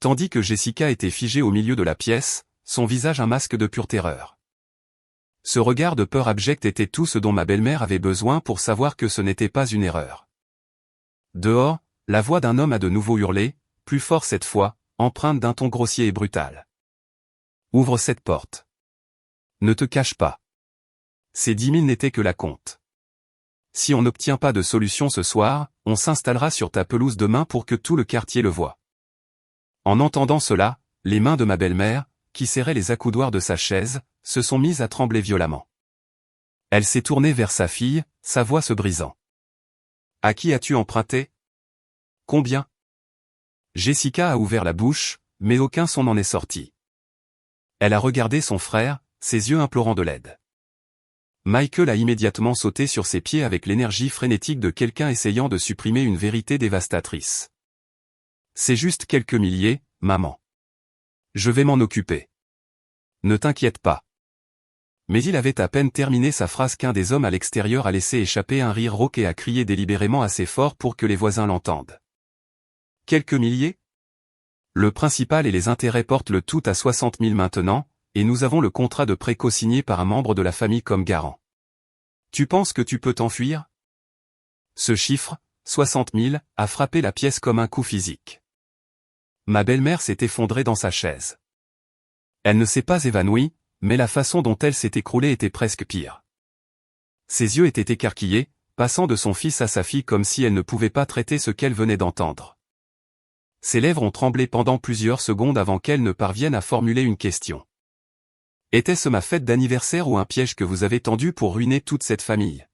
Tandis que Jessica était figée au milieu de la pièce, son visage un masque de pure terreur. Ce regard de peur abjecte était tout ce dont ma belle-mère avait besoin pour savoir que ce n'était pas une erreur. Dehors, la voix d'un homme a de nouveau hurlé, plus fort cette fois, empreinte d'un ton grossier et brutal. Ouvre cette porte. Ne te cache pas. Ces 10 000 n'étaient que la compte. Si on n'obtient pas de solution ce soir, on s'installera sur ta pelouse demain pour que tout le quartier le voie. En entendant cela, les mains de ma belle-mère, qui serraient les accoudoirs de sa chaise, se sont mises à trembler violemment. Elle s'est tournée vers sa fille, sa voix se brisant. « À qui as-tu emprunté ? Combien ?» Jessica a ouvert la bouche, mais aucun son n'en est sorti. Elle a regardé son frère, ses yeux implorant de l'aide. Michael a immédiatement sauté sur ses pieds avec l'énergie frénétique de quelqu'un essayant de supprimer une vérité dévastatrice. « C'est juste quelques milliers, maman. Je vais m'en occuper. Ne t'inquiète pas. » Mais il avait à peine terminé sa phrase qu'un des hommes à l'extérieur a laissé échapper un rire rauque et a crié délibérément assez fort pour que les voisins l'entendent. « Quelques milliers ? Le principal et les intérêts portent le tout à 60 000 maintenant, et nous avons le contrat de prêt co-signé par un membre de la famille comme garant. Tu penses que tu peux t'enfuir ? » Ce chiffre, 60 000, a frappé la pièce comme un coup physique. Ma belle-mère s'est effondrée dans sa chaise. Elle ne s'est pas évanouie, mais la façon dont elle s'est écroulée était presque pire. Ses yeux étaient écarquillés, passant de son fils à sa fille comme si elle ne pouvait pas traiter ce qu'elle venait d'entendre. Ses lèvres ont tremblé pendant plusieurs secondes avant qu'elle ne parvienne à formuler une question. Était-ce ma fête d'anniversaire ou un piège que vous avez tendu pour ruiner toute cette famille ?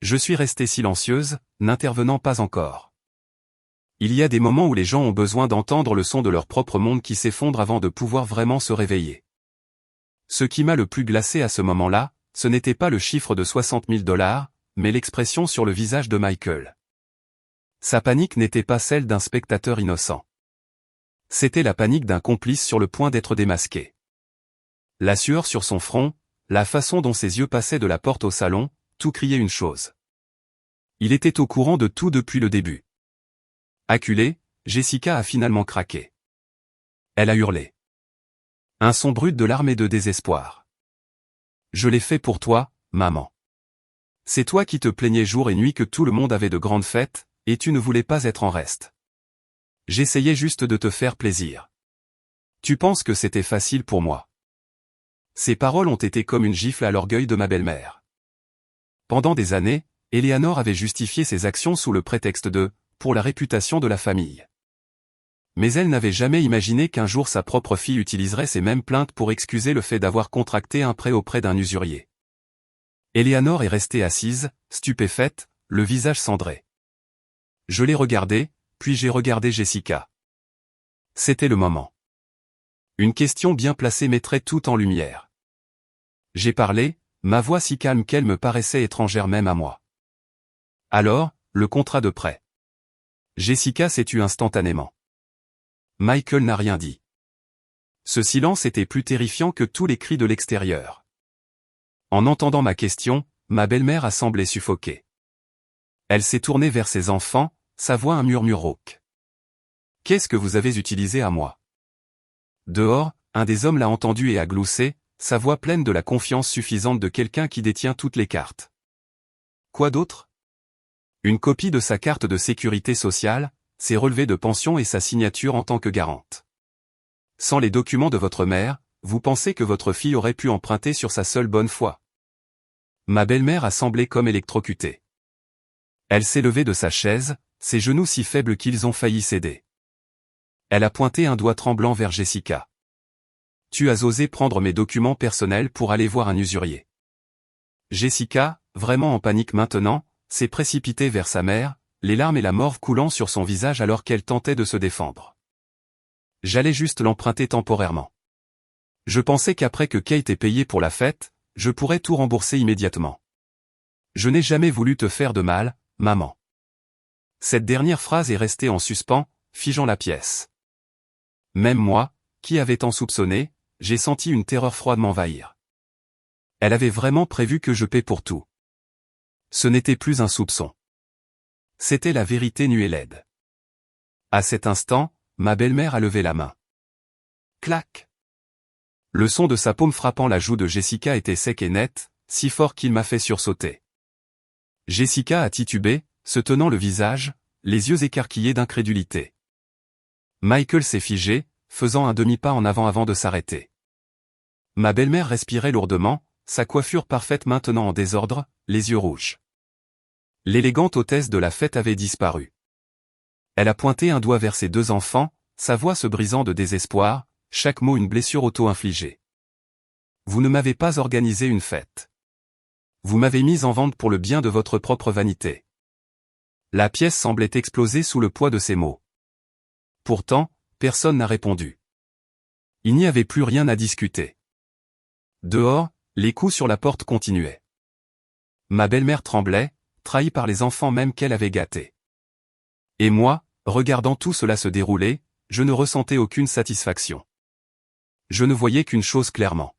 Je suis restée silencieuse, n'intervenant pas encore. Il y a des moments où les gens ont besoin d'entendre le son de leur propre monde qui s'effondre avant de pouvoir vraiment se réveiller. Ce qui m'a le plus glacé à ce moment-là, ce n'était pas le chiffre de 60 000 $, mais l'expression sur le visage de Michael. Sa panique n'était pas celle d'un spectateur innocent. C'était la panique d'un complice sur le point d'être démasqué. La sueur sur son front, la façon dont ses yeux passaient de la porte au salon, tout criait une chose. Il était au courant de tout depuis le début. Acculée, Jessica a finalement craqué. Elle a hurlé. Un son brut de larmes et de désespoir. « Je l'ai fait pour toi, maman. C'est toi qui te plaignais jour et nuit que tout le monde avait de grandes fêtes, et tu ne voulais pas être en reste. J'essayais juste de te faire plaisir. Tu penses que c'était facile pour moi. » Ces paroles ont été comme une gifle à l'orgueil de ma belle-mère. Pendant des années, Eleanor avait justifié ses actions sous le prétexte de « pour la réputation de la famille ». Mais elle n'avait jamais imaginé qu'un jour sa propre fille utiliserait ces mêmes plaintes pour excuser le fait d'avoir contracté un prêt auprès d'un usurier. Eleanor est restée assise, stupéfaite, le visage cendré. Je l'ai regardée, puis j'ai regardé Jessica. C'était le moment. Une question bien placée mettrait tout en lumière. J'ai parlé, ma voix si calme qu'elle me paraissait étrangère même à moi. Alors, le contrat de prêt. Jessica s'est tue instantanément. Michael n'a rien dit. Ce silence était plus terrifiant que tous les cris de l'extérieur. En entendant ma question, ma belle-mère a semblé suffoquée. Elle s'est tournée vers ses enfants, sa voix un murmure rauque. « Qu'est-ce que vous avez utilisé à moi ?» Dehors, un des hommes l'a entendu et a gloussé, sa voix pleine de la confiance suffisante de quelqu'un qui détient toutes les cartes. « Quoi d'autre ? Une copie de sa carte de sécurité sociale, ses relevés de pension et sa signature en tant que garante. Sans les documents de votre mère, vous pensez que votre fille aurait pu emprunter sur sa seule bonne foi. » Ma belle-mère a semblé comme électrocutée. Elle s'est levée de sa chaise, ses genoux si faibles qu'ils ont failli céder. Elle a pointé un doigt tremblant vers Jessica. « Tu as osé prendre mes documents personnels pour aller voir un usurier. » Jessica, vraiment en panique maintenant, s'est précipitée vers sa mère, les larmes et la morve coulant sur son visage alors qu'elle tentait de se défendre. J'allais juste l'emprunter temporairement. Je pensais qu'après que Kate ait payé pour la fête, je pourrais tout rembourser immédiatement. Je n'ai jamais voulu te faire de mal, maman. Cette dernière phrase est restée en suspens, figeant la pièce. Même moi, qui avais tant soupçonné, j'ai senti une terreur froide m'envahir. Elle avait vraiment prévu que je paie pour tout. Ce n'était plus un soupçon. C'était la vérité nue et laide. À cet instant, ma belle-mère a levé la main. Clac. Le son de sa paume frappant la joue de Jessica était sec et net, si fort qu'il m'a fait sursauter. Jessica a titubé, se tenant le visage, les yeux écarquillés d'incrédulité. Michael s'est figé, faisant un demi-pas en avant de s'arrêter. Ma belle-mère respirait lourdement, sa coiffure parfaite maintenant en désordre, les yeux rouges. L'élégante hôtesse de la fête avait disparu. Elle a pointé un doigt vers ses deux enfants, sa voix se brisant de désespoir, chaque mot une blessure auto-infligée. Vous ne m'avez pas organisé une fête. Vous m'avez mise en vente pour le bien de votre propre vanité. La pièce semblait exploser sous le poids de ces mots. Pourtant, personne n'a répondu. Il n'y avait plus rien à discuter. Dehors, les coups sur la porte continuaient. Ma belle-mère tremblait, trahie par les enfants même qu'elle avait gâtés. Et moi, regardant tout cela se dérouler, je ne ressentais aucune satisfaction. Je ne voyais qu'une chose clairement.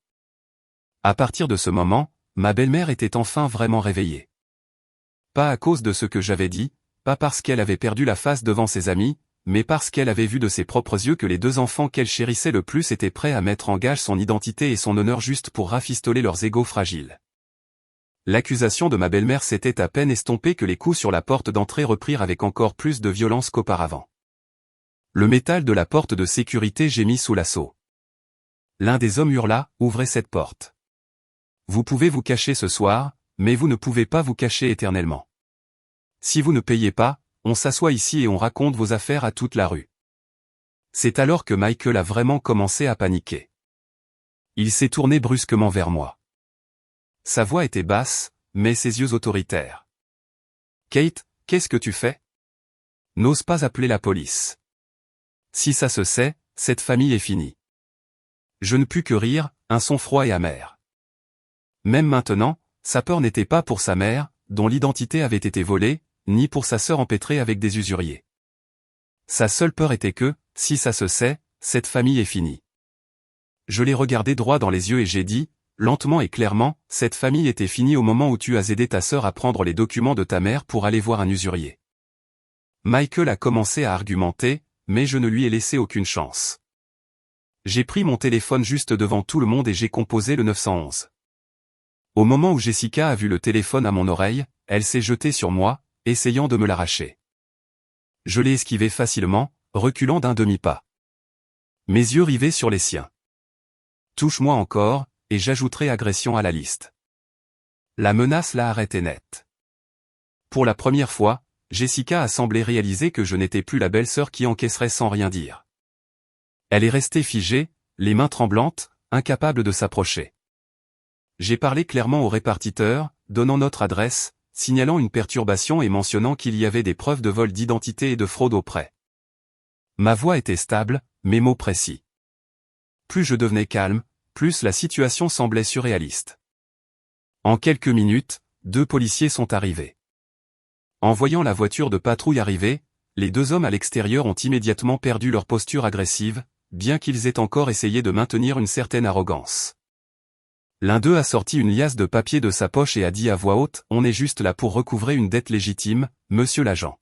À partir de ce moment, ma belle-mère était enfin vraiment réveillée. Pas à cause de ce que j'avais dit, pas parce qu'elle avait perdu la face devant ses amis, mais parce qu'elle avait vu de ses propres yeux que les deux enfants qu'elle chérissait le plus étaient prêts à mettre en gage son identité et son honneur juste pour rafistoler leurs égos fragiles. L'accusation de ma belle-mère s'était à peine estompée que les coups sur la porte d'entrée reprirent avec encore plus de violence qu'auparavant. Le métal de la porte de sécurité gémit sous l'assaut. L'un des hommes hurla, « Ouvrez cette porte. Vous pouvez vous cacher ce soir, mais vous ne pouvez pas vous cacher éternellement. Si vous ne payez pas, on s'assoit ici et on raconte vos affaires à toute la rue. » C'est alors que Michael a vraiment commencé à paniquer. Il s'est tourné brusquement vers moi. Sa voix était basse, mais ses yeux autoritaires. « Kate, qu'est-ce que tu fais ? N'ose pas appeler la police. Si ça se sait, cette famille est finie. » Je ne pus que rire, un son froid et amer. Même maintenant, sa peur n'était pas pour sa mère, dont l'identité avait été volée, ni pour sa sœur empêtrée avec des usuriers. Sa seule peur était que, si ça se sait, cette famille est finie. Je l'ai regardé droit dans les yeux et j'ai dit, lentement et clairement, cette famille était finie au moment où tu as aidé ta sœur à prendre les documents de ta mère pour aller voir un usurier. Michael a commencé à argumenter, mais je ne lui ai laissé aucune chance. J'ai pris mon téléphone juste devant tout le monde et j'ai composé le 911. Au moment où Jessica a vu le téléphone à mon oreille, elle s'est jetée sur moi, essayant de me l'arracher. Je l'ai esquivé facilement, reculant d'un demi-pas. Mes yeux rivés sur les siens. Touche-moi encore, et j'ajouterai agression à la liste. La menace l'a arrêté net. Pour la première fois, Jessica a semblé réaliser que je n'étais plus la belle-sœur qui encaisserait sans rien dire. Elle est restée figée, les mains tremblantes, incapable de s'approcher. J'ai parlé clairement au répartiteur, donnant notre adresse, signalant une perturbation et mentionnant qu'il y avait des preuves de vol d'identité et de fraude auprès. Ma voix était stable, mes mots précis. Plus je devenais calme, plus la situation semblait surréaliste. En quelques minutes, 2 policiers sont arrivés. En voyant la voiture de patrouille arriver, les 2 hommes à l'extérieur ont immédiatement perdu leur posture agressive, bien qu'ils aient encore essayé de maintenir une certaine arrogance. L'un d'eux a sorti une liasse de papier de sa poche et a dit à voix haute, « On est juste là pour recouvrer une dette légitime, monsieur l'agent.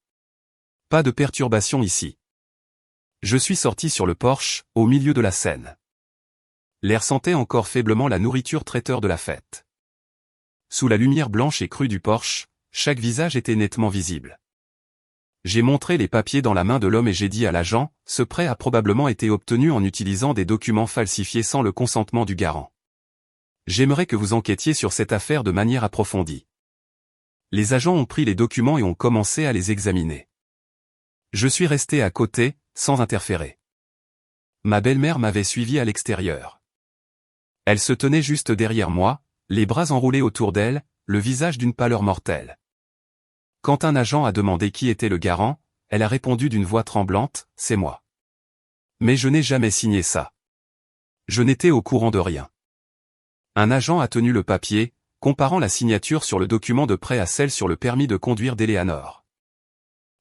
Pas de perturbation ici. » Je suis sorti sur le porche, au milieu de la scène. L'air sentait encore faiblement la nourriture traiteur de la fête. Sous la lumière blanche et crue du porche, chaque visage était nettement visible. J'ai montré les papiers dans la main de l'homme et j'ai dit à l'agent, « Ce prêt a probablement été obtenu en utilisant des documents falsifiés sans le consentement du garant. J'aimerais que vous enquêtiez sur cette affaire de manière approfondie. » Les agents ont pris les documents et ont commencé à les examiner. Je suis resté à côté, sans interférer. Ma belle-mère m'avait suivi à l'extérieur. Elle se tenait juste derrière moi, les bras enroulés autour d'elle, le visage d'une pâleur mortelle. Quand un agent a demandé qui était le garant, elle a répondu d'une voix tremblante, « C'est moi. Mais je n'ai jamais signé ça. Je n'étais au courant de rien. » Un agent a tenu le papier, comparant la signature sur le document de prêt à celle sur le permis de conduire d'Eleanor.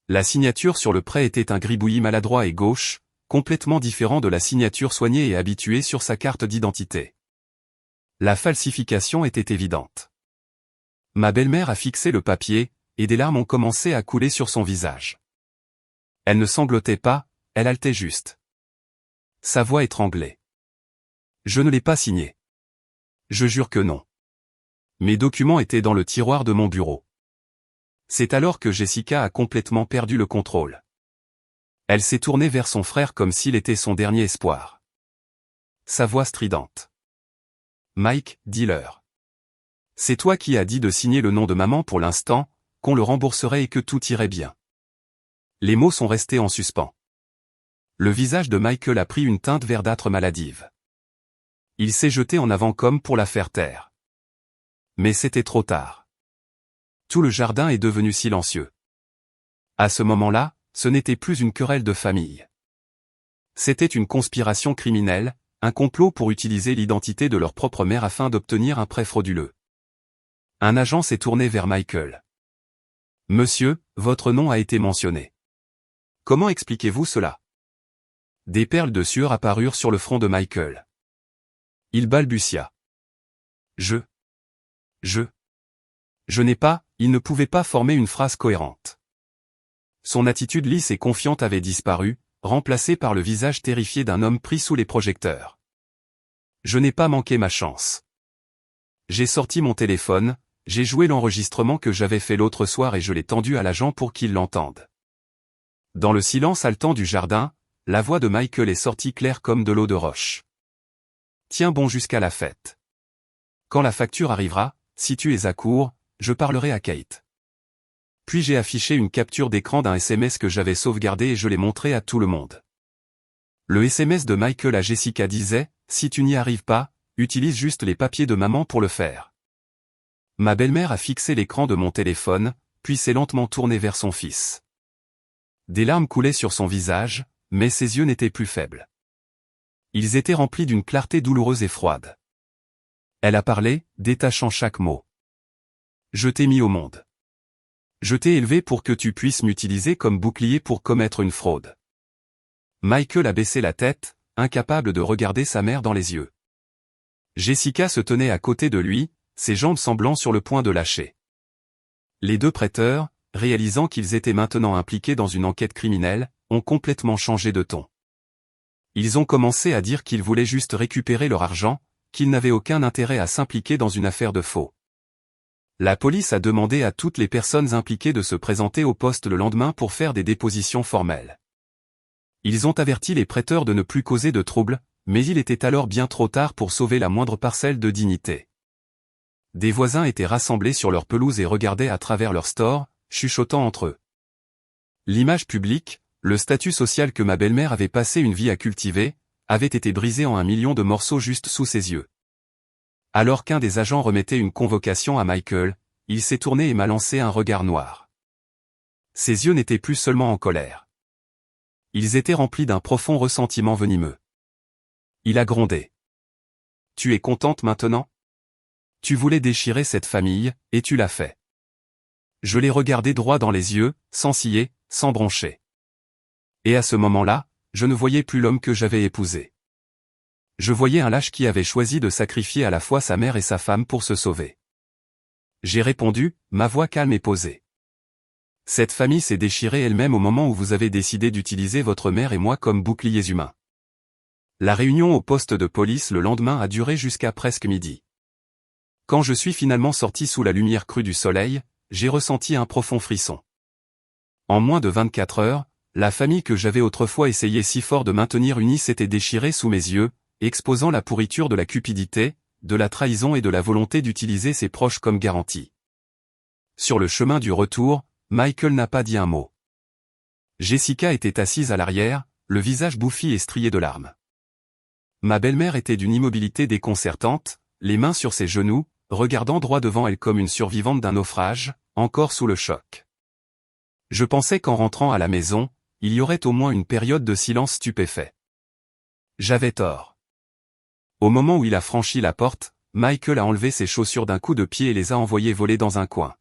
La signature sur le prêt était un gribouillis maladroit et gauche, complètement différent de la signature soignée et habituée sur sa carte d'identité. La falsification était évidente. Ma belle-mère a fixé le papier, et des larmes ont commencé à couler sur son visage. Elle ne sanglotait pas, elle haletait juste. Sa voix étranglait. Je ne l'ai pas signé. Je jure que non. Mes documents étaient dans le tiroir de mon bureau. C'est alors que Jessica a complètement perdu le contrôle. Elle s'est tournée vers son frère comme s'il était son dernier espoir. Sa voix stridente. Mike, dis-leur. C'est toi qui as dit de signer le nom de maman pour l'instant, qu'on le rembourserait et que tout irait bien. Les mots sont restés en suspens. Le visage de Michael a pris une teinte verdâtre maladive. Il s'est jeté en avant comme pour la faire taire. Mais c'était trop tard. Tout le jardin est devenu silencieux. À ce moment-là, ce n'était plus une querelle de famille. C'était une conspiration criminelle, un complot pour utiliser l'identité de leur propre mère afin d'obtenir un prêt frauduleux. Un agent s'est tourné vers Michael. « Monsieur, votre nom a été mentionné. Comment expliquez-vous cela ?» Des perles de sueur apparurent sur le front de Michael. Il balbutia. Je n'ai pas, il ne pouvait pas former une phrase cohérente. Son attitude lisse et confiante avait disparu, remplacée par le visage terrifié d'un homme pris sous les projecteurs. Je n'ai pas manqué ma chance. J'ai sorti mon téléphone, j'ai joué l'enregistrement que j'avais fait l'autre soir et je l'ai tendu à l'agent pour qu'il l'entende. Dans le silence haletant du jardin, la voix de Michael est sortie claire comme de l'eau de roche. Tiens bon jusqu'à la fête. Quand la facture arrivera, si tu es à court, je parlerai à Kate. Puis j'ai affiché une capture d'écran d'un SMS que j'avais sauvegardé et je l'ai montré à tout le monde. Le SMS de Michael à Jessica disait, si tu n'y arrives pas, utilise juste les papiers de maman pour le faire. Ma belle-mère a fixé l'écran de mon téléphone, puis s'est lentement tournée vers son fils. Des larmes coulaient sur son visage, mais ses yeux n'étaient plus faibles. Ils étaient remplis d'une clarté douloureuse et froide. Elle a parlé, détachant chaque mot. Je t'ai mis au monde. Je t'ai élevé pour que tu puisses m'utiliser comme bouclier pour commettre une fraude. Michael a baissé la tête, incapable de regarder sa mère dans les yeux. Jessica se tenait à côté de lui, ses jambes semblant sur le point de lâcher. Les deux prêteurs, réalisant qu'ils étaient maintenant impliqués dans une enquête criminelle, ont complètement changé de ton. Ils ont commencé à dire qu'ils voulaient juste récupérer leur argent, qu'ils n'avaient aucun intérêt à s'impliquer dans une affaire de faux. La police a demandé à toutes les personnes impliquées de se présenter au poste le lendemain pour faire des dépositions formelles. Ils ont averti les prêteurs de ne plus causer de troubles, mais il était alors bien trop tard pour sauver la moindre parcelle de dignité. Des voisins étaient rassemblés sur leur pelouse et regardaient à travers leur store, chuchotant entre eux. L'image publique, le statut social que ma belle-mère avait passé une vie à cultiver, avait été brisé en 1 million de morceaux juste sous ses yeux. Alors qu'un des agents remettait une convocation à Michael, il s'est tourné et m'a lancé un regard noir. Ses yeux n'étaient plus seulement en colère. Ils étaient remplis d'un profond ressentiment venimeux. Il a grondé. « Tu es contente maintenant ? Tu voulais déchirer cette famille, et tu l'as fait. » Je l'ai regardé droit dans les yeux, sans ciller, sans broncher. Et à ce moment-là, je ne voyais plus l'homme que j'avais épousé. Je voyais un lâche qui avait choisi de sacrifier à la fois sa mère et sa femme pour se sauver. J'ai répondu, ma voix calme et posée. Cette famille s'est déchirée elle-même au moment où vous avez décidé d'utiliser votre mère et moi comme boucliers humains. La réunion au poste de police le lendemain a duré jusqu'à presque midi. Quand je suis finalement sorti sous la lumière crue du soleil, j'ai ressenti un profond frisson. En moins de 24 heures, la famille que j'avais autrefois essayé si fort de maintenir unie s'était déchirée sous mes yeux, exposant la pourriture de la cupidité, de la trahison et de la volonté d'utiliser ses proches comme garantie. Sur le chemin du retour, Michael n'a pas dit un mot. Jessica était assise à l'arrière, le visage bouffi et strié de larmes. Ma belle-mère était d'une immobilité déconcertante, les mains sur ses genoux, regardant droit devant elle comme une survivante d'un naufrage, encore sous le choc. Je pensais qu'en rentrant à la maison, il y aurait au moins une période de silence stupéfait. J'avais tort. Au moment où il a franchi la porte, Michael a enlevé ses chaussures d'un coup de pied et les a envoyées voler dans un coin.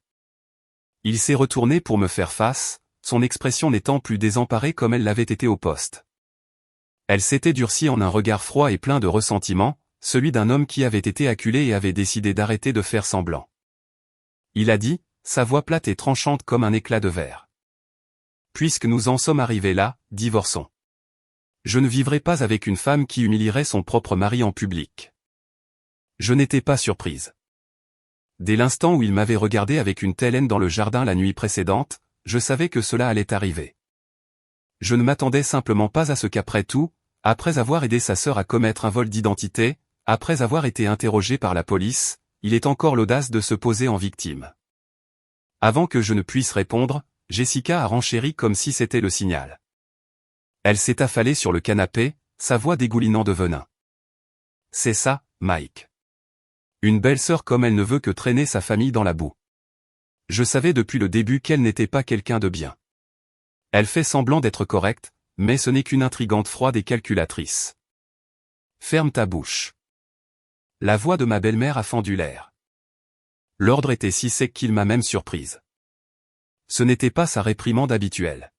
Il s'est retourné pour me faire face, son expression n'étant plus désemparée comme elle l'avait été au poste. Elle s'était durcie en un regard froid et plein de ressentiment, celui d'un homme qui avait été acculé et avait décidé d'arrêter de faire semblant. Il a dit, sa voix plate et tranchante comme un éclat de verre. Puisque nous en sommes arrivés là, divorçons. Je ne vivrai pas avec une femme qui humilierait son propre mari en public. Je n'étais pas surprise. Dès l'instant où il m'avait regardé avec une telle haine dans le jardin la nuit précédente, je savais que cela allait arriver. Je ne m'attendais simplement pas à ce qu'après tout, après avoir aidé sa sœur à commettre un vol d'identité, après avoir été interrogé par la police, il ait encore l'audace de se poser en victime. Avant que je ne puisse répondre, Jessica a renchéri comme si c'était le signal. Elle s'est affalée sur le canapé, sa voix dégoulinant de venin. C'est ça, Mike. Une belle-sœur comme elle ne veut que traîner sa famille dans la boue. Je savais depuis le début qu'elle n'était pas quelqu'un de bien. Elle fait semblant d'être correcte, mais ce n'est qu'une intrigante froide et calculatrice. Ferme ta bouche. La voix de ma belle-mère a fendu l'air. L'ordre était si sec qu'il m'a même surprise. Ce n'était pas sa réprimande habituelle.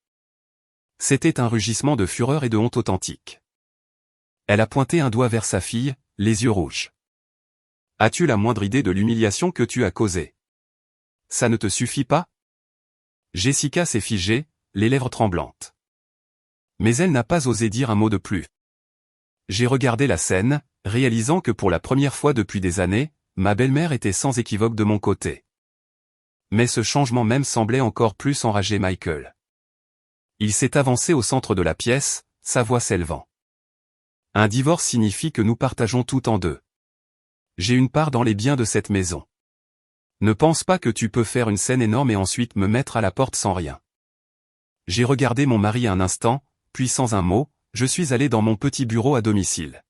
C'était un rugissement de fureur et de honte authentique. Elle a pointé un doigt vers sa fille, les yeux rouges. As-tu la moindre idée de l'humiliation que tu as causée? Ça ne te suffit pas? Jessica s'est figée, les lèvres tremblantes. Mais elle n'a pas osé dire un mot de plus. J'ai regardé la scène, réalisant que pour la première fois depuis des années, ma belle-mère était sans équivoque de mon côté. Mais ce changement même semblait encore plus enrager Michael. Il s'est avancé au centre de la pièce, sa voix s'élevant. Un divorce signifie que nous partageons tout en deux. J'ai une part dans les biens de cette maison. Ne pense pas que tu peux faire une scène énorme et ensuite me mettre à la porte sans rien. J'ai regardé mon mari un instant, puis sans un mot, je suis allé dans mon petit bureau à domicile.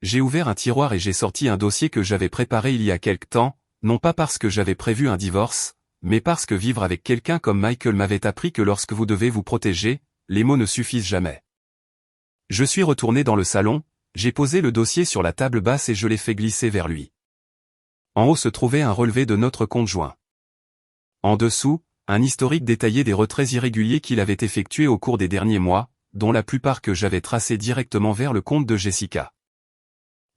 J'ai ouvert un tiroir et j'ai sorti un dossier que j'avais préparé il y a quelque temps, non pas parce que j'avais prévu un divorce, mais parce que vivre avec quelqu'un comme Michael m'avait appris que lorsque vous devez vous protéger, les mots ne suffisent jamais. Je suis retourné dans le salon, j'ai posé le dossier sur la table basse et je l'ai fait glisser vers lui. En haut se trouvait un relevé de notre compte joint. En dessous, un historique détaillé des retraits irréguliers qu'il avait effectués au cours des derniers mois, dont la plupart que j'avais tracés directement vers le compte de Jessica.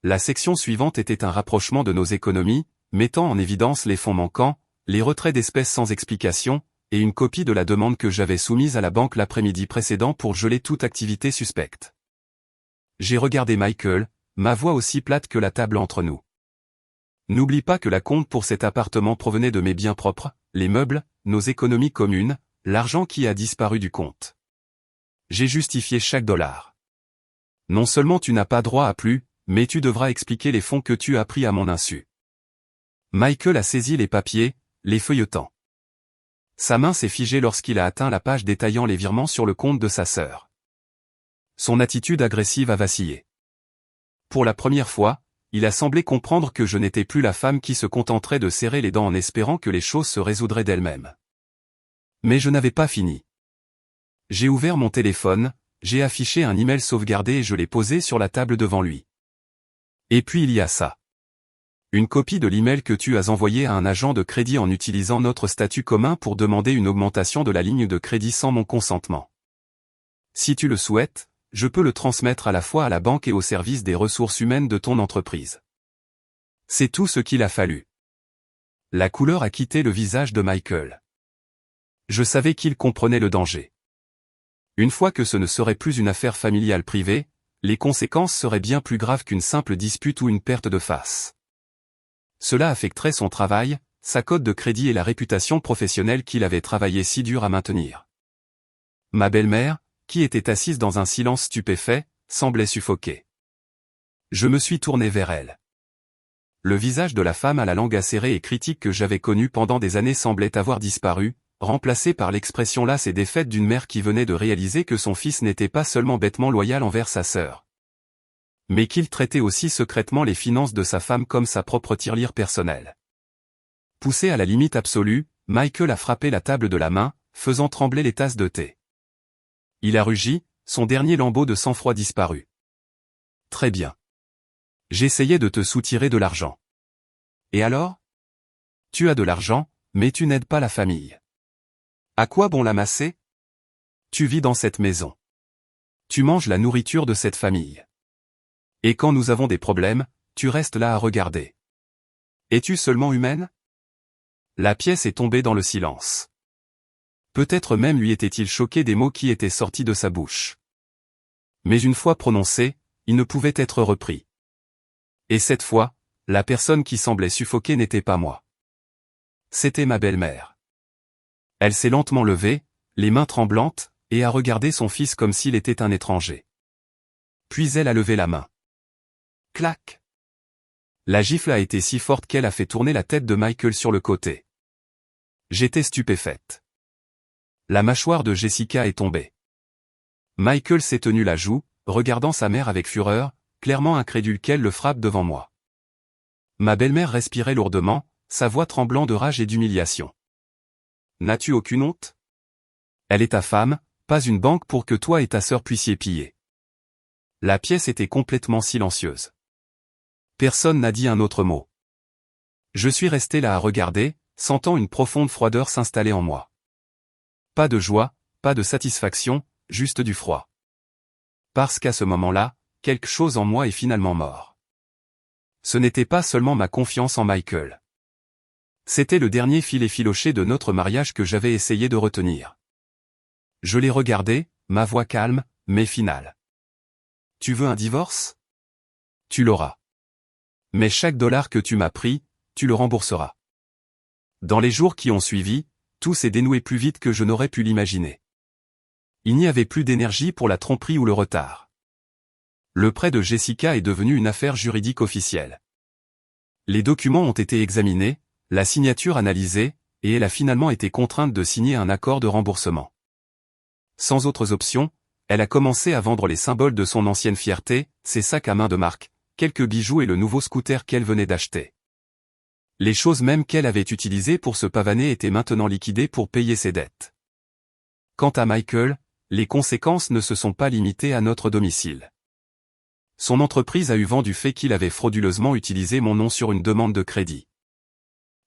La section suivante était un rapprochement de nos économies, mettant en évidence les fonds manquants, les retraits d'espèces sans explication, et une copie de la demande que j'avais soumise à la banque l'après-midi précédent pour geler toute activité suspecte. J'ai regardé Michael, ma voix aussi plate que la table entre nous. N'oublie pas que la compte pour cet appartement provenait de mes biens propres, les meubles, nos économies communes, l'argent qui a disparu du compte. J'ai justifié chaque dollar. Non seulement tu n'as pas droit à plus, mais tu devras expliquer les fonds que tu as pris à mon insu. Michael a saisi les papiers, les feuilletant. Sa main s'est figée lorsqu'il a atteint la page détaillant les virements sur le compte de sa sœur. Son attitude agressive a vacillé. Pour la première fois, il a semblé comprendre que je n'étais plus la femme qui se contenterait de serrer les dents en espérant que les choses se résoudraient d'elles-mêmes. Mais je n'avais pas fini. J'ai ouvert mon téléphone, j'ai affiché un email sauvegardé et je l'ai posé sur la table devant lui. Et puis il y a ça. Une copie de l'email que tu as envoyé à un agent de crédit en utilisant notre statut commun pour demander une augmentation de la ligne de crédit sans mon consentement. Si tu le souhaites, je peux le transmettre à la fois à la banque et au service des ressources humaines de ton entreprise. C'est tout ce qu'il a fallu. La couleur a quitté le visage de Michael. Je savais qu'il comprenait le danger. Une fois que ce ne serait plus une affaire familiale privée, les conséquences seraient bien plus graves qu'une simple dispute ou une perte de face. Cela affecterait son travail, sa cote de crédit et la réputation professionnelle qu'il avait travaillé si dur à maintenir. Ma belle-mère, qui était assise dans un silence stupéfait, semblait suffoquer. Je me suis tourné vers elle. Le visage de la femme à la langue acérée et critique que j'avais connue pendant des années semblait avoir disparu, remplacé par l'expression lasse et défaite d'une mère qui venait de réaliser que son fils n'était pas seulement bêtement loyal envers sa sœur, mais qu'il traitait aussi secrètement les finances de sa femme comme sa propre tirelire personnelle. Poussé à la limite absolue, Michael a frappé la table de la main, faisant trembler les tasses de thé. Il a rugi, son dernier lambeau de sang-froid disparu. Très bien. J'essayais de te soutirer de l'argent. Et alors? Tu as de l'argent, mais tu n'aides pas la famille. À quoi bon l'amasser? Tu vis dans cette maison. Tu manges la nourriture de cette famille. Et quand nous avons des problèmes, tu restes là à regarder. Es-tu seulement humaine? La pièce est tombée dans le silence. Peut-être même lui était-il choqué des mots qui étaient sortis de sa bouche. Mais une fois prononcés, il ne pouvait être repris. Et cette fois, la personne qui semblait suffoquer n'était pas moi. C'était ma belle-mère. Elle s'est lentement levée, les mains tremblantes, et a regardé son fils comme s'il était un étranger. Puis elle a levé la main. Clac! La gifle a été si forte qu'elle a fait tourner la tête de Michael sur le côté. J'étais stupéfaite. La mâchoire de Jessica est tombée. Michael s'est tenu la joue, regardant sa mère avec fureur, clairement incrédule qu'elle le frappe devant moi. Ma belle-mère respirait lourdement, sa voix tremblant de rage et d'humiliation. N'as-tu aucune honte? Elle est ta femme, pas une banque pour que toi et ta sœur puissiez piller. La pièce était complètement silencieuse. Personne n'a dit un autre mot. Je suis resté là à regarder, sentant une profonde froideur s'installer en moi. Pas de joie, pas de satisfaction, juste du froid. Parce qu'à ce moment-là, quelque chose en moi est finalement mort. Ce n'était pas seulement ma confiance en Michael. C'était le dernier fil effiloché de notre mariage que j'avais essayé de retenir. Je l'ai regardé, ma voix calme, mais finale. Tu veux un divorce? Tu l'auras. Mais chaque dollar que tu m'as pris, tu le rembourseras. Dans les jours qui ont suivi, tout s'est dénoué plus vite que je n'aurais pu l'imaginer. Il n'y avait plus d'énergie pour la tromperie ou le retard. Le prêt de Jessica est devenu une affaire juridique officielle. Les documents ont été examinés, la signature analysée, et elle a finalement été contrainte de signer un accord de remboursement. Sans autres options, elle a commencé à vendre les symboles de son ancienne fierté, ses sacs à main de marque, quelques bijoux et le nouveau scooter qu'elle venait d'acheter. Les choses mêmes qu'elle avait utilisées pour se pavaner étaient maintenant liquidées pour payer ses dettes. Quant à Michael, les conséquences ne se sont pas limitées à notre domicile. Son entreprise a eu vent du fait qu'il avait frauduleusement utilisé mon nom sur une demande de crédit.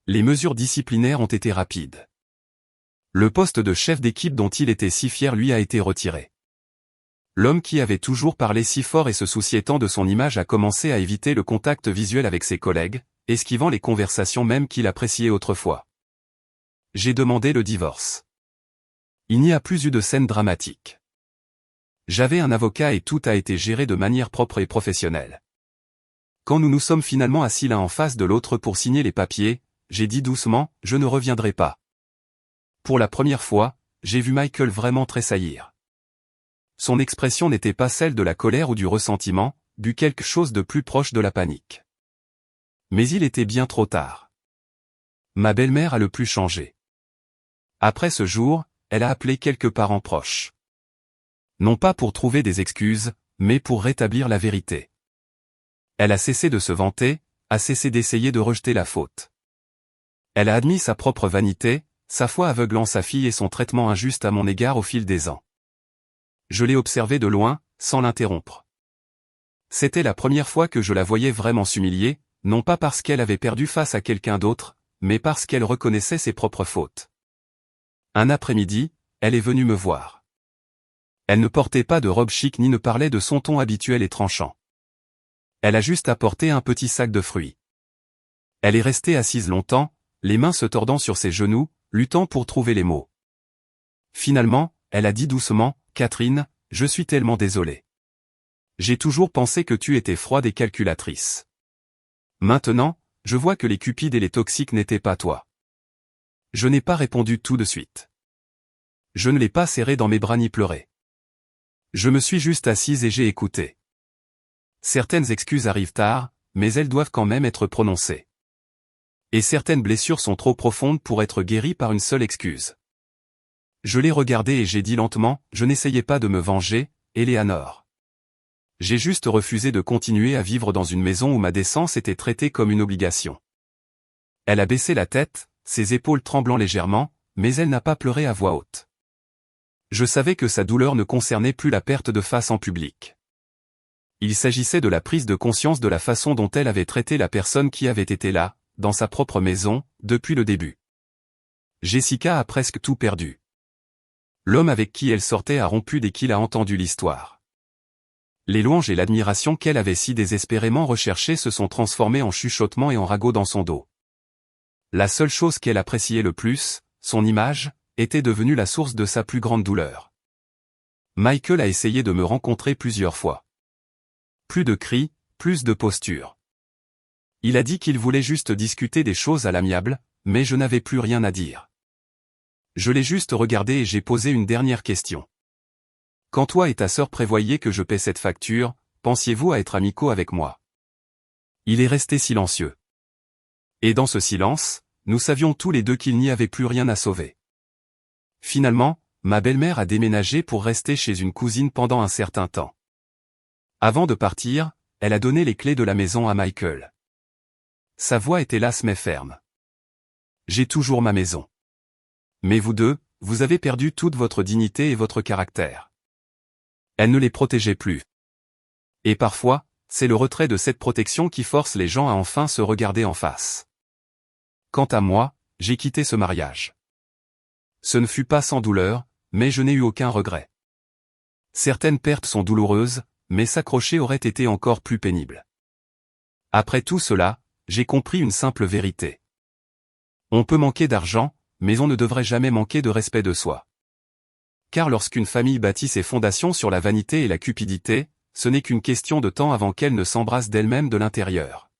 Les mesures disciplinaires ont été rapides. Le poste de chef d'équipe dont il était si fier lui a été retiré. L'homme qui avait toujours parlé si fort et se souciait tant de son image a commencé à éviter le contact visuel avec ses collègues, esquivant les conversations même qu'il appréciait autrefois. J'ai demandé le divorce. Il n'y a plus eu de scène dramatique. J'avais un avocat et tout a été géré de manière propre et professionnelle. Quand nous nous sommes finalement assis l'un en face de l'autre pour signer les papiers, j'ai dit doucement, je ne reviendrai pas. Pour la première fois, j'ai vu Michael vraiment tressaillir. Son expression n'était pas celle de la colère ou du ressentiment, du quelque chose de plus proche de la panique. Mais il était bien trop tard. Ma belle-mère a le plus changé. Après ce jour, elle a appelé quelques parents proches. Non pas pour trouver des excuses, mais pour rétablir la vérité. Elle a cessé de se vanter, a cessé d'essayer de rejeter la faute. Elle a admis sa propre vanité, sa foi aveuglant sa fille et son traitement injuste à mon égard au fil des ans. Je l'ai observée de loin, sans l'interrompre. C'était la première fois que je la voyais vraiment s'humilier, non pas parce qu'elle avait perdu face à quelqu'un d'autre, mais parce qu'elle reconnaissait ses propres fautes. Un après-midi, elle est venue me voir. Elle ne portait pas de robe chic ni ne parlait de son ton habituel et tranchant. Elle a juste apporté un petit sac de fruits. Elle est restée assise longtemps, les mains se tordant sur ses genoux, luttant pour trouver les mots. Finalement, elle a dit doucement, « Catherine, je suis tellement désolée. J'ai toujours pensé que tu étais froide et calculatrice. Maintenant, je vois que les cupides et les toxiques n'étaient pas toi. » Je n'ai pas répondu tout de suite. Je ne l'ai pas serré dans mes bras ni pleuré. Je me suis juste assise et j'ai écouté. Certaines excuses arrivent tard, mais elles doivent quand même être prononcées. Et certaines blessures sont trop profondes pour être guéries par une seule excuse. Je l'ai regardée et j'ai dit lentement, je n'essayais pas de me venger, Eleanor. J'ai juste refusé de continuer à vivre dans une maison où ma décence était traitée comme une obligation. Elle a baissé la tête, ses épaules tremblant légèrement, mais elle n'a pas pleuré à voix haute. Je savais que sa douleur ne concernait plus la perte de face en public. Il s'agissait de la prise de conscience de la façon dont elle avait traité la personne qui avait été là, dans sa propre maison, depuis le début. Jessica a presque tout perdu. L'homme avec qui elle sortait a rompu dès qu'il a entendu l'histoire. Les louanges et l'admiration qu'elle avait si désespérément recherchées se sont transformées en chuchotements et en ragots dans son dos. La seule chose qu'elle appréciait le plus, son image, était devenue la source de sa plus grande douleur. Michael a essayé de me rencontrer plusieurs fois. Plus de cris, plus de postures. Il a dit qu'il voulait juste discuter des choses à l'amiable, mais je n'avais plus rien à dire. Je l'ai juste regardé et j'ai posé une dernière question. Quand toi et ta sœur prévoyiez que je paie cette facture, pensiez-vous à être amicaux avec moi? Il est resté silencieux. Et dans ce silence, nous savions tous les deux qu'il n'y avait plus rien à sauver. Finalement, ma belle-mère a déménagé pour rester chez une cousine pendant un certain temps. Avant de partir, elle a donné les clés de la maison à Michael. Sa voix était lasse mais ferme. J'ai toujours ma maison. Mais vous deux, vous avez perdu toute votre dignité et votre caractère. Elle ne les protégeait plus. Et parfois, c'est le retrait de cette protection qui force les gens à enfin se regarder en face. Quant à moi, j'ai quitté ce mariage. Ce ne fut pas sans douleur, mais je n'ai eu aucun regret. Certaines pertes sont douloureuses, mais s'accrocher aurait été encore plus pénible. Après tout cela, j'ai compris une simple vérité. On peut manquer d'argent, mais on ne devrait jamais manquer de respect de soi. Car lorsqu'une famille bâtit ses fondations sur la vanité et la cupidité, ce n'est qu'une question de temps avant qu'elle ne s'embrasse d'elle-même de l'intérieur.